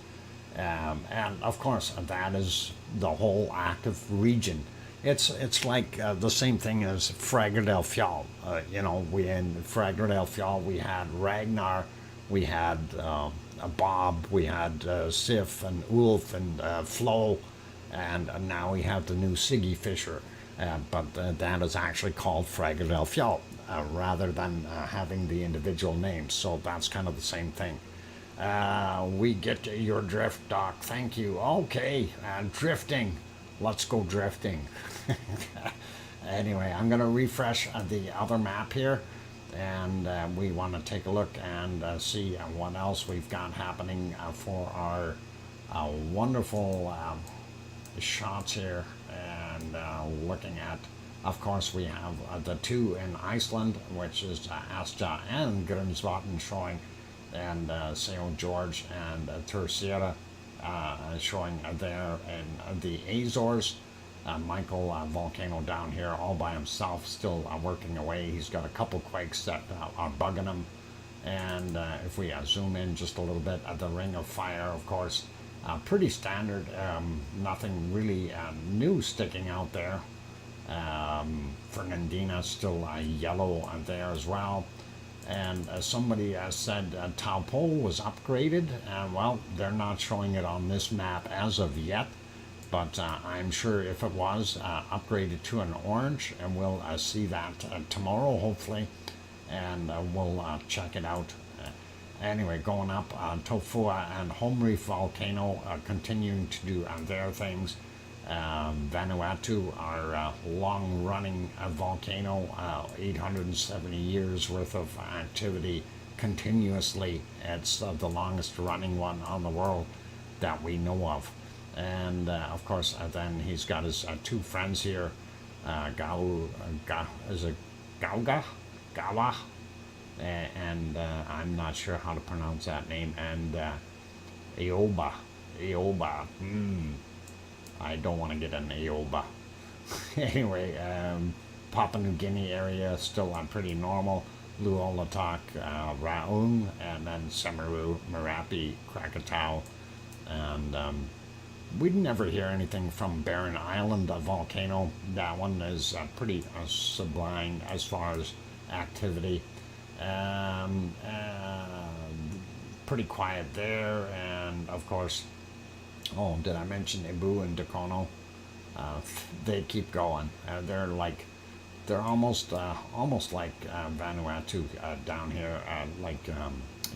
And of course, that is the whole active region. It's like the same thing as Fragger del Fjall. We in Fragger del Fjall we had Ragnar, we had Bob, we had Sif and Ulf and Flo, and now we have the new Siggy Fisher. But that is actually called Fragger del Fjall, rather than having the individual names. So that's kind of the same thing. We get your drift, Doc. Thank you. Okay, drifting. Let's go drifting. Anyway, I'm going to refresh the other map here, and we want to take a look and see what else we've got happening for our wonderful shots here. And looking at, of course, we have the two in Iceland, which is Asja and Grimsvatn showing, and St. George and Terceira showing there in the Azores. Michael Volcano down here all by himself, still working away. He's got a couple quakes that are bugging him. And if we zoom in just a little bit at the Ring of Fire, of course, pretty standard, nothing really new sticking out there. Fernandina still yellow there as well. And somebody said Taupo was upgraded. Well, they're not showing it on this map as of yet, but I'm sure if it was upgraded to an orange, and we'll see that tomorrow hopefully, and we'll check it out. Anyway, going up, Tofua and Home Reef Volcano continuing to do their things. Vanuatu, our long-running volcano, 870 years worth of activity continuously. It's the longest-running one on the world that we know of. And of course, then he's got his two friends here, is it Gauga? Gawa? And I'm not sure how to pronounce that name, and Eoba, I don't want to get an Eoba. Anyway, Papua New Guinea area still pretty normal, Luolatak, Raung, and then Semeru, Merapi, Krakatau, and we'd never hear anything from Barren Island volcano. That one is pretty sublime as far as activity. Pretty quiet there, and of course, oh, did I mention Ibu and Dakono? They keep going. They're almost like Vanuatu down here, like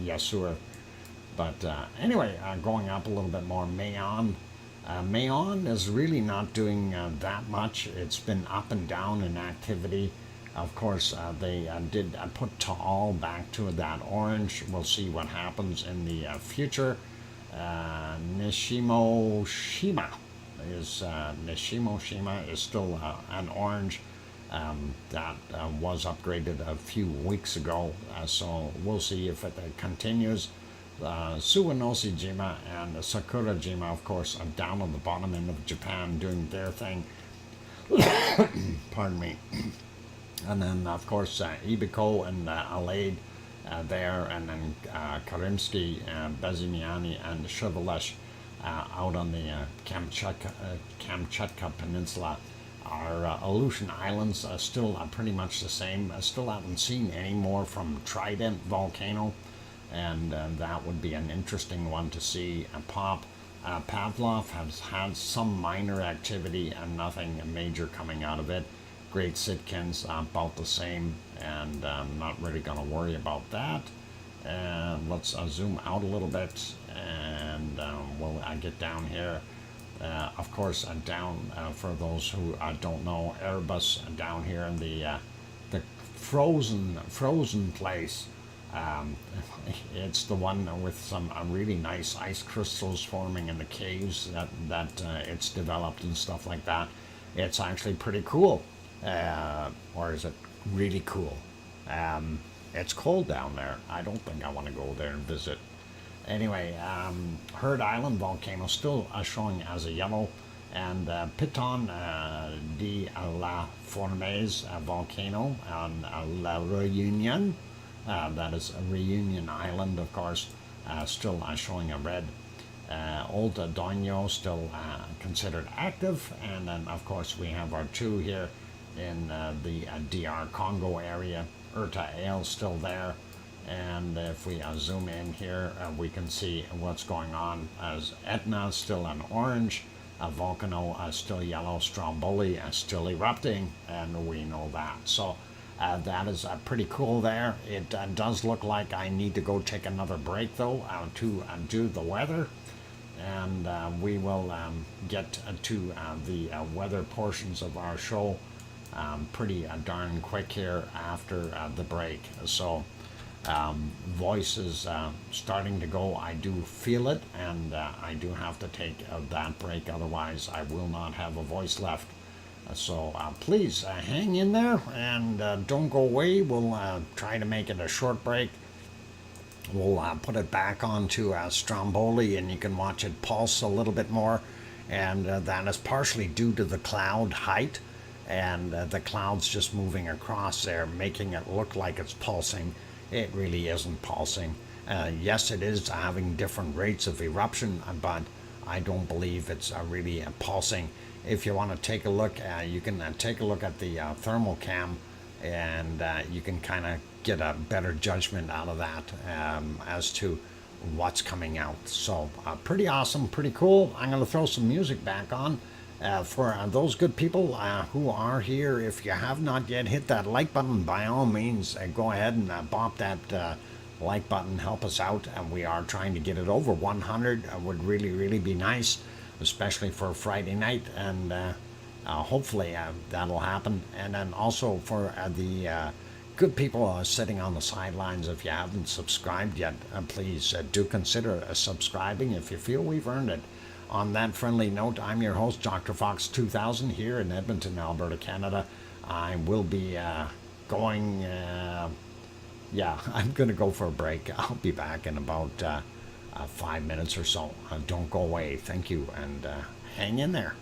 Yasur. But anyway, going up a little bit more, Mayon. Mayon is really not doing that much. It's been up and down in activity. Of course, they did put Taal back to that orange. We'll see what happens in the future. Nishimoshima is still an orange. That was upgraded a few weeks ago, so we'll see if it continues. Suwanoshijima and Sakurajima, of course, are down on the bottom end of Japan doing their thing. Pardon me. And then, of course, Ibiko and Alade there, and then Karimsky, Bezimiany, and Shevelesh out on the Kamchatka Peninsula are Aleutian Islands, still pretty much the same. I still haven't seen any more from Trident Volcano, and that would be an interesting one to see pop. Pavlov has had some minor activity and nothing major coming out of it. Great Sitkins, about the same, and I'm not really going to worry about that. Let's zoom out a little bit, and we'll get down here. Of course, down for those who don't know, Erebus down here in the frozen place. It's the one with some really nice ice crystals forming in the caves that it's developed and stuff like that. It's actually pretty cool, or is it really cool? It's cold down there. I don't think I want to go there and visit. Anyway, Heard Island volcano still showing as a yellow, and Piton de la Formes volcano on La Réunion. That is a Reunion Island, of course, still showing a red. Old Doño still considered active, and then of course we have our two here in the DR Congo area. Urta Ale still there, and if we zoom in here, we can see what's going on as Etna still an orange, Volcano still yellow, Stromboli still erupting, and we know that. So that is pretty cool there. It does look like I need to go take another break though to do the weather, and we will get to the weather portions of our show pretty darn quick here after the break. So voice is starting to go. I do feel it, and I do have to take that break, otherwise I will not have a voice left. So please hang in there, and don't go away. We'll try to make it a short break. We'll put it back onto Stromboli, and you can watch it pulse a little bit more, and that is partially due to the cloud height, and the clouds just moving across there, making it look like it's pulsing. It really isn't pulsing. Yes, it is having different rates of eruption, but I don't believe it's really pulsing. If you want to take a look, you can take a look at the thermal cam, and you can kind of get a better judgment out of that as to what's coming out. So pretty awesome, pretty cool. I'm going to throw some music back on for those good people who are here. If you have not yet hit that like button, by all means go ahead and bop that like button, help us out, and we are trying to get it over 100. Would really be nice, especially for Friday night, and hopefully that'll happen. And then also for the good people sitting on the sidelines, if you haven't subscribed yet, please do consider subscribing if you feel we've earned it. On that friendly note, I'm your host, DrFox2000, here in Edmonton, Alberta, Canada. I will be going, I'm going to go for a break. I'll be back in about 5 minutes or so. Don't go away. Thank you, and hang in there.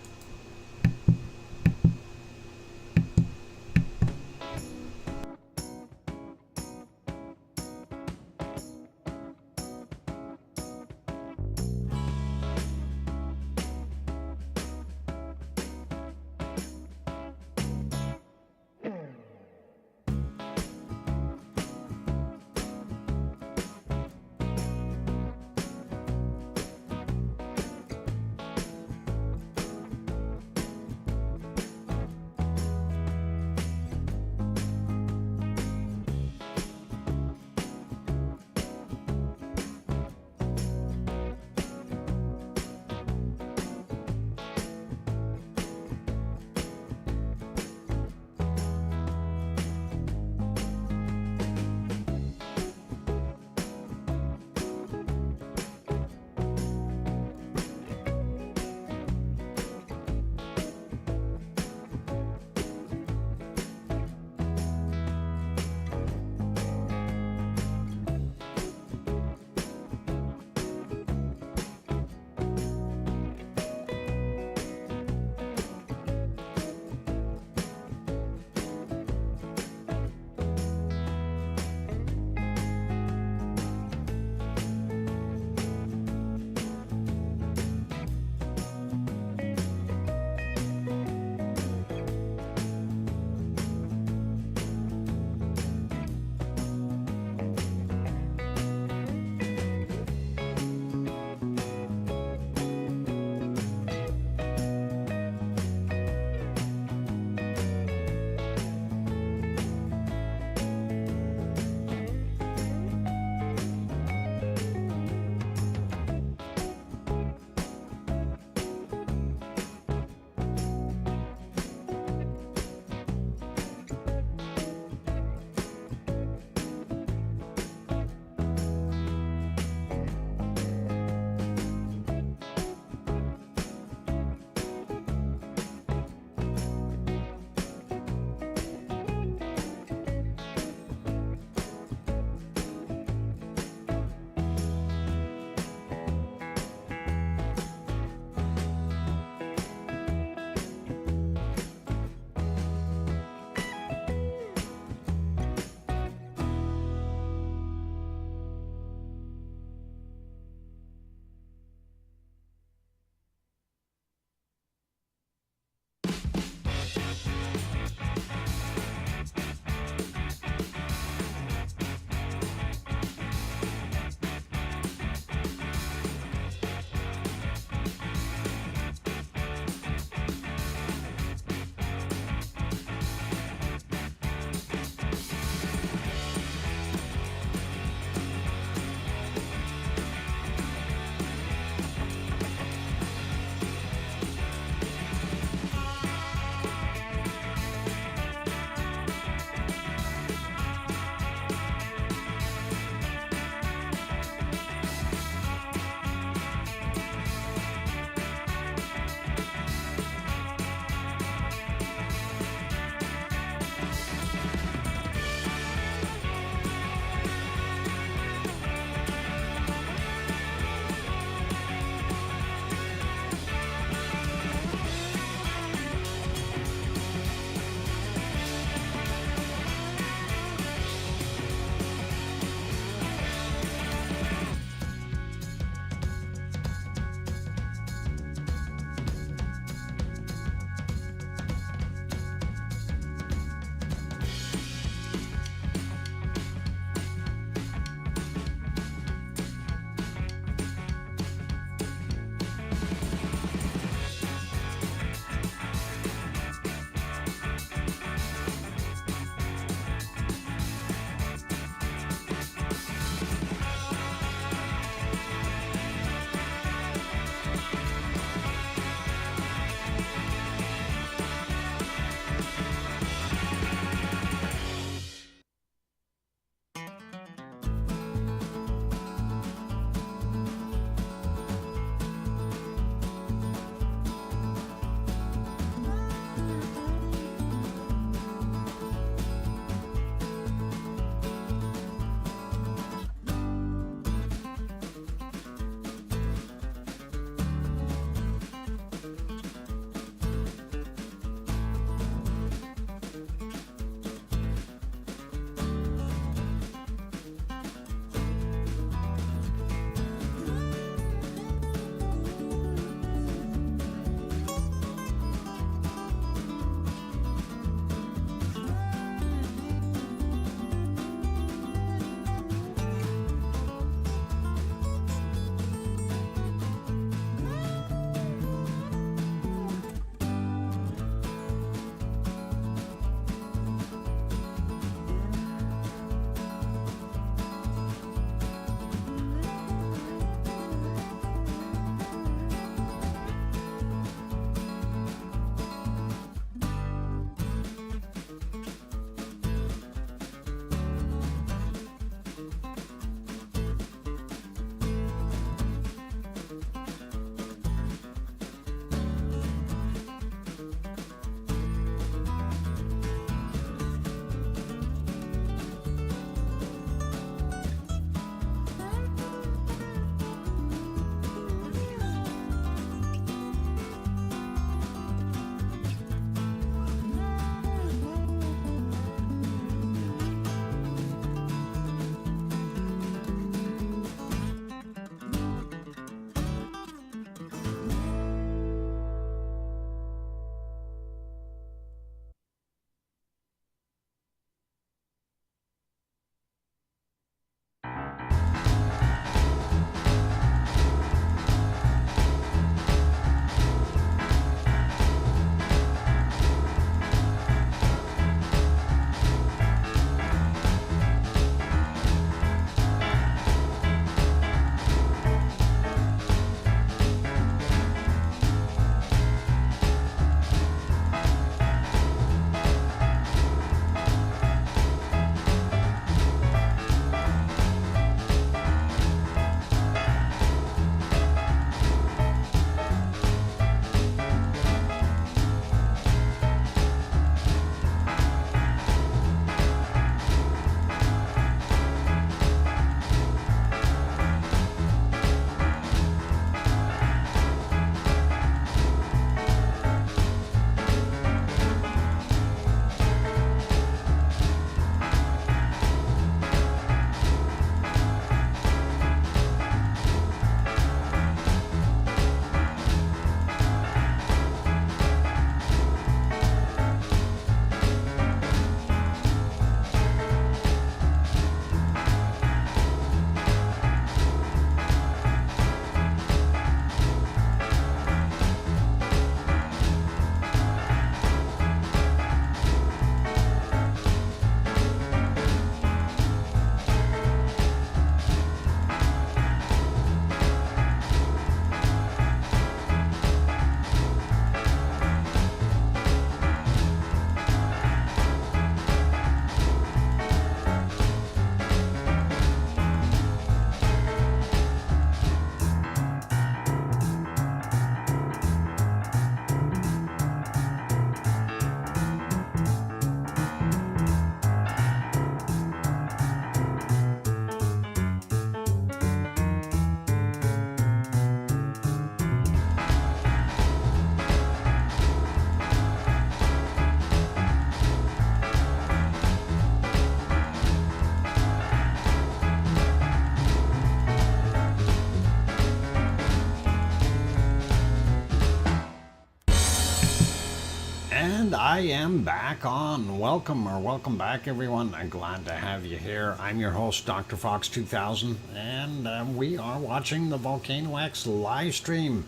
And I am back on. Welcome back, everyone. I'm glad to have you here. I'm your host, DrFox2000, and we are watching the VolcanoX live stream.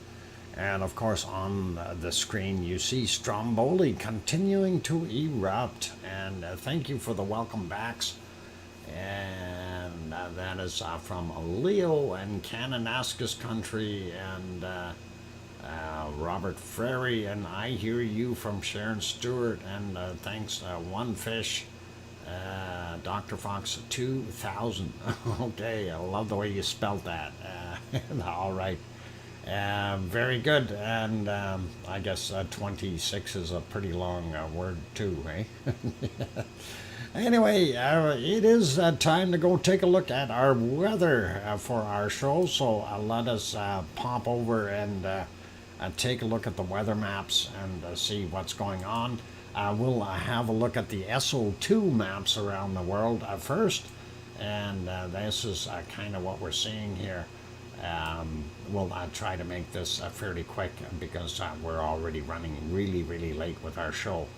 And of course, on the screen, you see Stromboli continuing to erupt. And thank you for the welcome backs. And that is from Leo and Kananaskis country, and Robert Frary, and I hear you from Sharon Stewart, and thanks, One Fish, DrFox2000. Okay, I love the way you spelled that. All right. Very good, and I guess 26 is a pretty long word too, eh? Anyway, it is time to go take a look at our weather for our show, so let us pop over and take a look at the weather maps and see what's going on. We'll have a look at the SO2 maps around the world first, and this is kind of what we're seeing here. We'll try to make this fairly quick because we're already running really late with our show.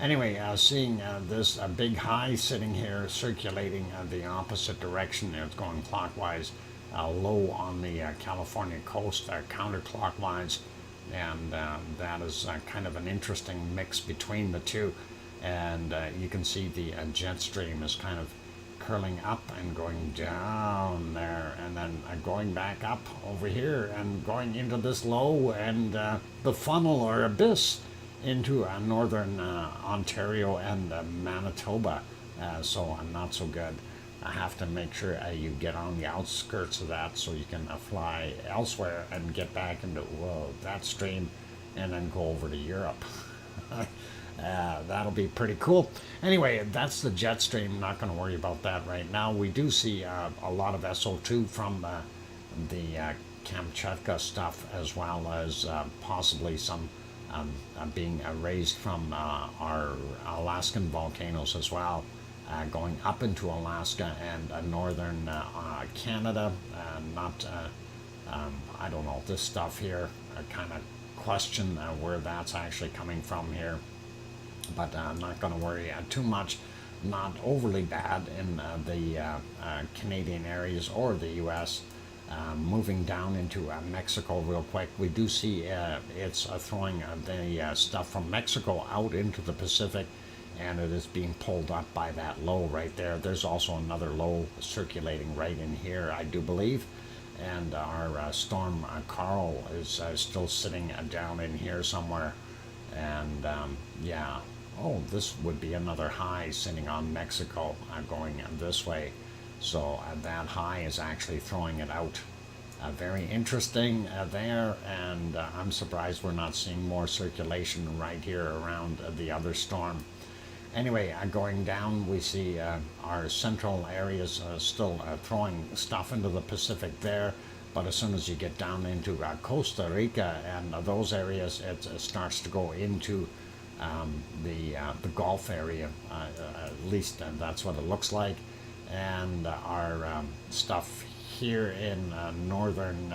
Anyway, seeing this big high sitting here circulating the opposite direction. It's going clockwise, low on the California coast, counterclockwise, and that is kind of an interesting mix between the two. And you can see the jet stream is kind of curling up and going down there, and then going back up over here and going into this low and the funnel or abyss into northern Ontario and Manitoba. So not so good. I have to make sure you get on the outskirts of that so you can fly elsewhere and get back into that stream and then go over to Europe. That'll be pretty cool. Anyway, that's the jet stream. Not going to worry about that right now. We do see a lot of SO2 from the Kamchatka stuff, as well as possibly some being raised from our Alaskan volcanoes as well, going up into Alaska and northern Canada. I don't know, this stuff here, I kind of question where that's actually coming from here, but I'm not going to worry too much. Not overly bad in the Canadian areas or the U.S. Moving down into Mexico real quick, we do see it's throwing the stuff from Mexico out into the Pacific, and it is being pulled up by that low right there. There's also another low circulating right in here, I do believe, and our storm Carl is still sitting down in here somewhere, and yeah, this would be another high sitting on Mexico going this way. So that high is actually throwing it out. Very interesting there, and I'm surprised we're not seeing more circulation right here around the other storm. Anyway, going down, we see our central areas still throwing stuff into the Pacific there, but as soon as you get down into Costa Rica and those areas, it starts to go into the Gulf area, at least that's what it looks like. And our stuff here in northern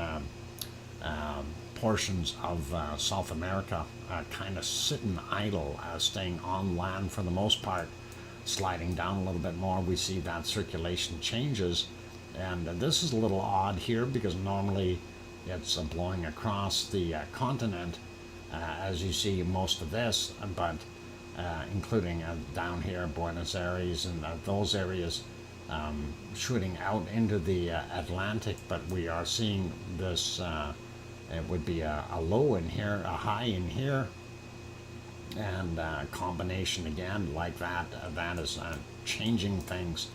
portions of South America kind of sitting idle, staying on land for the most part. Sliding down a little bit more, we see that circulation changes, and this is a little odd here because normally it's blowing across the continent, as you see most of this, but including down here Buenos Aires and those areas, shooting out into the Atlantic, but we are seeing this, it would be a low in here, a high in here, and a combination again like that. That is changing things.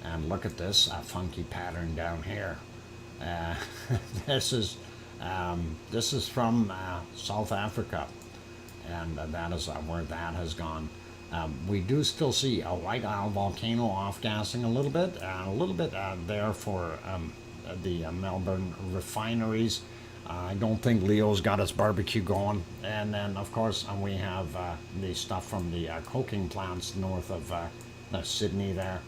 And look at this funky pattern down here. This is from South Africa, and that is where that has gone. We do still see a White Isle volcano off-gassing a little bit there for the Melbourne refineries. I don't think Leo's got his barbecue going. And then, of course, we have the stuff from the coking plants north of Sydney there.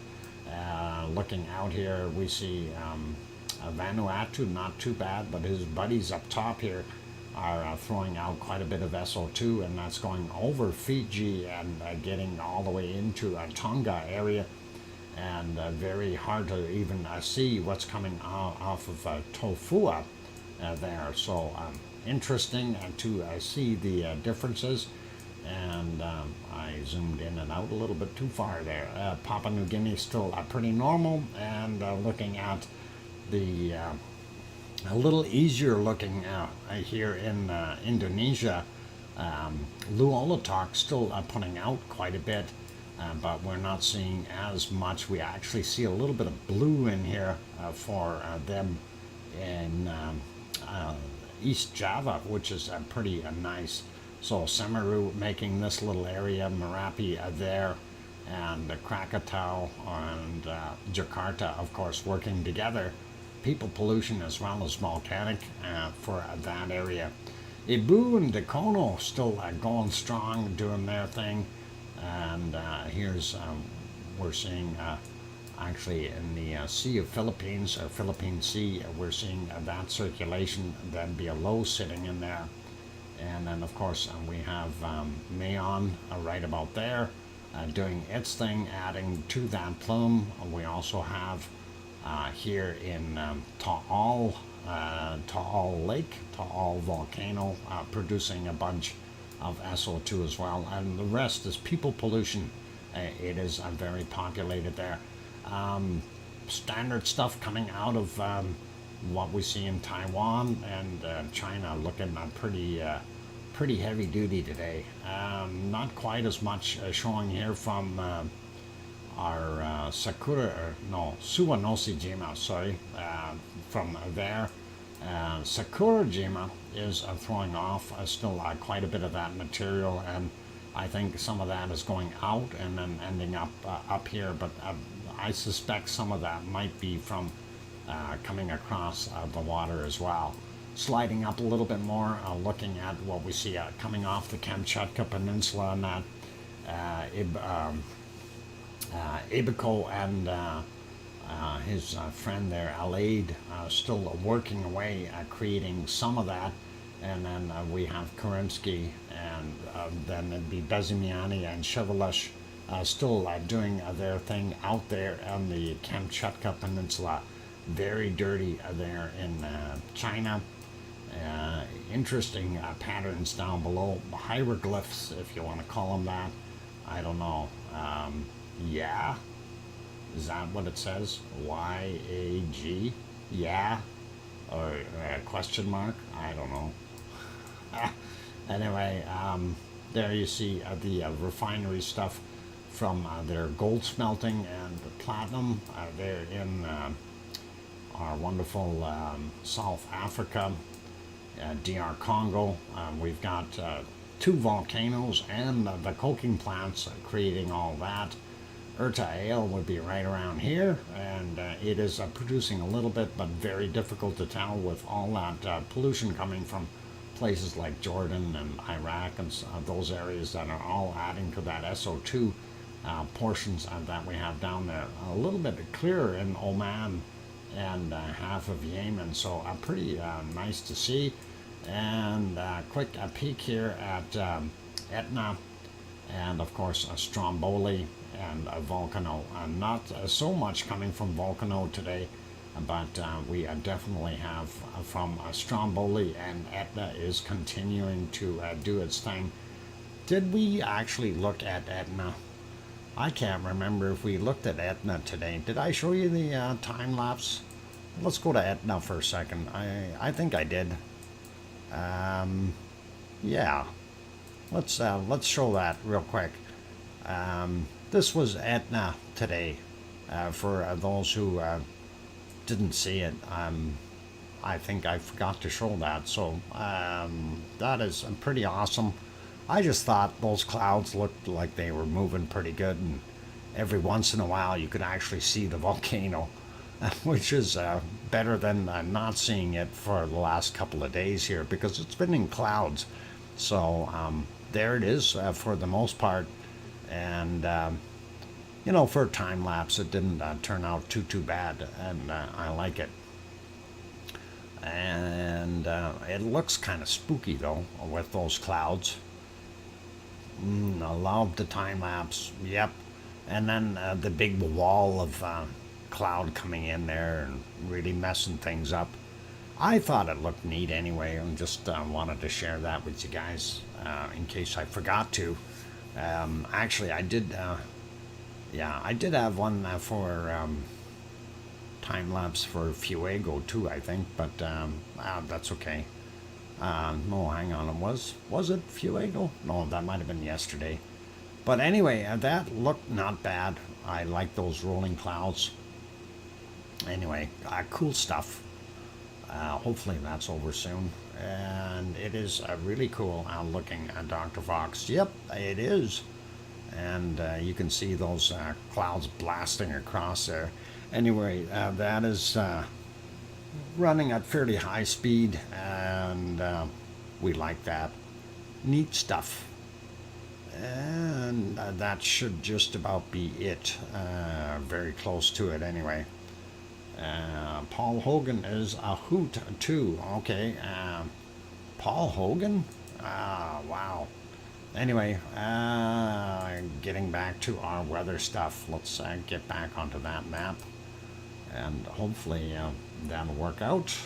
Looking out here, we see Vanuatu, not too bad, but his buddies up top here are throwing out quite a bit of SO2, and that's going over Fiji and getting all the way into Tonga area, and very hard to even see what's coming off of Tofua there. So interesting to see the differences. And I zoomed in and out a little bit too far there. Papua New Guinea still pretty normal, and looking at the a little easier looking here in Indonesia. Luolatok still putting out quite a bit, but we're not seeing as much. We actually see a little bit of blue in here for them in East Java, which is pretty nice. So Semeru making this little area, Merapi there, and Krakatau and Jakarta, of course, working together. People pollution as well as volcanic for that area. Ibu and Dakono still going strong, doing their thing. And here's, we're seeing actually in the Sea of Philippines, or Philippine Sea, we're seeing that circulation, then be a low sitting in there. And then, of course, we have Mayon right about there doing its thing, adding to that plume. We also have here in Taal Lake, Taal Volcano, producing a bunch of SO2 as well. And the rest is people pollution. It is very populated there. Standard stuff coming out of what we see in Taiwan and China, looking pretty heavy duty today. Not quite as much showing here from our Suwanosejima, sorry, from there. Sakurajima is throwing off still quite a bit of that material, and I think some of that is going out and then ending up here, but I suspect some of that might be from coming across the water as well. Sliding up a little bit more, looking at what we see coming off the Kamchatka Peninsula, and that Ibiko and his friend there, Alaid, still working away, creating some of that. And then we have Kerensky, and then it'd be Bezimiani and Chevrolet still doing their thing out there on the Kamchatka Peninsula. Very dirty there in China. Interesting patterns down below, hieroglyphs, if you want to call them that. I don't know. Yeah, is that what it says? Y-A-G? Yeah, or question mark? I don't know. Anyway, there you see the refinery stuff from their gold smelting and the platinum. They're in our wonderful South Africa, DR Congo. We've got 2 volcanoes and the coking plants creating all that. Erta would be right around here, and it is producing a little bit, but very difficult to tell with all that pollution coming from places like Jordan and Iraq and those areas that are all adding to that SO2 portions that we have down there. A little bit clearer in Oman and half of Yemen, so pretty nice to see. And quick peek here at Etna, and of course Stromboli and Volcano. Not so much coming from Volcano today, but we definitely have from Stromboli, and Etna is continuing to do its thing. Did we actually look at Etna? I can't remember if we looked at Etna today. Did I show you the time lapse? Let's go to Etna for a second. I think I did. Yeah. Let's show that real quick. This was Etna today. For those who didn't see it, I think I forgot to show that. So that is pretty awesome. I just thought those clouds looked like they were moving pretty good, and every once in a while you could actually see the volcano, which is better than not seeing it for the last couple of days here, because it's been in clouds. So there it is for the most part, and you know, for a time lapse it didn't turn out too bad, and I like it. And it looks kind of spooky though with those clouds. I love the time lapse. Yep. And then the big wall of cloud coming in there and really messing things up. I thought it looked neat anyway, and just wanted to share that with you guys in case I forgot to. Actually, I did. Yeah, I did have one for time lapse for Fuego too, I think, but that's okay. No, hang on, was it Fuego? No, that might have been yesterday. But anyway, that looked not bad. I like those rolling clouds. Anyway, cool stuff. Hopefully that's over soon. And it is really cool looking at Dr. Fox. Yep, it is. And you can see those clouds blasting across there. Anyway, that is running at fairly high speed, and we like that. Neat stuff. And that should just about be it. Very close to it anyway. Paul Hogan is a hoot too. Okay. Paul Hogan? Wow. Anyway, getting back to our weather stuff. Let's get back onto that map. And hopefully that'll work out.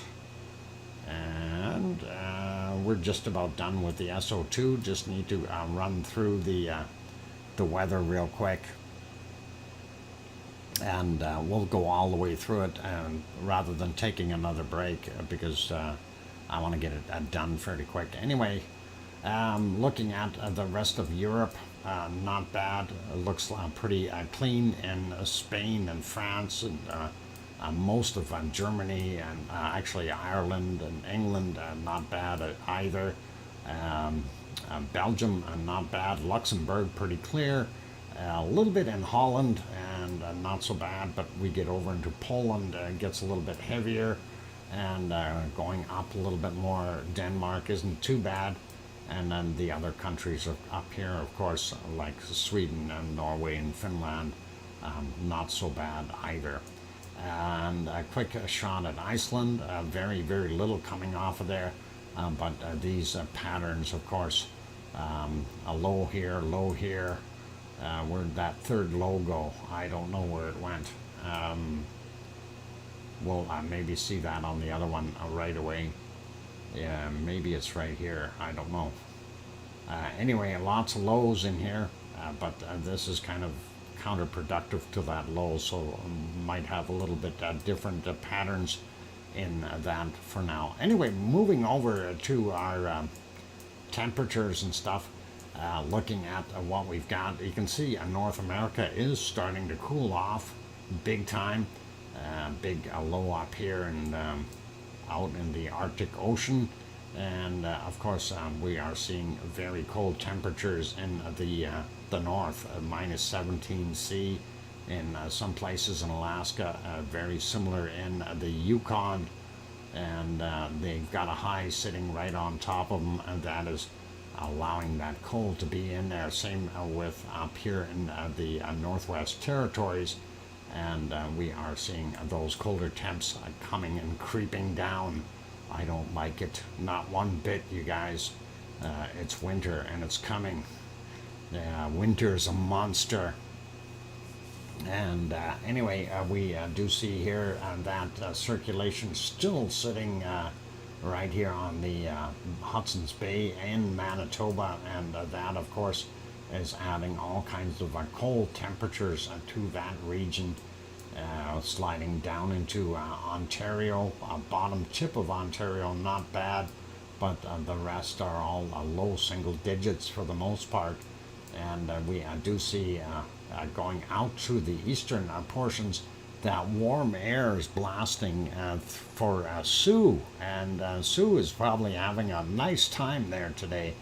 And we're just about done with the SO2. Just need to run through the weather real quick. And we'll go all the way through it, rather than taking another break, because I want to get it done fairly quick. Anyway, looking at the rest of Europe, not bad. It looks pretty clean in Spain and France and most of Germany, and actually Ireland and England, not bad either. Belgium, not bad. Luxembourg, pretty clear. A little bit in Holland, and not so bad, but we get over into Poland, it gets a little bit heavier, and going up a little bit more. Denmark isn't too bad, and then the other countries are up here, of course, like Sweden and Norway and Finland, not so bad either. And a quick shot at Iceland, very, very little coming off of there, but these patterns, of course, a low here, where'd that third low go? I don't know where it went. We'll maybe see that on the other one right away. Yeah, maybe it's right here. I don't know. Anyway, lots of lows in here, but this is kind of counterproductive to that low, so might have a little bit different patterns in that for now. Anyway, moving over to our temperatures and stuff. Looking at what we've got, you can see North America is starting to cool off big time. Big low up here and out in the Arctic Ocean, and of course we are seeing very cold temperatures in the north, minus 17 C in some places in Alaska, very similar in the Yukon, and they've got a high sitting right on top of them, and that is allowing that cold to be in there. Same with up here in the Northwest Territories, and we are seeing those colder temps coming and creeping down. I don't like it, not one bit, you guys. It's winter and it's coming. Winter's a monster. And anyway, we do see here that circulation still sitting right here on the Hudson's Bay in Manitoba, and that of course is adding all kinds of cold temperatures to that region, sliding down into Ontario, bottom tip of Ontario, not bad, but the rest are all low single digits for the most part. And we do see going out to the eastern portions, that warm air is blasting for Sue, and Sue is probably having a nice time there today.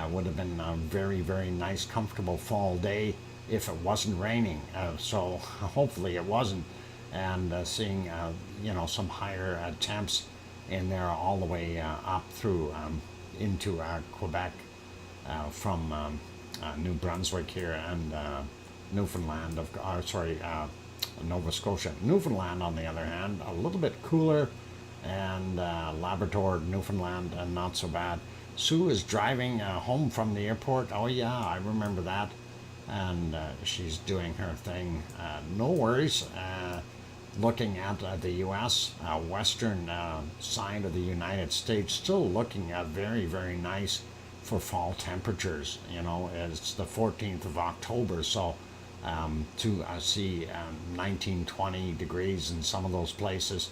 Would have been a very, very nice, comfortable fall day if it wasn't raining. So hopefully it wasn't, and seeing some higher temps in there all the way up through into Quebec from New Brunswick here and Newfoundland, Nova Scotia. Newfoundland, on the other hand, a little bit cooler, and Labrador, Newfoundland, and not so bad. Sue is driving home from the airport. Oh yeah, I remember that. And she's doing her thing. No worries. Looking at the U.S. Western side of the United States, still looking very, very nice for fall temperatures. You know, it's the 14th of October, so to see 19, 20 degrees in some of those places,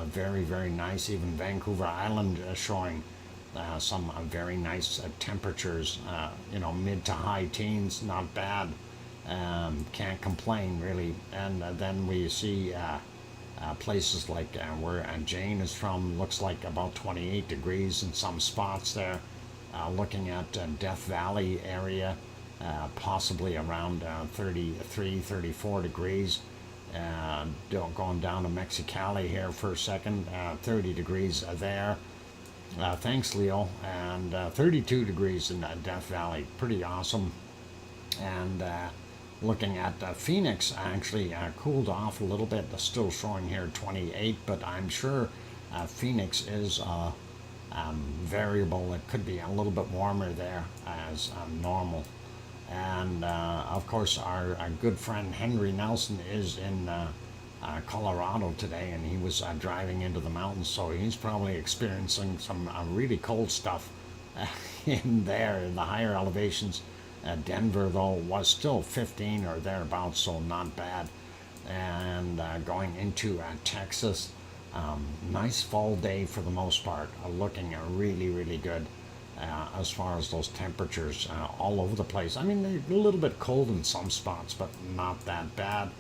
very, very nice. Even Vancouver Island showing some very nice temperatures, you know, mid to high teens, not bad. Can't complain really. And then we see places like where Jane is from, looks like about 28 degrees in some spots there. Looking at Death Valley area, possibly around 33, 34 degrees. Going down to Mexicali here for a second, 30 degrees there. Thanks, Leo. And 32 degrees in Death Valley. Pretty awesome. And looking at Phoenix, actually cooled off a little bit. Still showing here 28, but I'm sure Phoenix is variable. It could be a little bit warmer there as normal. And of course, our good friend Henry Nelson is in Colorado today, and he was driving into the mountains, so he's probably experiencing some really cold stuff in there in the higher elevations. Denver, though, was still 15 or thereabouts, so not bad. And going into Texas, nice fall day for the most part, looking really, really good. As far as those temperatures all over the place. I mean, they're a little bit cold in some spots, but not that bad.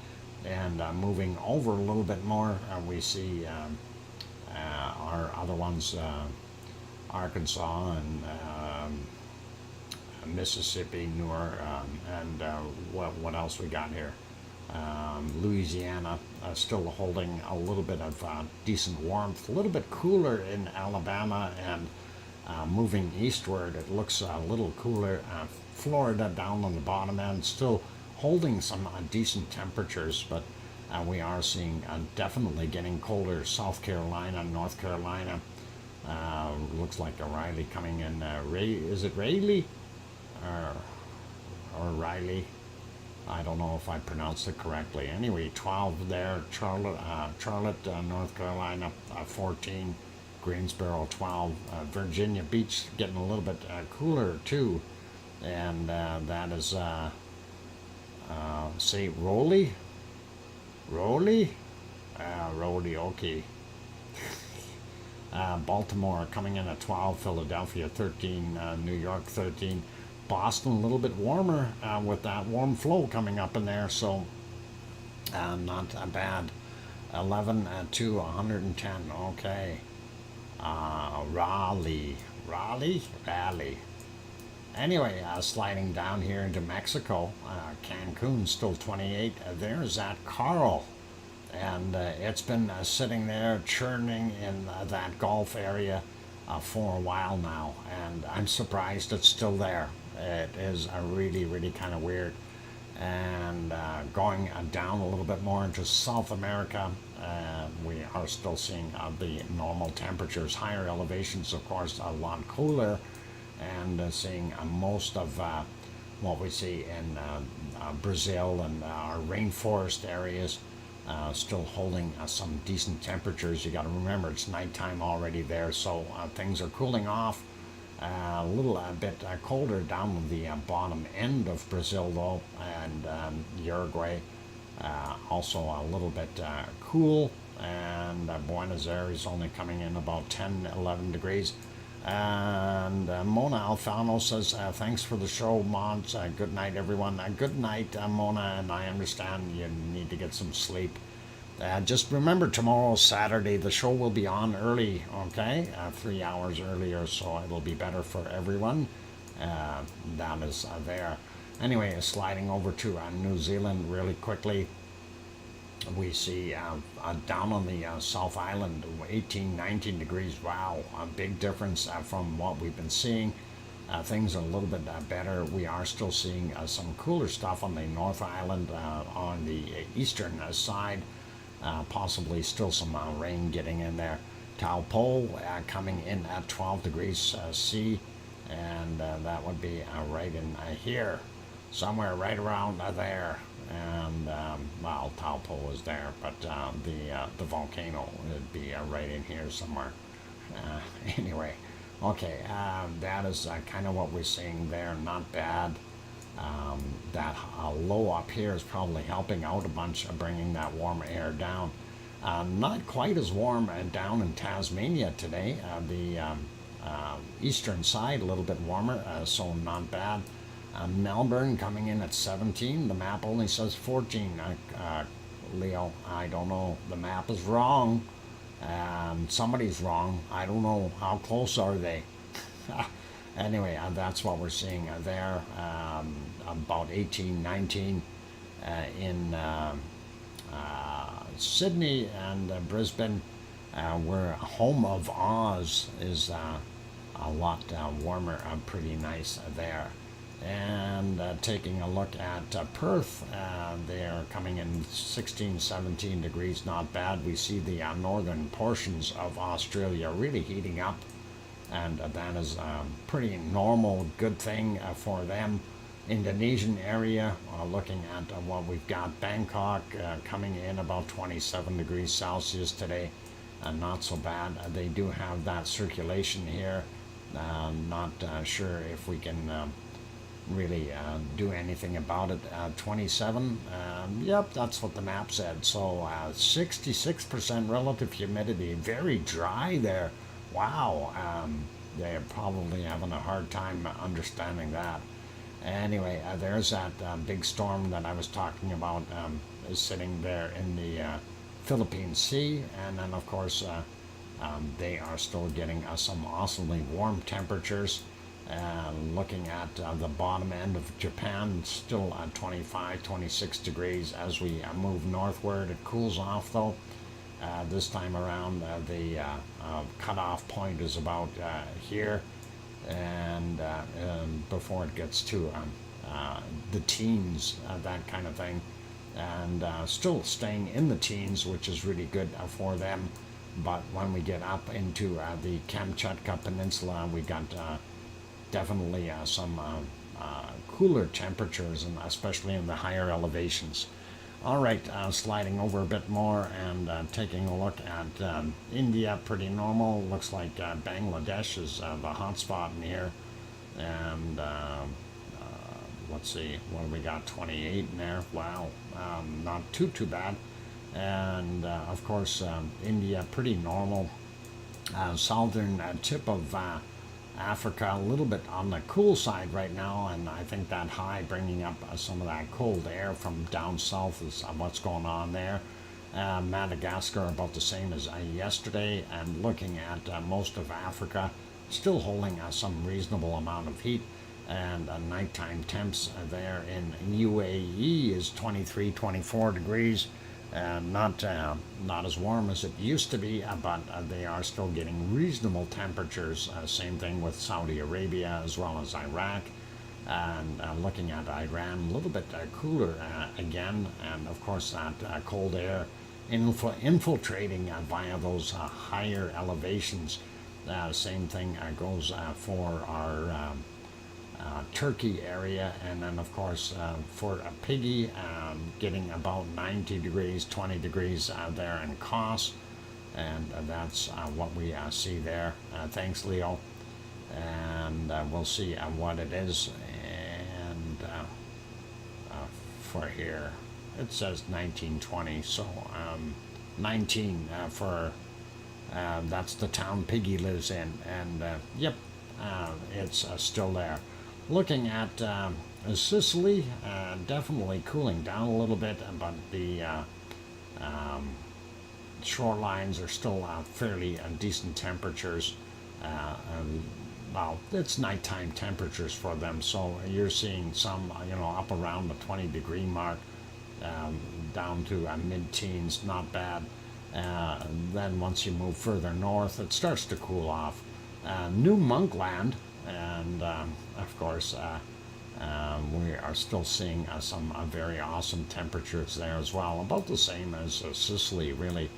And moving over a little bit more, we see our other ones, Arkansas and Mississippi, and what else we got here? Louisiana, still holding a little bit of decent warmth, a little bit cooler in Alabama, and moving eastward, it looks a little cooler. Florida down on the bottom end, still holding some decent temperatures, but we are seeing definitely getting colder. South Carolina, North Carolina, looks like a Riley coming in. Is it Rayleigh or Riley? I don't know if I pronounced it correctly. Anyway, 12 there. Charlotte, North Carolina, 14. Greensboro 12, Virginia Beach getting a little bit cooler too, and that is say Rowley, okay. Baltimore coming in at 12, Philadelphia 13, New York 13, Boston a little bit warmer with that warm flow coming up in there, so not bad. 11 to 110, okay. Raleigh. Anyway, sliding down here into Mexico, Cancun still 28. There's that Carl, and it's been sitting there churning in that Gulf area for a while now, and I'm surprised it's still there. It is really, really kind of weird. And going down a little bit more into South America, we are still seeing the normal temperatures. Higher elevations, of course, a lot cooler, and seeing most of what we see in Brazil and our rainforest areas still holding some decent temperatures. You got to remember it's nighttime already there, so things are cooling off. A little bit colder down the bottom end of Brazil, though, and Uruguay also a little bit cool, and Buenos Aires only coming in about 10, 11 degrees. And Mona Alfano says, thanks for the show, mods. Good night, everyone. Good night, Mona, and I understand you need to get some sleep. Just remember, tomorrow, Saturday, the show will be on early, okay? 3 hours earlier, so it'll be better for everyone. That is there. Anyway, sliding over to New Zealand really quickly. We see down on the South Island, 18, 19 degrees. Wow, a big difference from what we've been seeing. Things are a little bit better. We are still seeing some cooler stuff on the North Island on the eastern side. Possibly still some rain getting in there. Taupo coming in at 12 degrees C, and that would be right in here, somewhere right around there. And well, Taupo is there, but the volcano would be right in here somewhere. Anyway, okay, that is kind of what we're seeing there. Not bad. That low up here is probably helping out a bunch of bringing that warm air down. Not quite as warm down in Tasmania today. The eastern side a little bit warmer, so not bad. Melbourne coming in at 17. The map only says 14. Leo, I don't know. The map is wrong. Somebody's wrong. I don't know. How close are they? Anyway, that's what we're seeing there. About 18, 19 in Sydney and Brisbane, where home of Oz is a lot warmer, pretty nice there. And taking a look at Perth, they're coming in 16, 17 degrees, not bad. We see the northern portions of Australia really heating up, and that is a pretty normal, good thing for them. Indonesian area, looking at what we've got, Bangkok coming in about 27 degrees Celsius today, not so bad. They do have that circulation here. Not sure if we can really do anything about it. 27, yep, that's what the map said. So 66% relative humidity, very dry there. Wow, they're probably having a hard time understanding that. Anyway, there's that big storm that I was talking about, is sitting there in the Philippine Sea, and then of course they are still getting some awesomely warm temperatures. Looking at the bottom end of Japan, still 25, 26 degrees. As we move northward, it cools off though. This time around, the cutoff point is about here, and before it gets to the teens, that kind of thing, and still staying in the teens, which is really good for them. But when we get up into the Kamchatka Peninsula, we got definitely some cooler temperatures, and especially in the higher elevations. All right, sliding over a bit more and taking a look at India, pretty normal. Looks like Bangladesh is the hot spot in here. And let's see, what do we got? 28 in there. Wow, not too bad. And of course, India, pretty normal. Southern tip of Africa, a little bit on the cool side right now, and I think that high bringing up some of that cold air from down south is what's going on there. Madagascar about the same as yesterday, and looking at most of Africa, still holding some reasonable amount of heat, and nighttime temps there in UAE is 23, 24 degrees. Not as warm as it used to be, but they are still getting reasonable temperatures. Same thing with Saudi Arabia as well as Iraq. And looking at Iran, a little bit cooler again, and of course that cold air infiltrating via those higher elevations. Same thing goes for our Turkey area, and then of course for Piggy, getting about 90 degrees, 20 degrees there in Kos, and that's what we see there. Thanks, Leo, and we'll see what it is. And for here, it says 1920, so 19 for that's the town Piggy lives in, and yep, it's still there. Looking at Sicily, definitely cooling down a little bit, but the shorelines are still fairly decent temperatures. Well, it's nighttime temperatures for them, so you're seeing some, up around the 20-degree mark, down to mid-teens, not bad. Then once you move further north, it starts to cool off. New Monkland, and of course we are still seeing some very awesome temperatures there as well, about the same as Sicily really.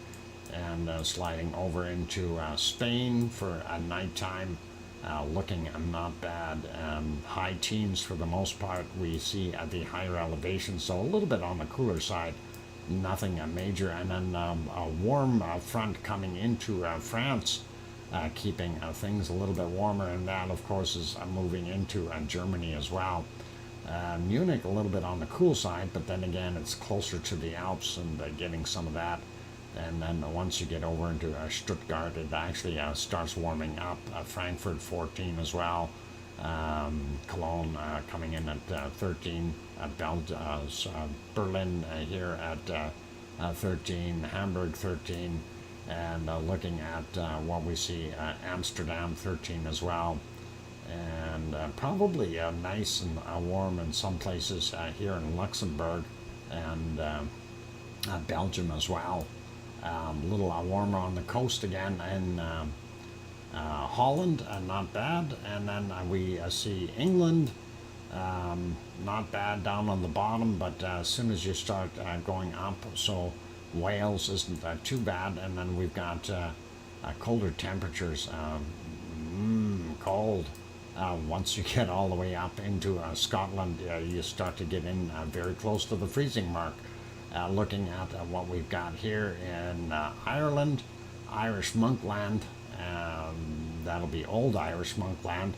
and sliding over into Spain for nighttime. Looking not bad. High teens for the most part we see at the higher elevation, so a little bit on the cooler side, nothing major. And then a warm front coming into France, keeping things a little bit warmer, and that of course is moving into Germany as well. Munich a little bit on the cool side, but then again it's closer to the Alps and getting some of that. And then once you get over into Stuttgart, it actually starts warming up. Frankfurt 14 as well. Cologne coming in at 13. Berlin here at 13. Hamburg 13. And looking at what we see, Amsterdam 13 as well. And probably nice and warm in some places here in Luxembourg and Belgium as well. A little warmer on the coast again in Holland, not bad. And then we see England, not bad down on the bottom, but as soon as you start going up, so Wales isn't too bad. And then we've got colder temperatures, cold. Once you get all the way up into Scotland, you start to get in very close to the freezing mark. Looking at what we've got here in Ireland, Irish Monkland, that'll be old Irish Monkland.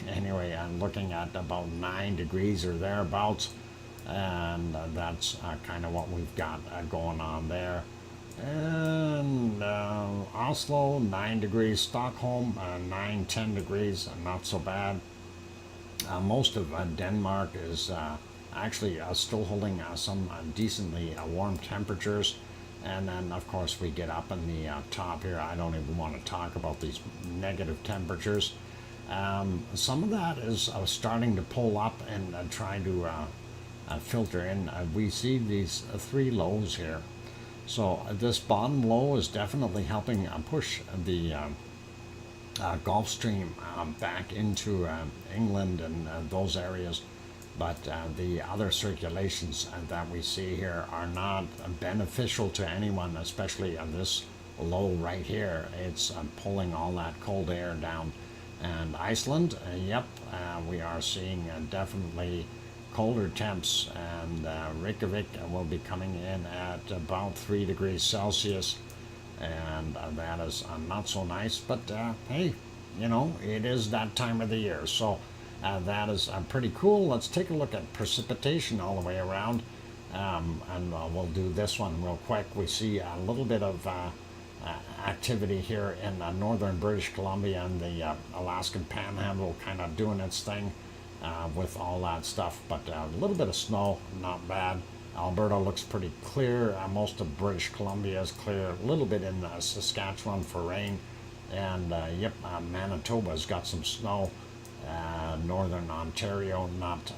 Anyway, I'm looking at about 9 degrees or thereabouts, and that's kind of what we've got going on there. And Oslo, 9 degrees, Stockholm, 9-10 degrees, not so bad. Most of Denmark is actually still holding some decently warm temperatures. And then of course we get up in the top here. I don't even want to talk about these negative temperatures. Some of that is starting to pull up and trying to filter in. We see these 3 lows here. So this bottom low is definitely helping push the Gulf Stream back into England and those areas. But the other circulations that we see here are not beneficial to anyone, especially this low right here. It's pulling all that cold air down. And Iceland, yep, we are seeing definitely colder temps, and Reykjavik will be coming in at about 3 degrees Celsius, and that is not so nice, but hey, you know, it is that time of the year, so that is pretty cool. Let's take a look at precipitation all the way around, and we'll do this one real quick. We see a little bit of activity here in northern British Columbia and the Alaskan Panhandle kind of doing its thing with all that stuff, but a little bit of snow, not bad. Alberta looks pretty clear. Most of British Columbia is clear. A little bit in Saskatchewan for rain, and yep, Manitoba's got some snow. Northern Ontario not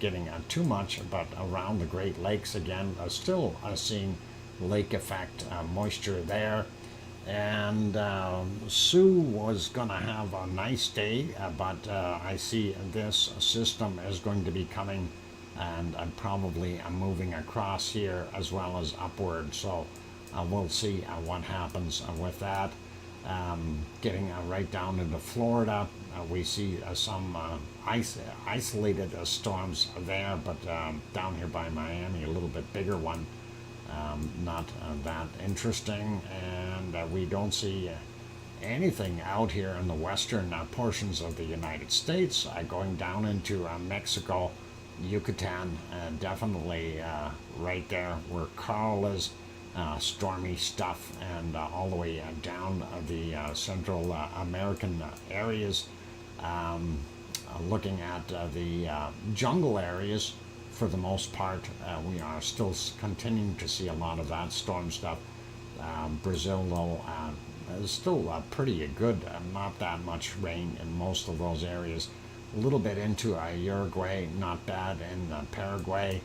getting too much, but around the Great Lakes again, still seeing lake effect moisture there. And Sue was going to have a nice day, but I see this system is going to be coming and probably moving across here as well as upward. So we'll see what happens with that. Getting right down into Florida, we see some isolated storms there, but down here by Miami, a little bit bigger one. Not that interesting, and we don't see anything out here in the western portions of the United States. Going down into Mexico, Yucatan, definitely right there where Carl is, stormy stuff, and all the way down the Central American areas. Looking at the jungle areas, for the most part, we are still continuing to see a lot of that storm stuff. Brazil, though, is still pretty good. Not that much rain in most of those areas. A little bit into Uruguay, not bad in Paraguay.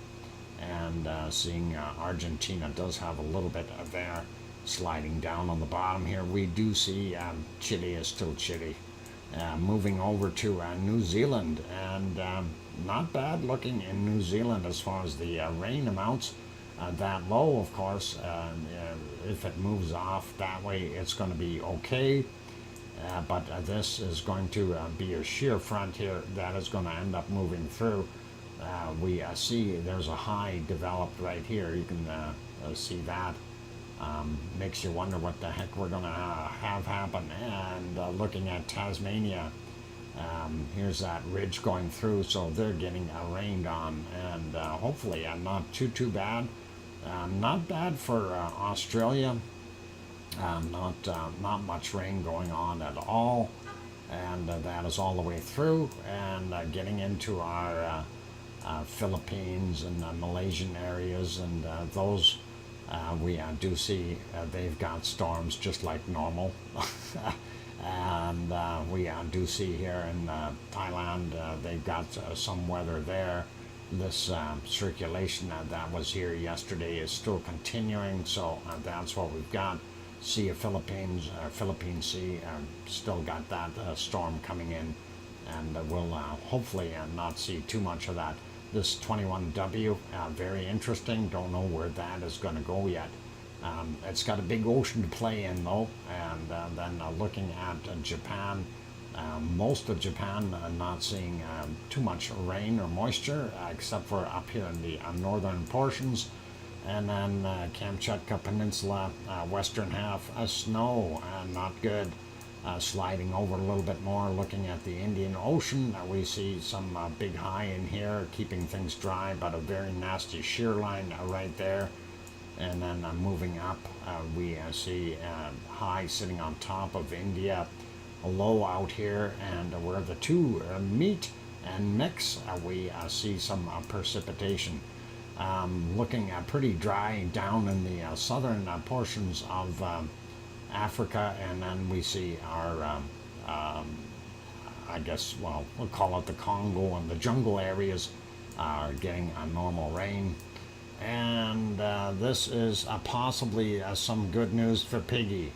And seeing Argentina does have a little bit there. Sliding down on the bottom here, we do see Chile is still chilly. Moving over to New Zealand, and not bad looking in New Zealand as far as the rain amounts. that low, of course. If it moves off that way, it's going to be okay. But this is going to be a shear front here that is going to end up moving through. We see there's a high developed right here. You can see that. Makes you wonder what the heck we're going to have happen. And looking at Tasmania, here's that ridge going through, so they're getting rained on, and hopefully not too bad. Not bad for Australia. Not much rain going on at all, and that is all the way through, and getting into our Philippines and Malaysian areas, and those we do see they've got storms just like normal. And we do see here in Thailand they've got some weather there. This circulation that was here yesterday is still continuing, so that's what we've got. Sea of Philippines, Philippine Sea, still got that storm coming in, and we'll hopefully not see too much of that. This 21W, very interesting. Don't know where that is going to go yet. It's got a big ocean to play in though, and then looking at Japan, most of Japan not seeing too much rain or moisture, except for up here in the northern portions. And then Kamchatka Peninsula, western half, snow, not good. Sliding over a little bit more, looking at the Indian Ocean, we see some big high in here, keeping things dry, but a very nasty shear line right there. And then moving up, we see high sitting on top of India, a low out here, and where the two meet and mix, we see some precipitation. Looking pretty dry down in the southern portions of Africa, and then we see our, I guess, well, we'll call it the Congo and the jungle areas are getting normal rain. And this is possibly some good news for Piggy.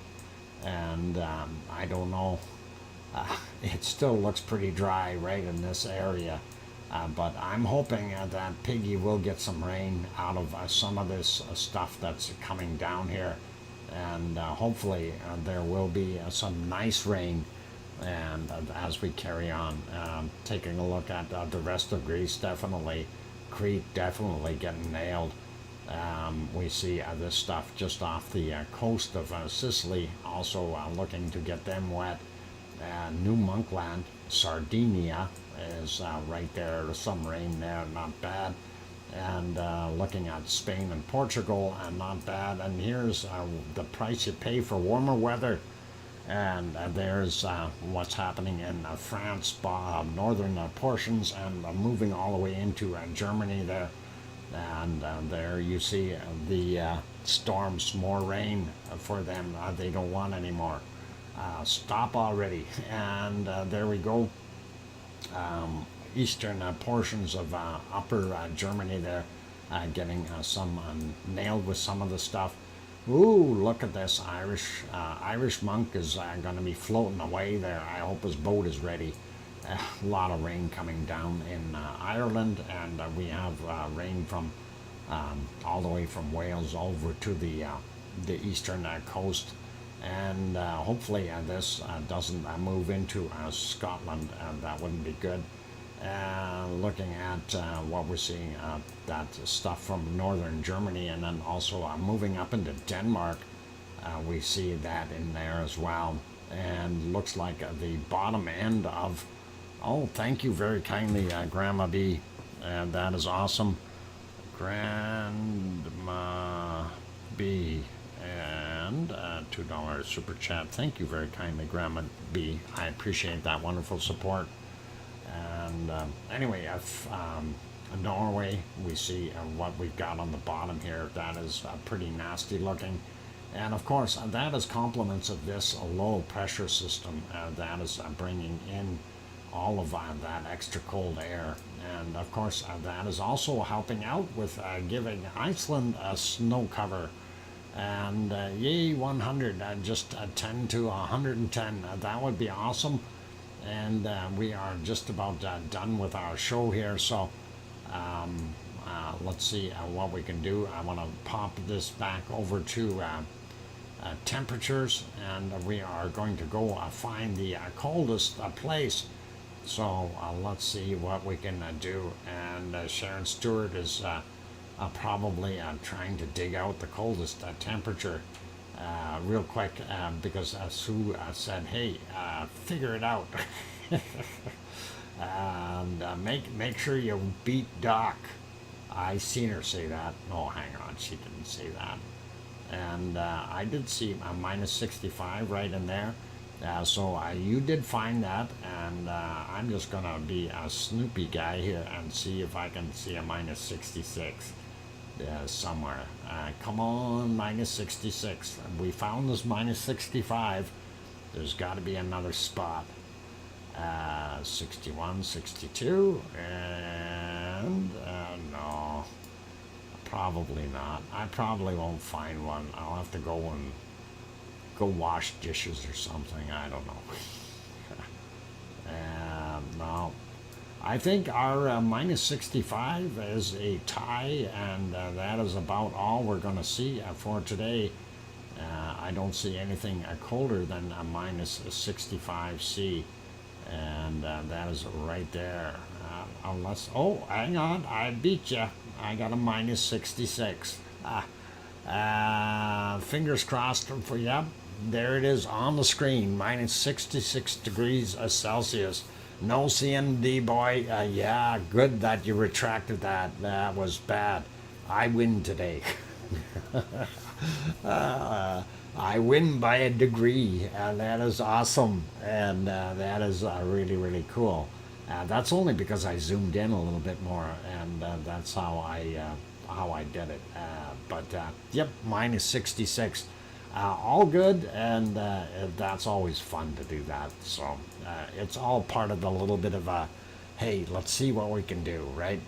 And I don't know, it still looks pretty dry right in this area. But I'm hoping that Piggy will get some rain out of some of this stuff that's coming down here. And hopefully there will be some nice rain. And as we carry on, taking a look at the rest of Greece, definitely, Crete definitely getting nailed. We see this stuff just off the coast of Sicily, also looking to get them wet. New Monkland, Sardinia is right there. Some rain there, not bad. And looking at Spain and Portugal, not bad. And here's the price you pay for warmer weather. And there's what's happening in France, northern portions, and moving all the way into Germany there. And there you see the storms, more rain for them. They don't want any more. Stop already. And there we go. Eastern portions of upper Germany there, getting some nailed with some of the stuff. Ooh, look at this Irish monk is going to be floating away there. I hope his boat is ready. A lot of rain coming down in Ireland, and we have rain from all the way from Wales over to the eastern coast. And hopefully this doesn't move into Scotland. That wouldn't be good. Looking at what we're seeing, that stuff from northern Germany, and then also moving up into Denmark, we see that in there as well. And looks like the bottom end of, oh, thank you very kindly, Grandma B. That is awesome. Grandma B. And $2 super chat. Thank you very kindly, Grandma B. I appreciate that wonderful support. And anyway, if Norway, we see what we've got on the bottom here. That is pretty nasty looking. And of course, that is complements of this low pressure system that is bringing in all of that extra cold air. And of course, that is also helping out with giving Iceland a snow cover. And yay, 100, just 10 to 110. That would be awesome. And we are just about done with our show here. So let's see what we can do. I want to pop this back over to temperatures, and we are going to go find the coldest place. So let's see what we can do. And Sharon Stewart is probably trying to dig out the coldest temperature real quick, because Sue said, hey, figure it out. And make sure you beat Doc. I seen her say that. No, hang on, she didn't say that. And I did see a minus 65 right in there. So you did find that, and I'm just gonna be a Snoopy guy here and see if I can see a minus 66 somewhere. Come on, minus 66. We found this minus 65. There's got to be another spot. 61, 62, and no, probably not. I probably won't find one. I'll have to go wash dishes or something. I don't know. No, I think our minus 65 is a tie, and that is about all we're going to see for today. I don't see anything colder than a minus 65 C. And that is right there. Unless, oh, hang on, I beat you. I got a minus 66. Fingers crossed for, yep, there it is on the screen, minus 66 degrees Celsius. No CND, boy. Yeah, good that you retracted that. That was bad. I win today. I win by a degree, and that is awesome, and that is really, really cool. That's only because I zoomed in a little bit more, and that's how I did it. But yep, minus 66, all good, and that's always fun to do that. So it's all part of the little bit of a, hey, let's see what we can do, right?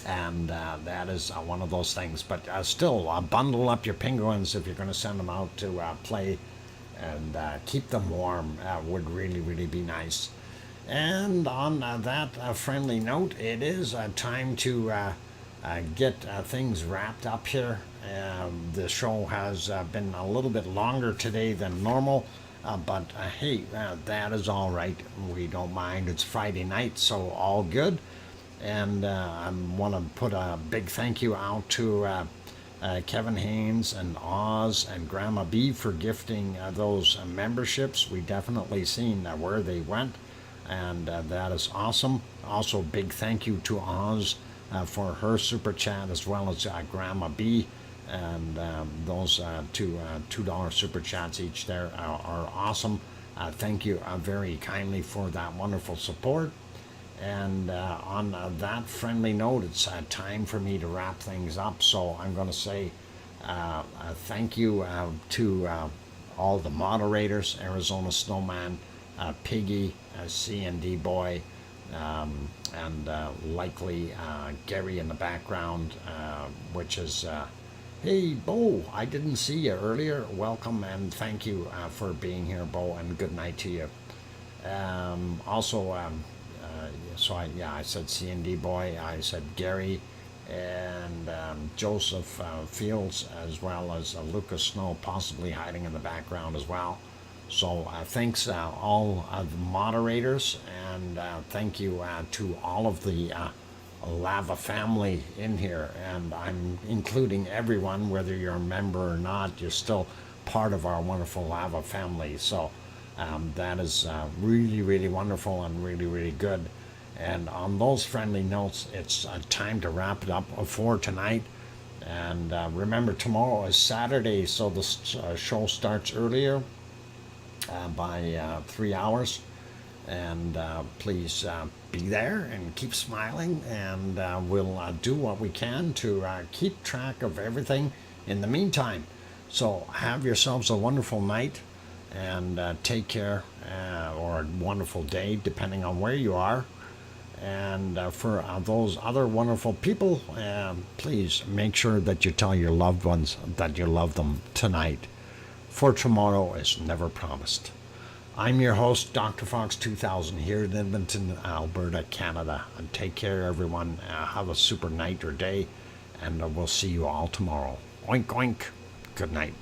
And that is one of those things. But still, bundle up your penguins if you're going to send them out to play, and keep them warm. Would really, really be nice. And on that friendly note, it is time to get things wrapped up here. The show has been a little bit longer today than normal, but hey, that is all right. We don't mind. It's Friday night, so all good. And I want to put a big thank you out to Kevin Haynes and Oz and Grandma B for gifting those memberships. We definitely seen where they went, and that is awesome. Also, big thank you to Oz for her super chat, as well as Grandma B, and those two $2 super chats each there are awesome. Thank you very kindly for that wonderful support. And on that friendly note, it's time for me to wrap things up. So I'm going to say thank you to all the moderators, Arizona Snowman, Piggy, C&D Boy, and likely Gary in the background, which is, hey, Bo, I didn't see you earlier. Welcome and thank you for being here, Bo, and good night to you. Also, I said C&D Boy, I said Gary, and Joseph Fields, as well as Lucas Snow, possibly hiding in the background as well. So thanks all of the moderators, and thank you to all of the Lava family in here, and I'm including everyone, whether you're a member or not. You're still part of our wonderful Lava family. So that is really, really wonderful and really, really good. And on those friendly notes, it's time to wrap it up for tonight. And remember, tomorrow is Saturday, so the show starts earlier by 3 hours. And please be there and keep smiling, and we'll do what we can to keep track of everything in the meantime. So have yourselves a wonderful night, and take care, or a wonderful day, depending on where you are. And for those other wonderful people, please make sure that you tell your loved ones that you love them tonight, for tomorrow is never promised. I'm your host, DrFox2000, here in Edmonton, Alberta, Canada. And take care, everyone. Have a super night or day, and we'll see you all tomorrow. Oink, oink. Good night.